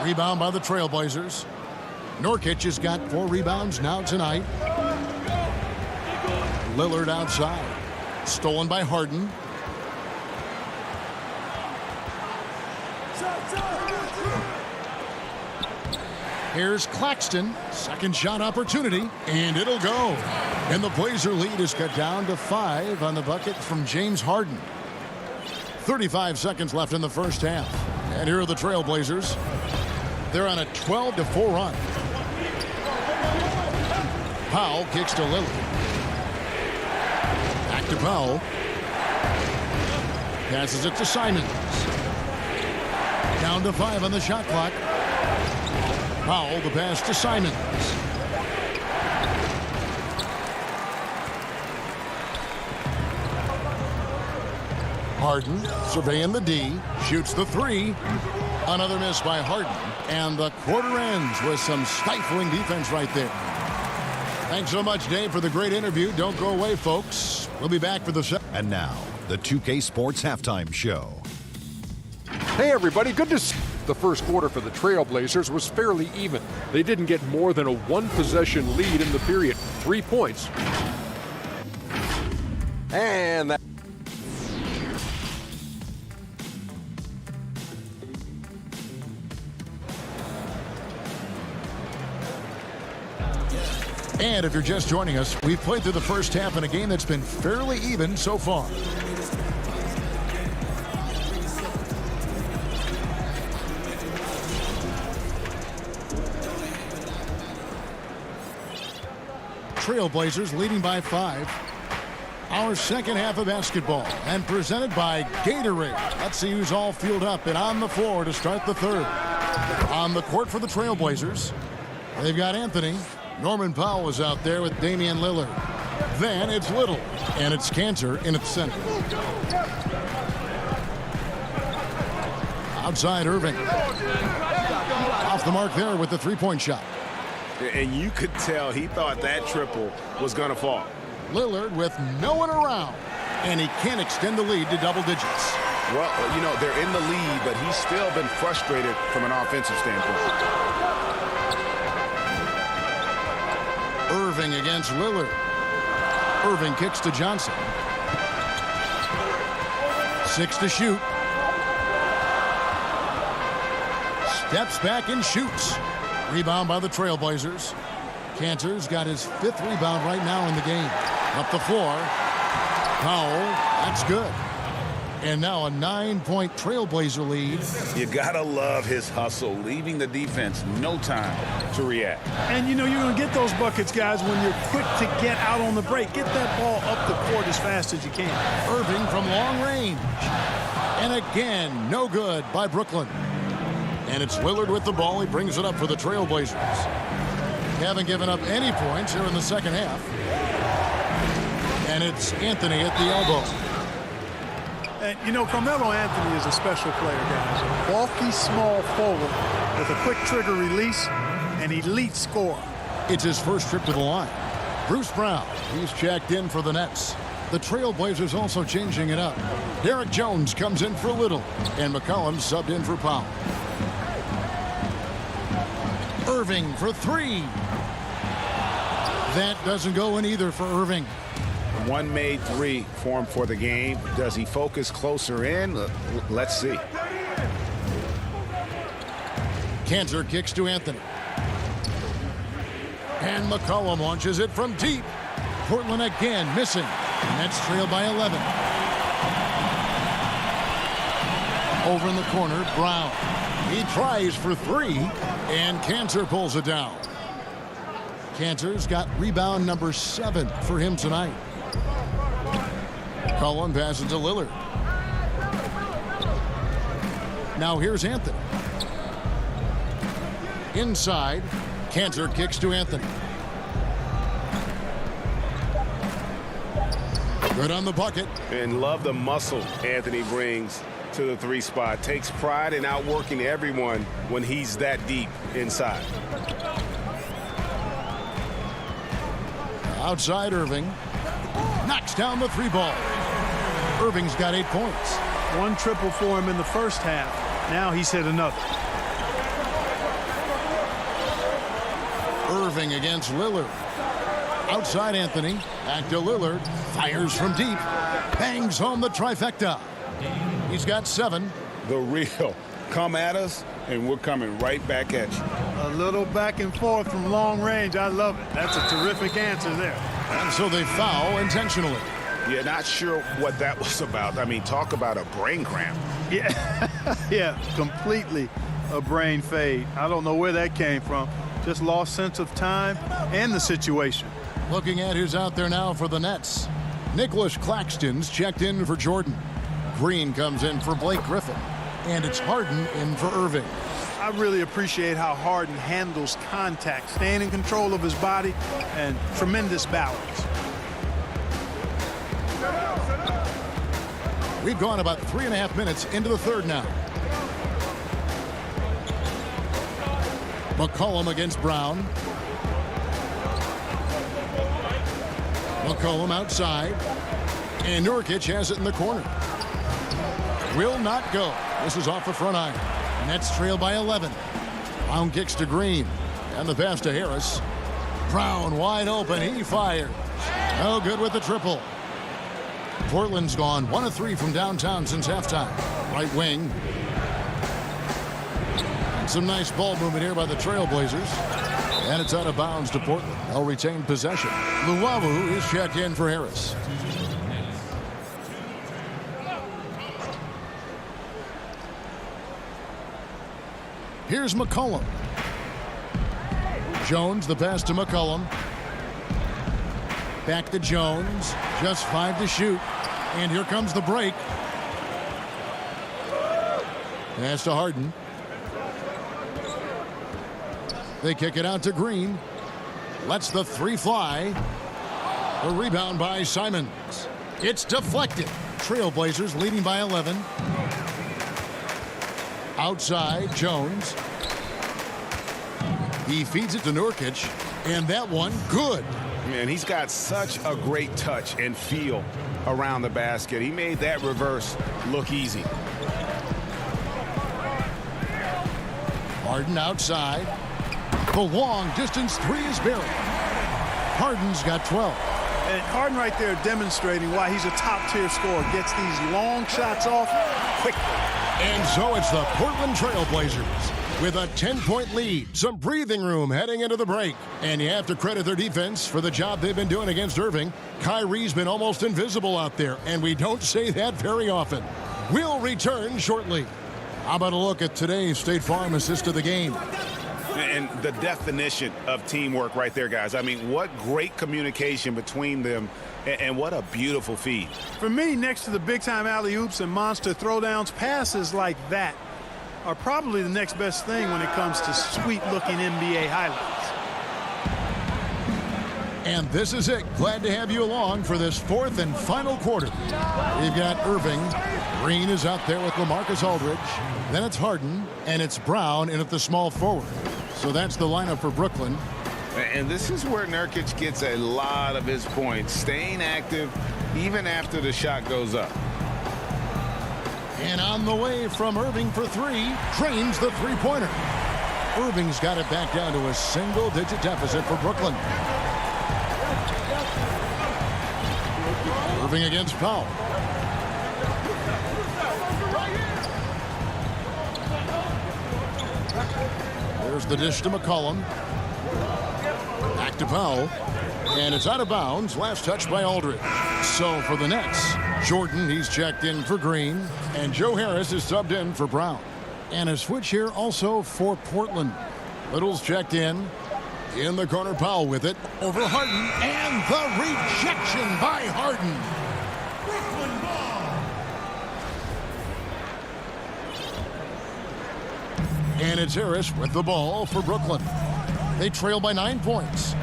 Rebound by the Trailblazers. Nurkic has got 4 rebounds now tonight. Lillard outside. Stolen by Harden. Here's Claxton. Second shot opportunity, and it'll go. And the Blazer lead is cut down to 5 on the bucket from James Harden. 35 seconds left in the first half. And here are the Trailblazers. They're on a 12-4 run. Powell kicks to Lillard. Back to Powell. Passes it to Simons. Down to 5 on the shot clock. Powell, the pass to Simons. Harden surveying the D. Shoots the 3. Another miss by Harden. And the quarter ends with some stifling defense right there. Thanks so much, Dave, for the great interview. Don't go away, folks. We'll be back for the second. And now, the 2K Sports Halftime Show. Hey, everybody. Good to see. The first quarter for the Trailblazers was fairly even. They didn't get more than a one-possession lead in the period. 3 points. And that. And if you're just joining us, we've played through the first half in a game that's been fairly even so far. Trailblazers leading by 5. Our second half of basketball, and presented by Gatorade. Let's see who's all fueled up and on the floor to start the third. On the court for the Trailblazers, they've got Anthony. Norman Powell is out there with Damian Lillard. Then it's Little, and it's Cantor in its center. Outside Irving. Off the mark there with the three-point shot. And you could tell he thought that triple was going to fall. Lillard with no one around, and he can't extend the lead to double digits. Well, you know, they're in the lead, but he's still been frustrated from an offensive standpoint. Irving against Lillard. Irving kicks to Johnson. 6 to shoot. Steps back and shoots. Rebound by the Trailblazers. Cantor's got his 5th rebound right now in the game. Up the floor. Powell, that's good. And now a 9-point Trailblazer lead. You gotta love his hustle, leaving the defense no time to react. And you know you're going to get those buckets, guys, when you're quick to get out on the break. Get that ball up the court as fast as you can. Irving from long range. And again, no good by Brooklyn. And it's Lillard with the ball. He brings it up for the Trailblazers. Haven't given up any points here in the second half. And it's Anthony at the elbow. And, you know, Carmelo Anthony is a special player, guys. A bulky, small forward with a quick trigger release, an elite scorer. It's his first trip to the line. Bruce Brown, he's checked in for the Nets. The Trailblazers also changing it up. Derek Jones comes in for Little, and McCollum subbed in for Powell. Irving for 3. That doesn't go in either for Irving. One made 3 for him for the game. Does he focus closer in? Let's see. Cantor kicks to Anthony. And McCollum launches it from deep. Portland again missing. Nets trail by 11. Over in the corner, Brown. He tries for 3, and Cantor pulls it down. Cantor's got rebound number 7 for him tonight. Cullen passes to Lillard. Now here's Anthony. Inside, Cantor kicks to Anthony. Good on the bucket. And love the muscle Anthony brings to the 3 spot. Takes pride in outworking everyone when he's that deep inside. Outside Irving. Knocks down the 3 ball. Irving's got 8 points. 1 triple for him in the first half. Now he's hit another. Irving against Lillard. Outside Anthony. Back to Lillard. Fires from deep. Bangs home the trifecta. He's got 7. The real. Come at us, and we're coming right back at you. A little back and forth from long range. I love it. That's a terrific answer there. And so they foul intentionally. Yeah, not sure what that was about. I mean, talk about a brain cramp. Yeah, yeah, completely a brain fade. I don't know where that came from. Just lost sense of time and the situation. Looking at who's out there now for the Nets. Nicholas Claxton's checked in for Jordan. Green comes in for Blake Griffin. And it's Harden in for Irving. I really appreciate how Harden handles contact, staying in control of his body, and tremendous balance. We've gone about 3.5 minutes into the third now. McCollum against Brown. McCollum outside. And Nurkic has it in the corner. Will not go. This is off the front iron. Nets trail by 11. Brown kicks to Green. And the pass to Harris. Brown wide open. He fires. No good with the triple. Portland's gone 1 of 3 from downtown since halftime. Right wing. Some nice ball movement here by the Trailblazers. And it's out of bounds to Portland. They'll retain possession. Luwawu is checked in for Harris. Here's McCollum. Jones, the pass to McCollum. Back to Jones. Just 5 to shoot. And here comes the break. Pass to Harden. They kick it out to Green. Lets the 3 fly. A rebound by Simons. It's deflected. Trailblazers leading by 11. Outside, Jones. He feeds it to Nurkic, and that one, good. Man, he's got such a great touch and feel around the basket. He made that reverse look easy. Harden outside. The long distance 3 is buried. Harden's got 12. And Harden right there demonstrating why he's a top-tier scorer. Gets these long shots off quickly. And so it's the Portland Trailblazers with a 10-point lead. Some breathing room heading into the break. And you have to credit their defense for the job they've been doing against Irving. Kyrie's been almost invisible out there, and we don't say that very often. We'll return shortly. How about a look at today's State Farm assist of the game? And the definition of teamwork right there, guys. I mean, what great communication between them, and what a beautiful feed. For me, next to the big-time alley-oops and monster throwdowns, passes like that are probably the next best thing when it comes to sweet-looking NBA highlights. And this is it. Glad to have you along for this 4th and final quarter. We've got Irving. Green is out there with LaMarcus Aldridge. Then it's Harden, and it's Brown in at the small forward. So that's the lineup for Brooklyn. And this is where Nurkic gets a lot of his points, staying active even after the shot goes up. And on the way from Irving for 3, drains the three-pointer. Irving's got it back down to a single-digit deficit for Brooklyn. Irving against Powell. There's the dish to McCollum. Back to Powell. And it's out of bounds. Last touch by Aldridge. So for the Nets, Jordan, he's checked in for Green. And Joe Harris is subbed in for Brown. And a switch here also for Portland. Little's checked in. In the corner, Powell with it. Over Harden. And the rejection by Harden. And it's Harris with the ball for Brooklyn. They trail by 9 points.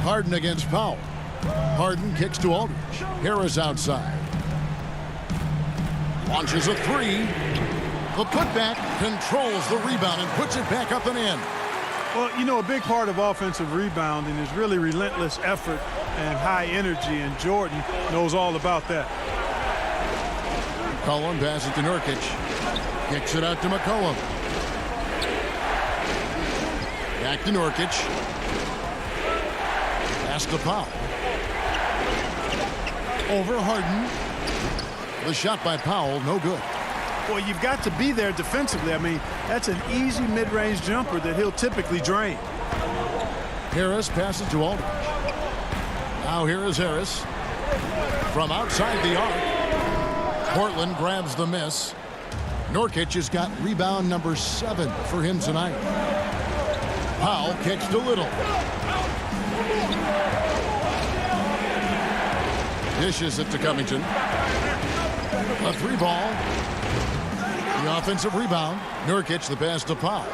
Harden against Powell. Harden kicks to Aldridge. Harris outside. Launches a 3. The putback controls the rebound and puts it back up and in. Well, you know, a big part of offensive rebounding is really relentless effort and high energy, and Jordan knows all about that. McCollum passes to Nurkic. Kicks it out to McCollum. Back to Nurkic. Pass to Powell. Over Harden. The shot by Powell, no good. Well, you've got to be there defensively. I mean, that's an easy mid-range jumper that he'll typically drain. Harris passes to Aldridge. Now here is Harris. From outside the arc. Portland grabs the miss. Nurkic has got rebound number 7 for him tonight. Powell kicks to Little. Dishes it to Covington. A 3-ball. The offensive rebound. Nurkic the pass to Powell.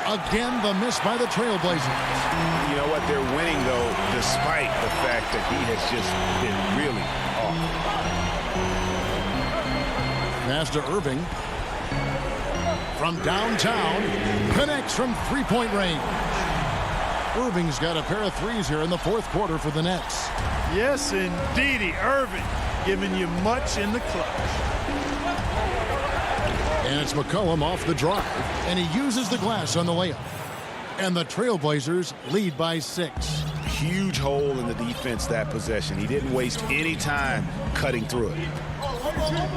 Again, the miss by the Trailblazers. You know what? They're winning, though, despite the fact that he has just been really off. Pass to Irving. From downtown. Connects from three-point range. Irving's got a pair of threes here in the fourth quarter for the Nets. Yes, indeedy. Irving giving you much in the clutch. And it's McCollum off the drive, and he uses the glass on the layup. And the Trailblazers lead by 6. Huge hole in the defense that possession. He didn't waste any time cutting through it.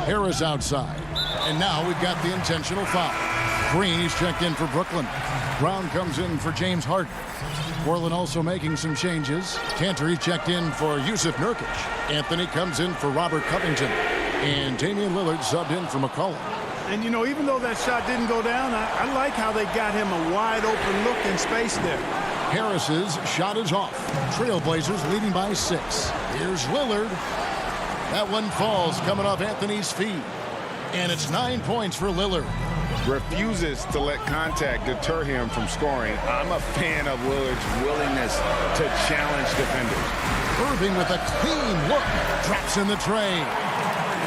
Harris outside. And now we've got the intentional foul. Green, he's checked in for Brooklyn. Brown comes in for James Harden. Portland also making some changes. Cantor, he's checked in for Yusuf Nurkic. Anthony comes in for Robert Covington. And Damian Lillard subbed in for McCollum. And, you know, even though that shot didn't go down, I like how they got him a wide-open look in space there. Harris's shot is off. Trailblazers leading by 6. Here's Lillard. That one falls coming off Anthony's feet. And it's 9 points for Lillard. Refuses to let contact deter him from scoring. I'm a fan of Lillard's willingness to challenge defenders. Irving with a clean look. Drops in the tray.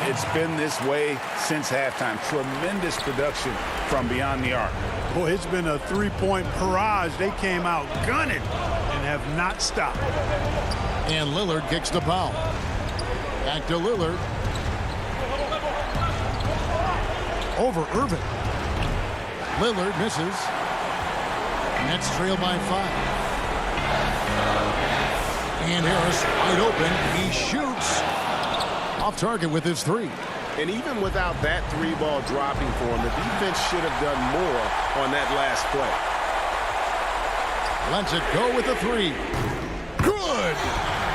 It's been this way since halftime. Tremendous production from beyond the arc. Boy, it's been a three-point barrage. They came out gunning and have not stopped. And Lillard kicks to Powell. Back to Lillard. Over Irving. Lillard misses. Nets trail by 5. And Harris wide open. He shoots. Off target with his 3. And even without that 3-ball dropping for him, the defense should have done more on that last play. Lets it go with a 3. Good!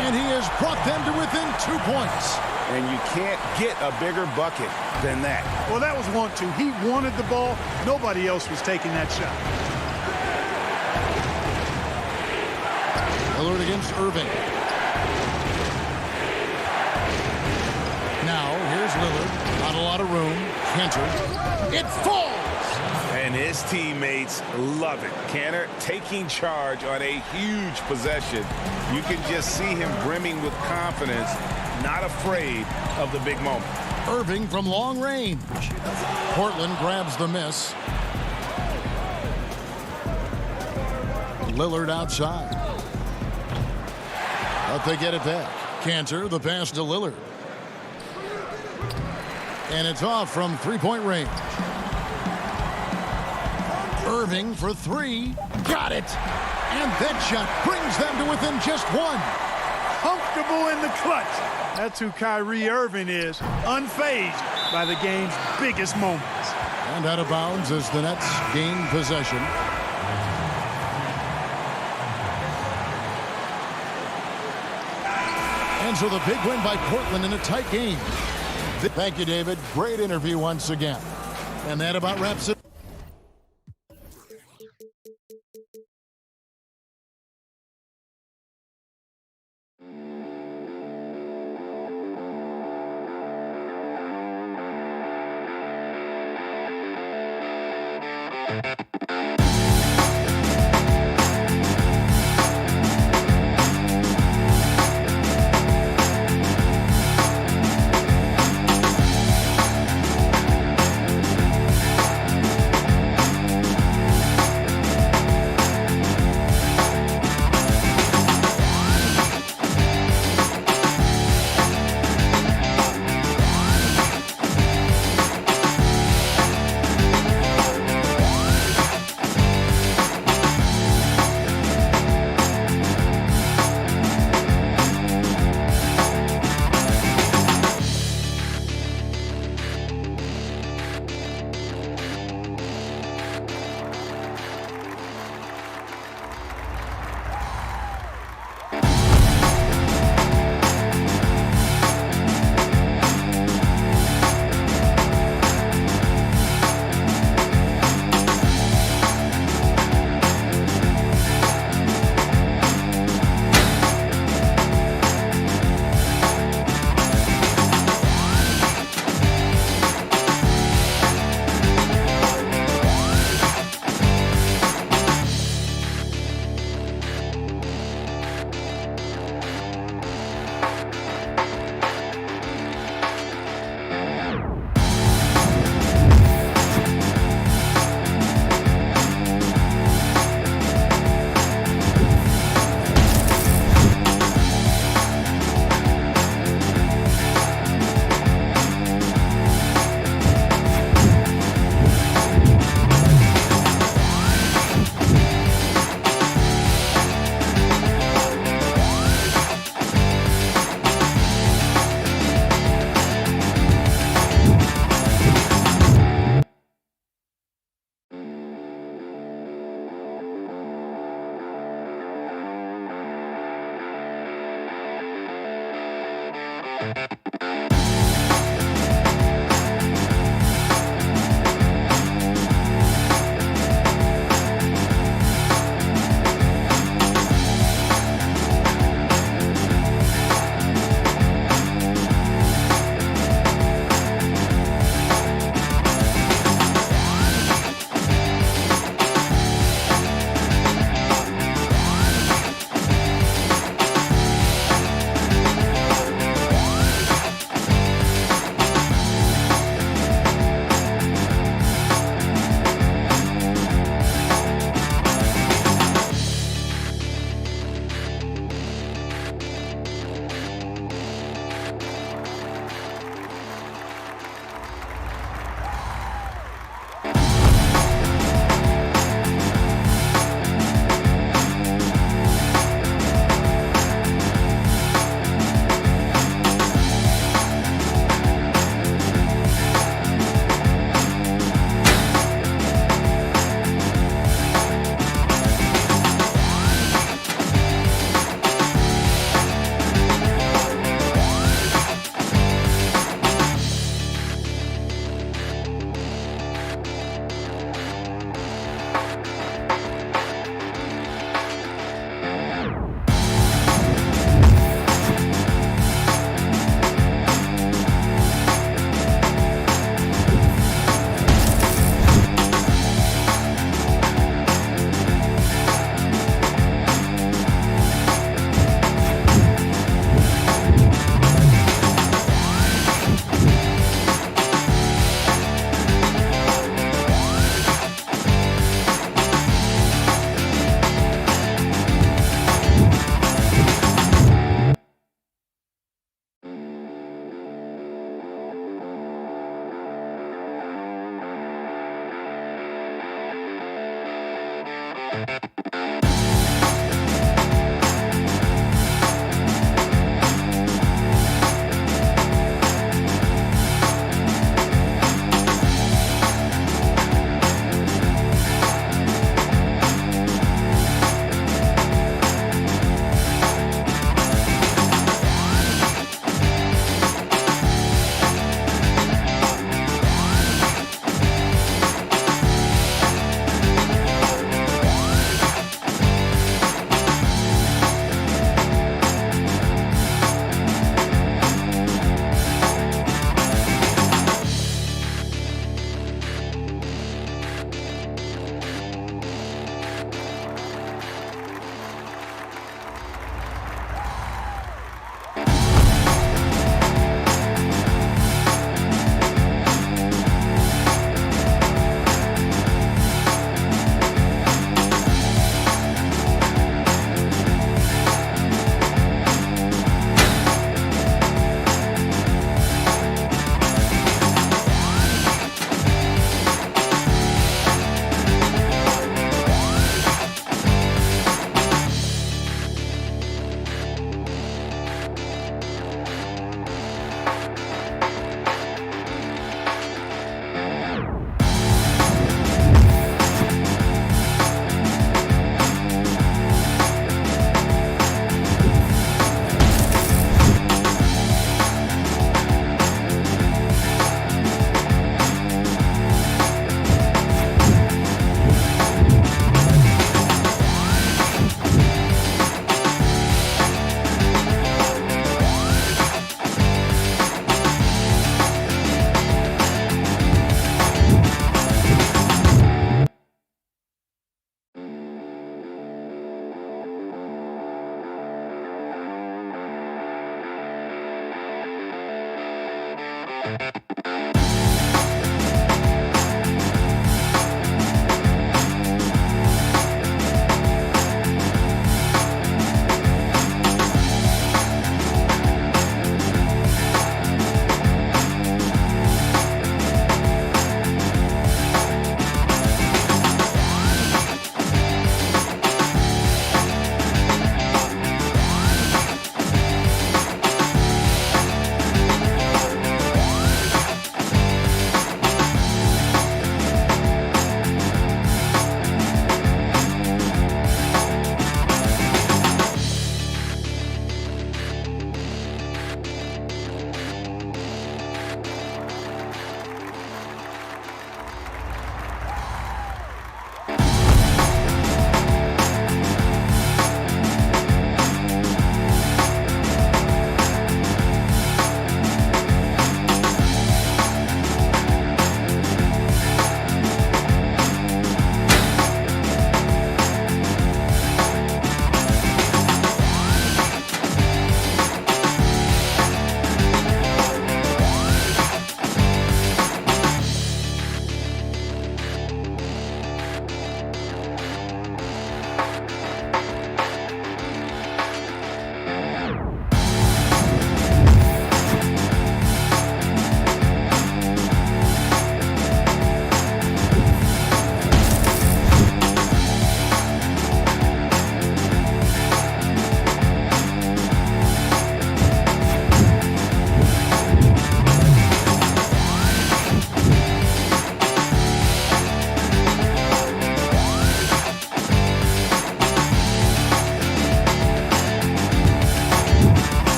And he has brought them to within 2 points. And you can't get a bigger bucket than that. Well, that was 1-2. He wanted the ball. Nobody else was taking that shot. Lillard against Irving. Now, here's Lillard. Not a lot of room. Cantor. It falls! And his teammates love it. Cantor taking charge on a huge possession. You can just see him brimming with confidence, not afraid of the big moment. Irving from long range. Portland grabs the miss. Lillard outside. But they get it back. Cantor, the pass to Lillard. And it's off from three-point range. Irving for 3. Got it. And that shot brings them to within just 1. Comfortable in the clutch. That's who Kyrie Irving is. Unfazed by the game's biggest moments. And out of bounds as the Nets gain possession. And so the big win by Portland in a tight game. Thank you, David. Great interview once again. And that about wraps it.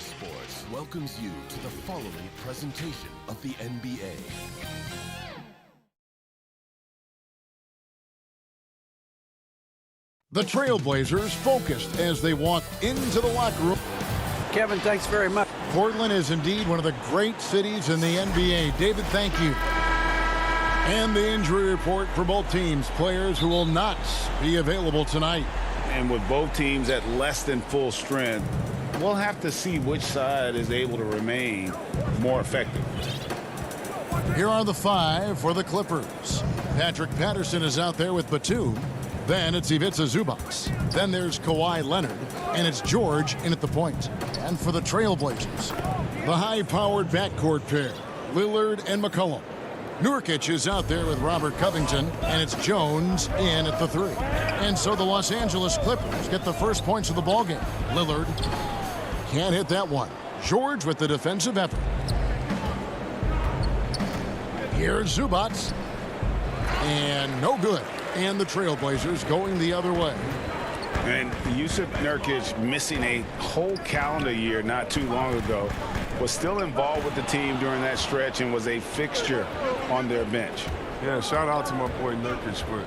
Sports welcomes you to the following presentation of the NBA. The Trailblazers focused as they walk into the locker room. Kevin, thanks very much. Portland is indeed one of the great cities in the NBA. David, thank you. And the injury report for both teams. Players who will not be available tonight. And with both teams at less than full strength, we'll have to see which side is able to remain more effective. Here are the 5 for the Clippers. Patrick Patterson is out there with Batum. Then it's Ivica Zubac. Then there's Kawhi Leonard. And it's George in at the point. And for the Trailblazers, the high-powered backcourt pair, Lillard and McCollum. Nurkic is out there with Robert Covington. And it's Jones in at the 3. And so the Los Angeles Clippers get the first points of the ballgame. Lillard can't hit that one. George with the defensive effort. Here's Zubac. And no good. And the Trailblazers going the other way. And Yusuf Nurkic, missing a whole calendar year not too long ago, was still involved with the team during that stretch and was a fixture on their bench. Yeah, shout out to my boy Nurkic, but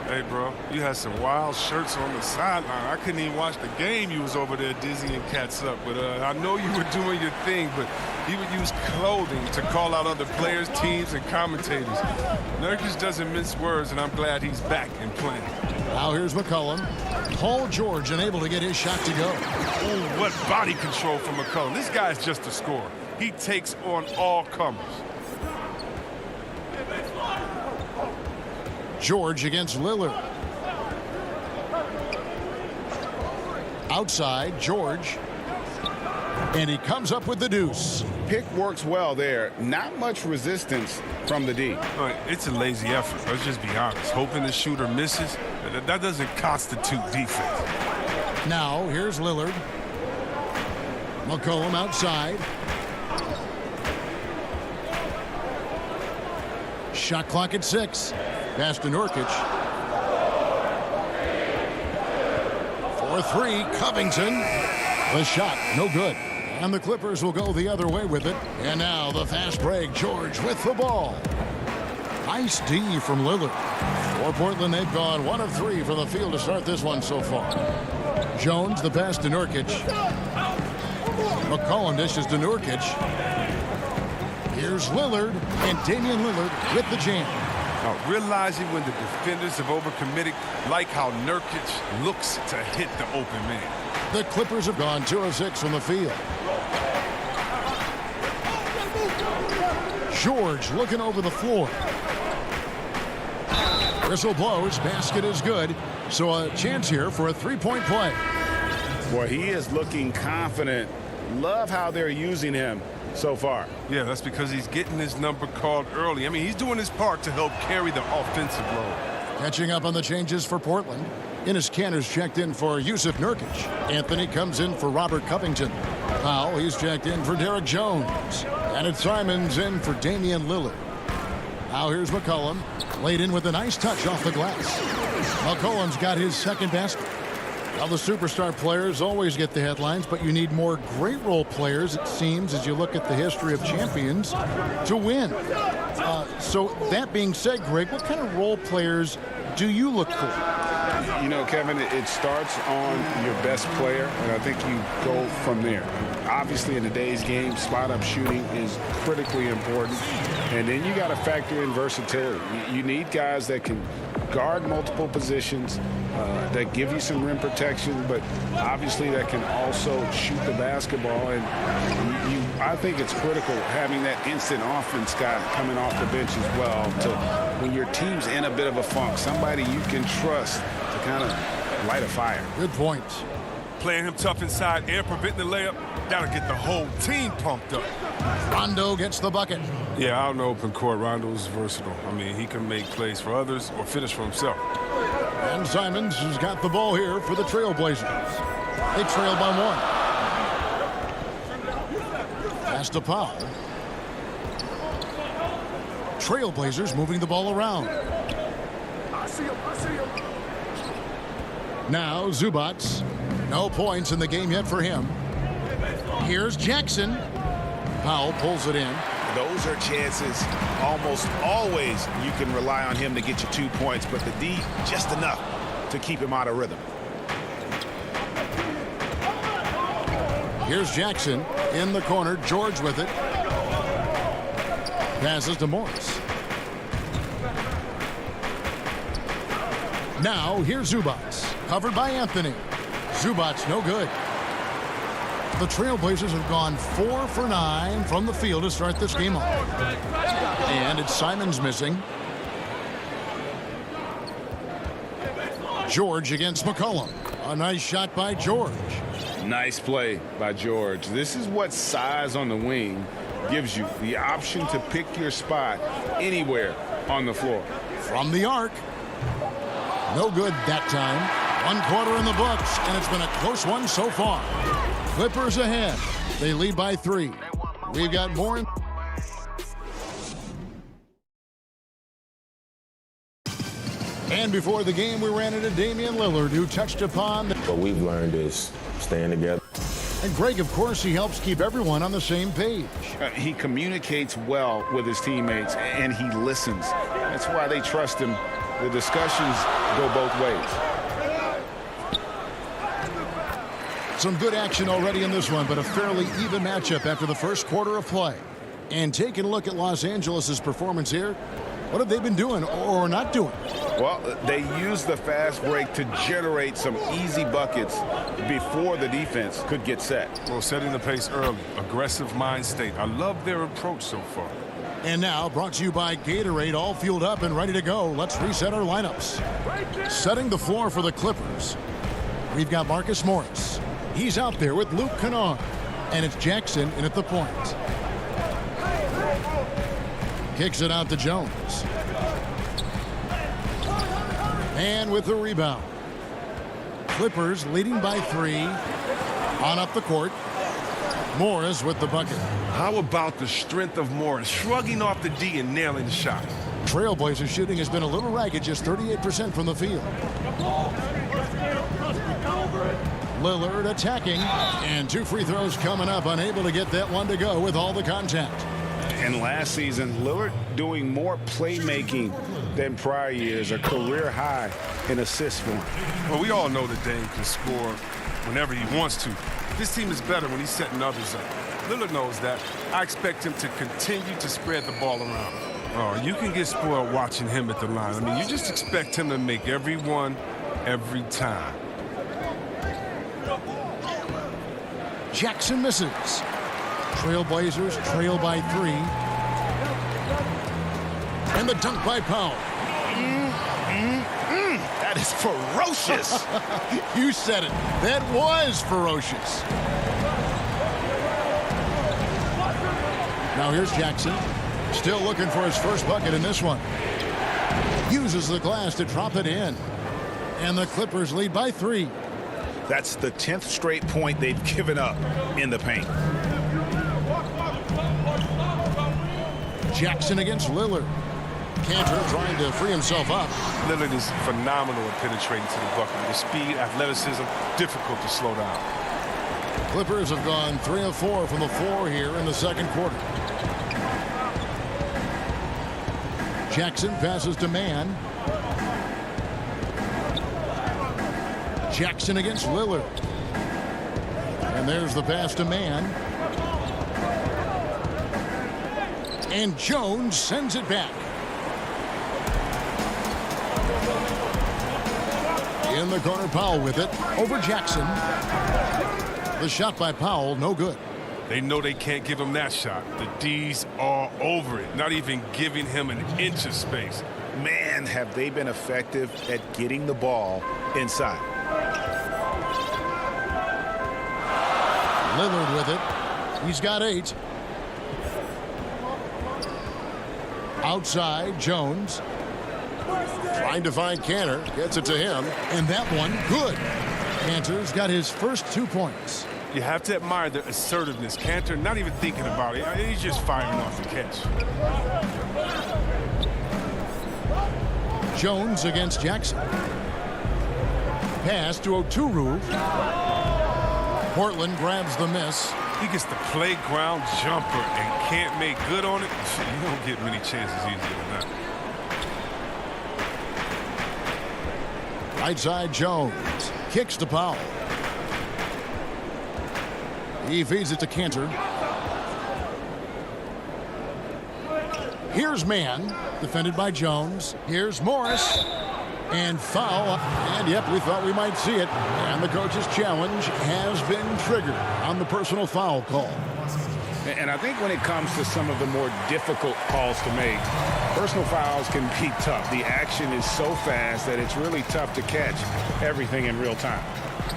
hey, bro, you had some wild shirts on the sideline. I couldn't even watch the game. You was over there dizzying cats up. But I know you were doing your thing, but he would use clothing to call out other players, teams, and commentators. Nurkic doesn't mince words, and I'm glad he's back and playing. Now here's McCollum. Paul George unable to get his shot to go. Ooh, what body control from McCollum. This guy's just a scorer. He takes on all comers. George against Lillard. Outside, George. And he comes up with the deuce. Pick works well there. Not much resistance from the D. It's a lazy effort. Let's just be honest. Hoping the shooter misses, that doesn't constitute defense. Now, here's Lillard. McCollum outside. Shot clock at 6. Pass to Nurkic. For 3, Covington. The shot, no good. And the Clippers will go the other way with it. And now the fast break. George with the ball. Nice D from Lillard. For Portland, they've gone 1 of 3 from the field to start this one so far. Jones, the pass to Nurkic. McCollum dishes to Nurkic. Here's Lillard, and Damian Lillard with the jam. Realizing when the defenders have overcommitted, like how Nurkic looks to hit the open man. The Clippers have gone 2 of 6 from the field. George looking over the floor. Whistle blows. Basket is good. So a chance here for a 3-point play. Boy, he is looking confident. Love how they're using him so far. Yeah, that's because he's getting his number called early. I mean, he's doing his part to help carry the offensive load. Catching up on the changes for Portland. Enes Kanter's checked in for Yusuf Nurkic. Anthony comes in for Robert Covington. Powell, he's checked in for Derek Jones. And it's Simons in for Damian Lillard. Now here's McCollum. Laid in with a nice touch off the glass. McCollum's got his second basket. Now the superstar players always get the headlines, but you need more great role players, it seems, as you look at the history of champions, to win. So that being said, Greg, what kind of role players do you look for? You know, Kevin, it starts on your best player, and I think you go from there. Obviously, in today's game, spot-up shooting is critically important, and then you got to factor in versatility. You need guys that can guard multiple positions, that give you some rim protection, but obviously that can also shoot the basketball. And I think it's critical having that instant offense guy coming off the bench as well to when your team's in a bit of a funk, somebody you can trust to kind of light a fire. Good point. Playing him tough inside and preventing the layup, that'll get the whole team pumped up. Rondo gets the bucket. Yeah, out in the open court, Rondo's versatile. I mean, he can make plays for others or finish for himself. And Simons has got the ball here for the Trailblazers. They trail by 1. Pass to Powell. Trailblazers moving the ball around. Now Zubac. No points in the game yet for him. Here's Jackson. Powell pulls it in. Those are chances almost always you can rely on him to get you 2 points, but the D just enough to keep him out of rhythm. Here's Jackson in the corner. George with it. Passes to Morris. Now here's Zubats. Covered by Anthony. Zubats no good. The Trailblazers have gone 4 for 9 from the field to start this game off. And it's Simons missing. George against McCollum. A nice shot by George. Nice play by George. This is what size on the wing gives you, the option to pick your spot anywhere on the floor. From the arc. No good that time. 1 quarter in the books, and it's been a close one so far. Clippers ahead. They lead by 3. We've got more. And before the game, we ran into Damian Lillard, who touched upon. What we've learned is staying together. And Greg, of course, he helps keep everyone on the same page. He communicates well with his teammates, and he listens. That's why they trust him. The discussions go both ways. Some good action already in this one, but a fairly even matchup after the first quarter of play. And taking a look at Los Angeles' performance here, what have they been doing or not doing? Well, they used the fast break to generate some easy buckets before the defense could get set. Well, setting the pace early, aggressive mind state. I love their approach so far. And now, brought to you by Gatorade, all fueled up and ready to go. Let's reset our lineups. Setting the floor for the Clippers, we've got Marcus Morris. He's out there with Luke Kennard. And it's Jackson in at the point. Kicks it out to Jones. And with the rebound. Clippers leading by 3. On up the court. Morris with the bucket. How about the strength of Morris, shrugging off the D and nailing the shot? Trailblazers shooting has been a little ragged, just 38% from the field. Lillard attacking, and 2 free throws coming up, unable to get that one to go with all the contact. And last season, Lillard doing more playmaking than prior years, a career high in assists for him. Well, we all know that Dame can score whenever he wants to. This team is better when he's setting others up. Lillard knows that. I expect him to continue to spread the ball around. Oh, you can get spoiled watching him at the line. I mean, you just expect him to make every one, every time. Jackson misses. Trailblazers trail by 3. And the dunk by Powell. That is ferocious. You said it. That was ferocious. Now here's Jackson. Still looking for his first bucket in this one. Uses the glass to drop it in. And the Clippers lead by 3. That's the 10th straight point they've given up in the paint. Jackson against Lillard. Cantor trying to free himself up. Lillard is phenomenal at penetrating to the bucket. With speed, athleticism, difficult to slow down. Clippers have gone 3 of 4 from the floor here in the second quarter. Jackson passes to Mann. Jackson against Lillard. And there's the pass to Mann. And Jones sends it back. In the corner, Powell with it. Over Jackson. The shot by Powell, no good. They know they can't give him that shot. The D's all over it, not even giving him an inch of space. Man, have they been effective at getting the ball inside. Lillard with it. He's got 8. Outside, Jones. Trying to find Cantor. Gets it to him. And that one, good. Cantor's got his first 2 points. You have to admire the assertiveness. Cantor not even thinking about it. He's just firing off the catch. Jones against Jackson. Pass to Oturu. Portland grabs the miss. He gets the playground jumper and can't make good on it. You don't get many chances easier than that. Right side Jones kicks to Powell. He feeds it to Cantor. Here's man, defended by Jones. Here's Morris. And foul. And yep, we thought we might see it. And the coach's challenge has been triggered on the personal foul call. And I think when it comes to some of the more difficult calls to make, personal fouls can be tough. The action is so fast that it's really tough to catch everything in real time.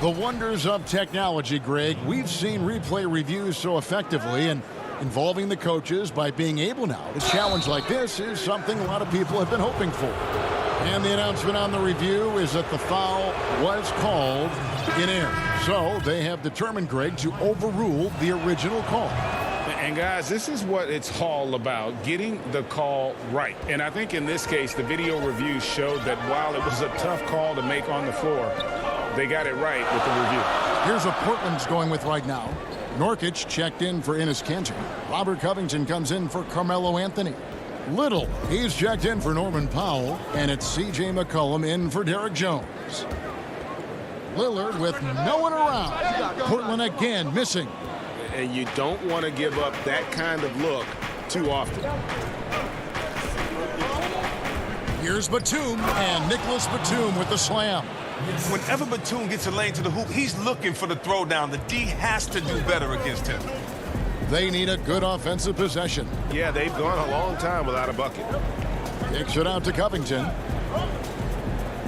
The wonders of technology, Greg. We've seen replay reviews so effectively, and involving the coaches by being able now to challenge like this is something a lot of people have been hoping for. And the announcement on the review is that the foul was called in error. So they have determined, Greg, to overrule the original call. And guys, this is what it's all about, getting the call right. And I think in this case, the video review showed that while it was a tough call to make on the floor, they got it right with the review. Here's what Portland's going with right now. Norkic checked in for Enes Kanter. Robert Covington comes in for Carmelo Anthony. Little, he's checked in for Norman Powell, and it's C.J. McCollum in for Derek Jones. Lillard with no one around. Portland again missing. And you don't want to give up that kind of look too often. Here's Batum, and Nicholas Batum with the slam. Whenever Batum gets a lane to the hoop, he's looking for the throwdown. The D has to do better against him. They need a good offensive possession. Yeah, they've gone a long time without a bucket. Kicks it out to Covington.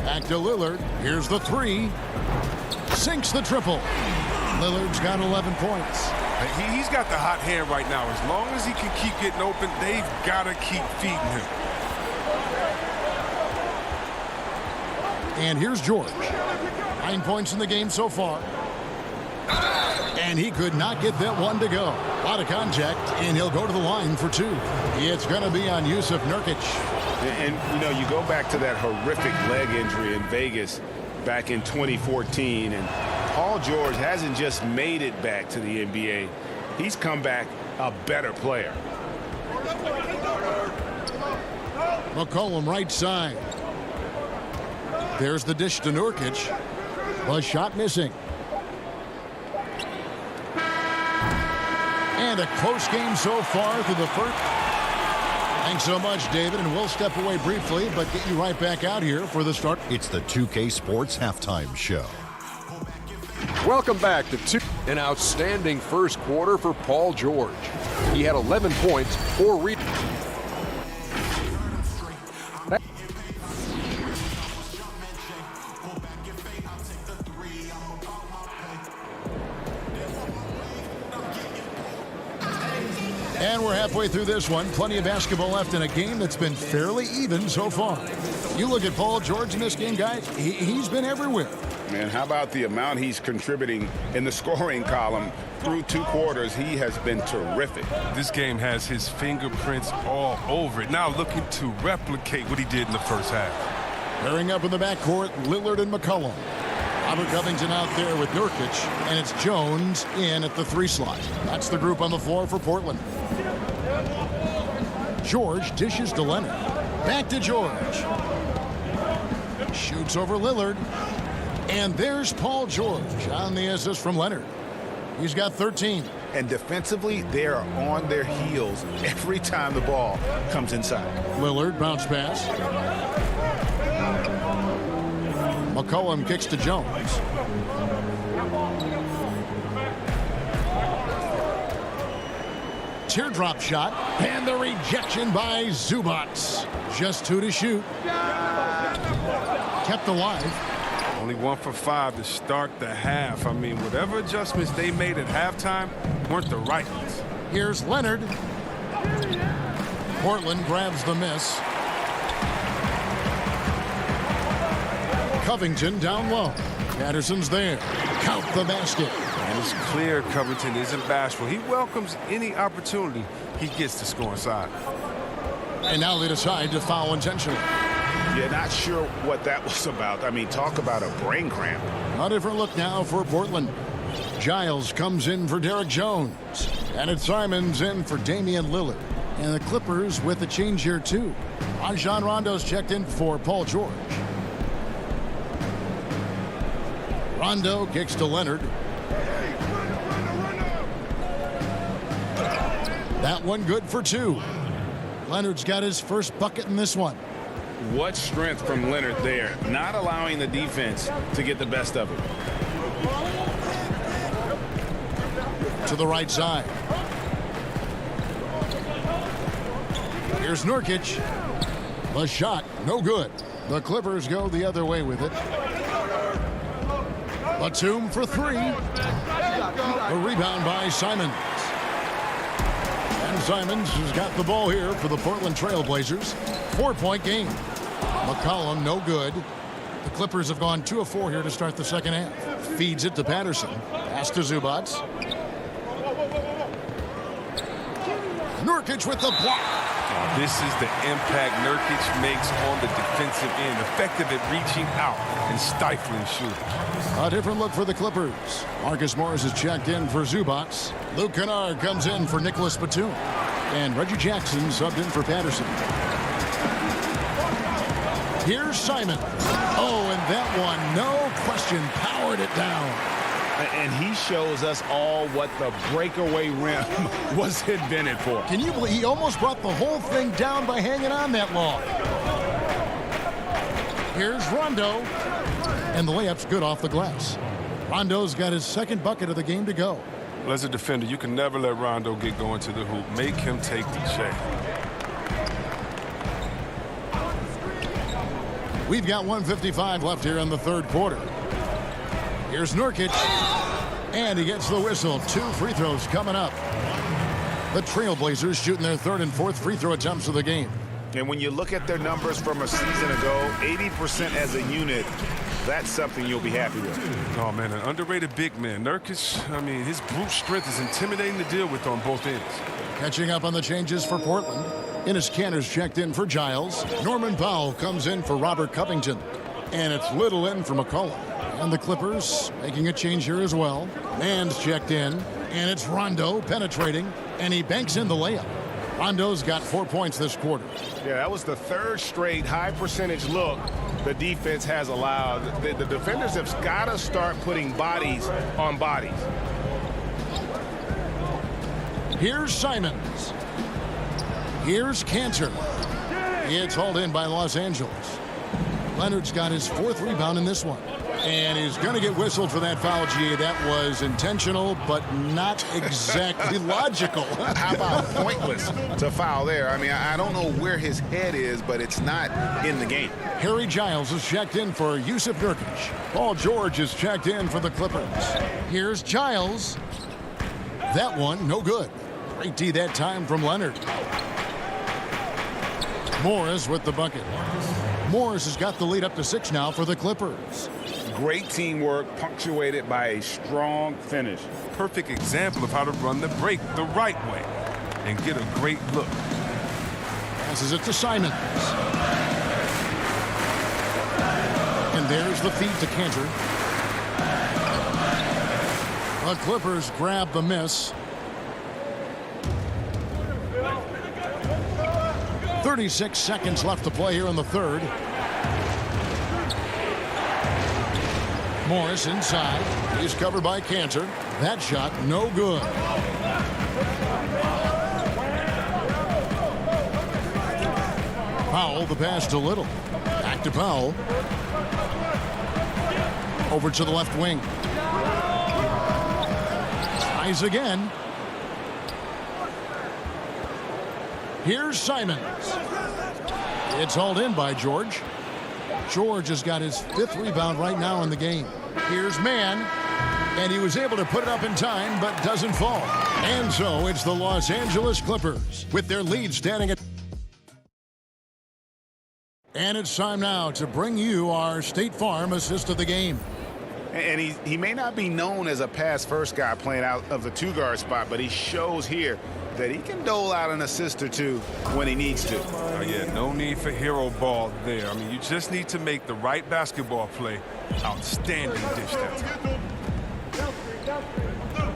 Back to Lillard. Here's the three. Sinks the triple. Lillard's got 11 points. He's got the hot hand right now. As long as he can keep getting open, they've got to keep feeding him. And here's George. 9 points in the game so far. And he could not get that one to go. A lot of contact, and he'll go to the line for two. It's going to be on Yusuf Nurkic. And, you know, you go back to that horrific leg injury in Vegas back in 2014, and Paul George hasn't just made it back to the NBA. He's come back a better player. McCollum right side. There's the dish to Nurkic. The shot missing. And a close game so far through the first. Thanks so much, David, and we'll step away briefly, but get you right back out here for the start. It's the 2K Sports Halftime Show. Welcome back to an outstanding first quarter for Paul George. He had 11 points, 4 rebounds. And we're halfway through this one. Plenty of basketball left in a game that's been fairly even so far. You look at Paul George in this game, guys, he's been everywhere. Man, how about the amount he's contributing in the scoring column through 2 quarters? He has been terrific. This game has his fingerprints all over it. Now looking to replicate what he did in the first half. Pairing up in the backcourt, Lillard and McCollum. Robert Covington out there with Nurkic, and it's Jones in at the 3 slot. That's the group on the floor for Portland. George dishes to Leonard. Back to George. Shoots over Lillard. And there's Paul George on the assist from Leonard. He's got 13. And defensively, they are on their heels every time the ball comes inside. Lillard bounce pass. McCollum kicks to Jones. Teardrop shot, and the rejection by Zubac. Just 2 to shoot. Kept alive. Only 1 for 5 to start the half. I mean, whatever adjustments they made at halftime weren't the right ones. Here's Leonard. Portland grabs the miss. Covington down low. Patterson's there. Count the basket. And it's clear Covington isn't bashful. He welcomes any opportunity he gets to score inside. And now they decide to foul intentionally. Yeah, not sure what that was about. I mean, talk about a brain cramp. A different look now for Portland. Giles comes in for Derek Jones. And it's Simons in for Damian Lillard. And the Clippers with a change here, too. Rajon Rondo's checked in for Paul George. Rondo kicks to Leonard. That one good for 2. Leonard's got his first bucket in this one. What strength from Leonard there, not allowing the defense to get the best of it. To the right side. Here's Nurkic. The shot, no good. The Clippers go the other way with it. Batum for 3. A rebound by Simons. And Simons has got the ball here for the Portland Trail Blazers. 4-point game. McCollum, no good. The Clippers have gone 2 of 4 here to start the second half. Feeds it to Patterson. Pass to Zubac. Nurkic with the block. Oh, this is the impact Nurkic makes on the defensive end. Effective at reaching out and stifling shooting. A different look for the Clippers. Marcus Morris is checked in for Zubac. Luke Kennard comes in for Nicholas Batum. And Reggie Jackson subbed in for Patterson. Here's Simon. Oh, and that one, no question, powered it down. And he shows us all what the breakaway rim was invented for. Can you believe he almost brought the whole thing down by hanging on that long? Here's Rondo. And the layup's good off the glass. Rondo's got his second bucket of the game to go. Well, as a defender, you can never let Rondo get going to the hoop. Make him take the check. We've got 1:55 left here in the third quarter. Here's Nurkic. And he gets the whistle. 2 free throws coming up. The Trailblazers shooting their third and fourth free throw attempts of the game. And when you look at their numbers from a season ago, 80% as a unit, that's something you'll be happy with. Oh, man, an underrated big man. Nurkic, I mean, his brute strength is intimidating to deal with on both ends. Catching up on the changes for Portland. Enes Kanter's checked in for Giles. Norman Powell comes in for Robert Covington. And it's Little in for McCollum. And the Clippers making a change here as well. Mann's checked in. And it's Rondo penetrating. And he banks in the layup. Rondo's got 4 points this quarter. Yeah, that was the third straight high percentage look the defense has allowed. The defenders have got to start putting bodies on bodies. Here's Simons. Here's Kanter. It's hauled in by Los Angeles. Leonard's got his 4th rebound in this one. And he's going to get whistled for that foul, G. That was intentional, but not exactly logical. How about pointless to foul there? I mean, I don't know where his head is, but it's not in the game. Harry Giles is checked in for Yusuf Nurkic. Paul George is checked in for the Clippers. Here's Giles. That one, no good. Great D that time from Leonard. Morris with the bucket. Morris has got the lead up to 6 now for the Clippers. Great teamwork punctuated by a strong finish. Perfect example of how to run the break the right way and get a great look. Passes it to Simons. And there's the feed to Kanter. The Clippers grab the miss. 36 seconds left to play here in the third. Morris inside. He's covered by Kanter. That shot, no good. Powell, the pass to Little. Back to Powell. Over to the left wing. Tries again. Here's Simons. It's hauled in by George. George has got his 5th rebound right now in the game. Here's Mann. And he was able to put it up in time, but doesn't fall. And so it's the Los Angeles Clippers with their lead standing at... And it's time now to bring you our State Farm assist of the game. And he may not be known as a pass-first guy playing out of the 2-guard spot, but he shows here that he can dole out an assist or two when he needs to. Yeah, no need for hero ball there. I mean, you just need to make the right basketball play. Outstanding dish that time.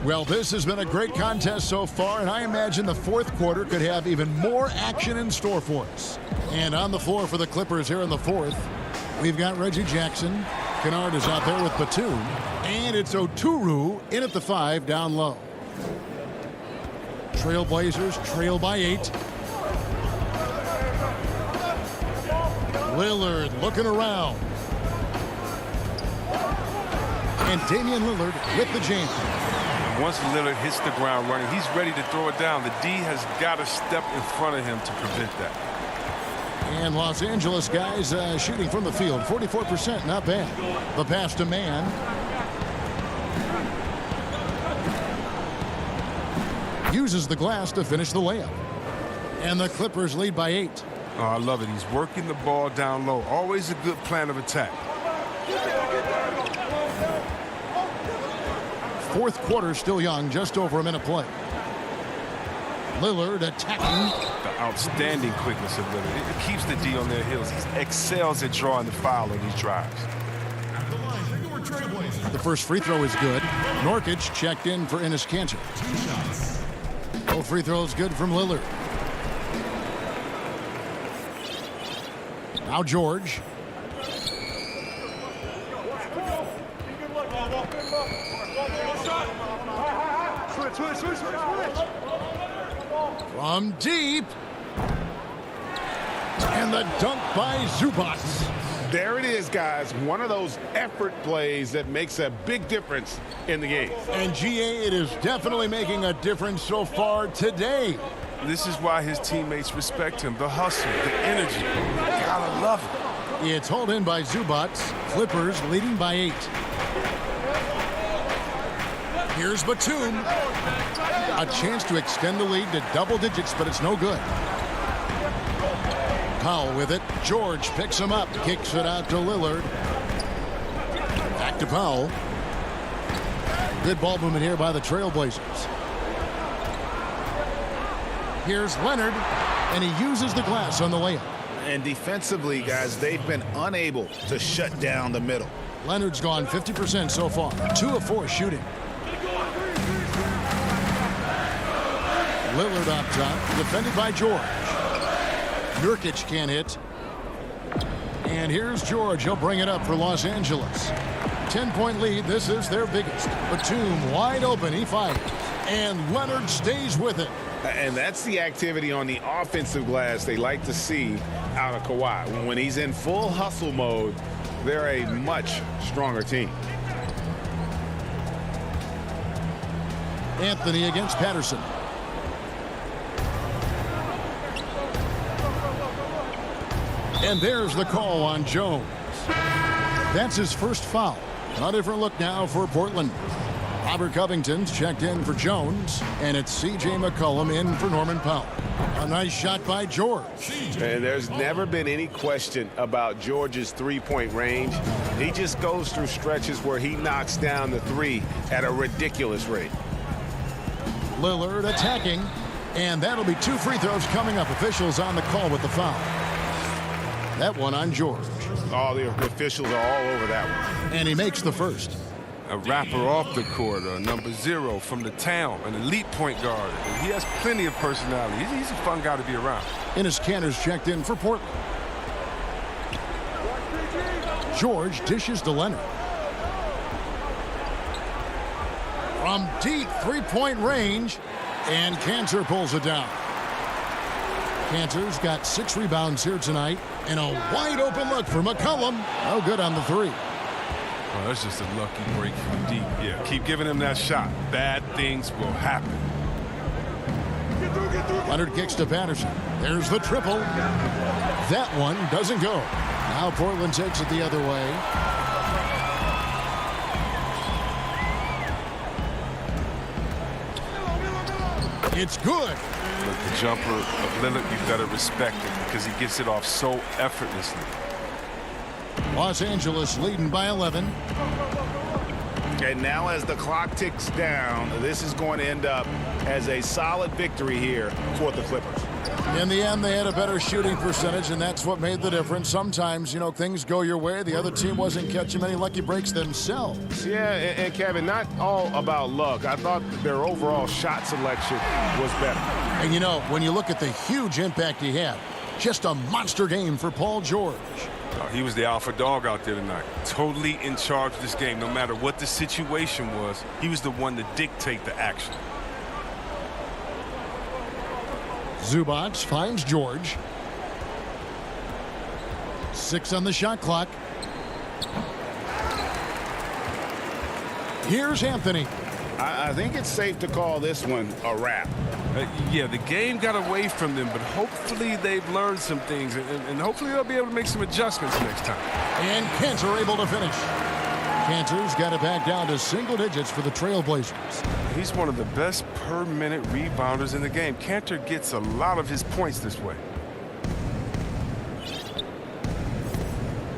Well, this has been a great contest so far, and I imagine the fourth quarter could have even more action in store for us. And on the floor for the Clippers here in the fourth, we've got Reggie Jackson. Kennard is out there with Batum. And it's Oturu in at the 5 down low. Trailblazers trail by 8. Lillard looking around. And Damian Lillard with the jam. Once Lillard hits the ground running, he's ready to throw it down. The D has got to step in front of him to prevent that. And Los Angeles guys shooting from the field, 44%, not bad. The pass to Mann. Uses the glass to finish the layup. And the Clippers lead by 8. Oh, I love it. He's working the ball down low. Always a good plan of attack. Fourth quarter still young, just over a minute play. Lillard attacking. The outstanding quickness of Lillard. It keeps the D on their heels. He excels at drawing the foul on these drives. The first free throw is good. Nurkic checked in for Enes Kanter. Both free throws good from Lillard. Now George. From deep. And the dunk by Zubac. There it is, guys. One of those effort plays that makes a big difference in the game. And GA, it is definitely making a difference so far today. This is why his teammates respect him. The hustle, the energy. Gotta love it. It's hauled in by Zubac. Clippers leading by 8. Here's Batum. A chance to extend the lead to double digits, but it's no good. Powell with it. George picks him up. Kicks it out to Lillard. Back to Powell. Good ball movement here by the Trailblazers. Here's Leonard, and he uses the glass on the layup. And defensively, guys, they've been unable to shut down the middle. Leonard's gone 50% so far. 2 of 4 shooting. Lillard up top, defended by George. Nurkic can't hit. And here's George. He'll bring it up for Los Angeles. 10-point lead. This is their biggest. Batum wide open. He fires. And Leonard stays with it. And that's the activity on the offensive glass they like to see out of Kawhi. When he's in full hustle mode, they're a much stronger team. Anthony against Patterson. And there's the call on Jones. That's his first foul. A different look now for Portland. Robert Covington's checked in for Jones, and it's C.J. McCollum in for Norman Powell. A nice shot by George. And there's never been any question about George's three-point range. He just goes through stretches where he knocks down the three at a ridiculous rate. Lillard attacking, and that'll be 2 free throws coming up. Officials on the call with the foul. That one on George. All the officials are all over that one. And he makes the first. A rapper off the court, number 0 from the town, an elite point guard. He has plenty of personality. He's a fun guy to be around. Enes Kanter's checked in for Portland. George dishes to Leonard. From deep 3-point range, and Kanter pulls it down. Kanter's got 6 rebounds here tonight, and a wide open look for McCollum. No good on the 3. Oh, that's just a lucky break from deep. Yeah, keep giving him that shot. Bad things will happen. Leonard kicks to Patterson. There's the triple. That one doesn't go. Now Portland takes it the other way. It's good. Look, the jumper of Lillard, you better respect it because he gets it off so effortlessly. Los Angeles leading by 11. And now as the clock ticks down, this is going to end up as a solid victory here for the Clippers. In the end, they had a better shooting percentage, and that's what made the difference. Sometimes, you know, things go your way. The other team wasn't catching many lucky breaks themselves. Yeah, and Kevin, not all about luck. I thought their overall shot selection was better. And, you know, when you look at the huge impact he had, just a monster game for Paul George. He was the alpha dog out there tonight. Totally in charge of this game. No matter what the situation was, he was the one to dictate the action. Zubac finds George. 6 on the shot clock. Here's Anthony. I think it's safe to call this one a wrap. Yeah, the game got away from them, but hopefully they've learned some things, and hopefully they'll be able to make some adjustments next time. And Cantor able to finish. Cantor's got it back down to single digits for the Trailblazers. He's one of the best per-minute rebounders in the game. Cantor gets a lot of his points this way.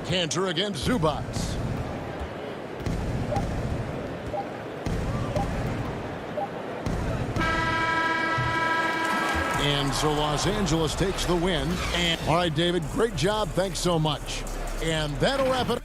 Cantor against Zubac. And so Los Angeles takes the win. And all right, David, great job. Thanks so much. And that'll wrap it up.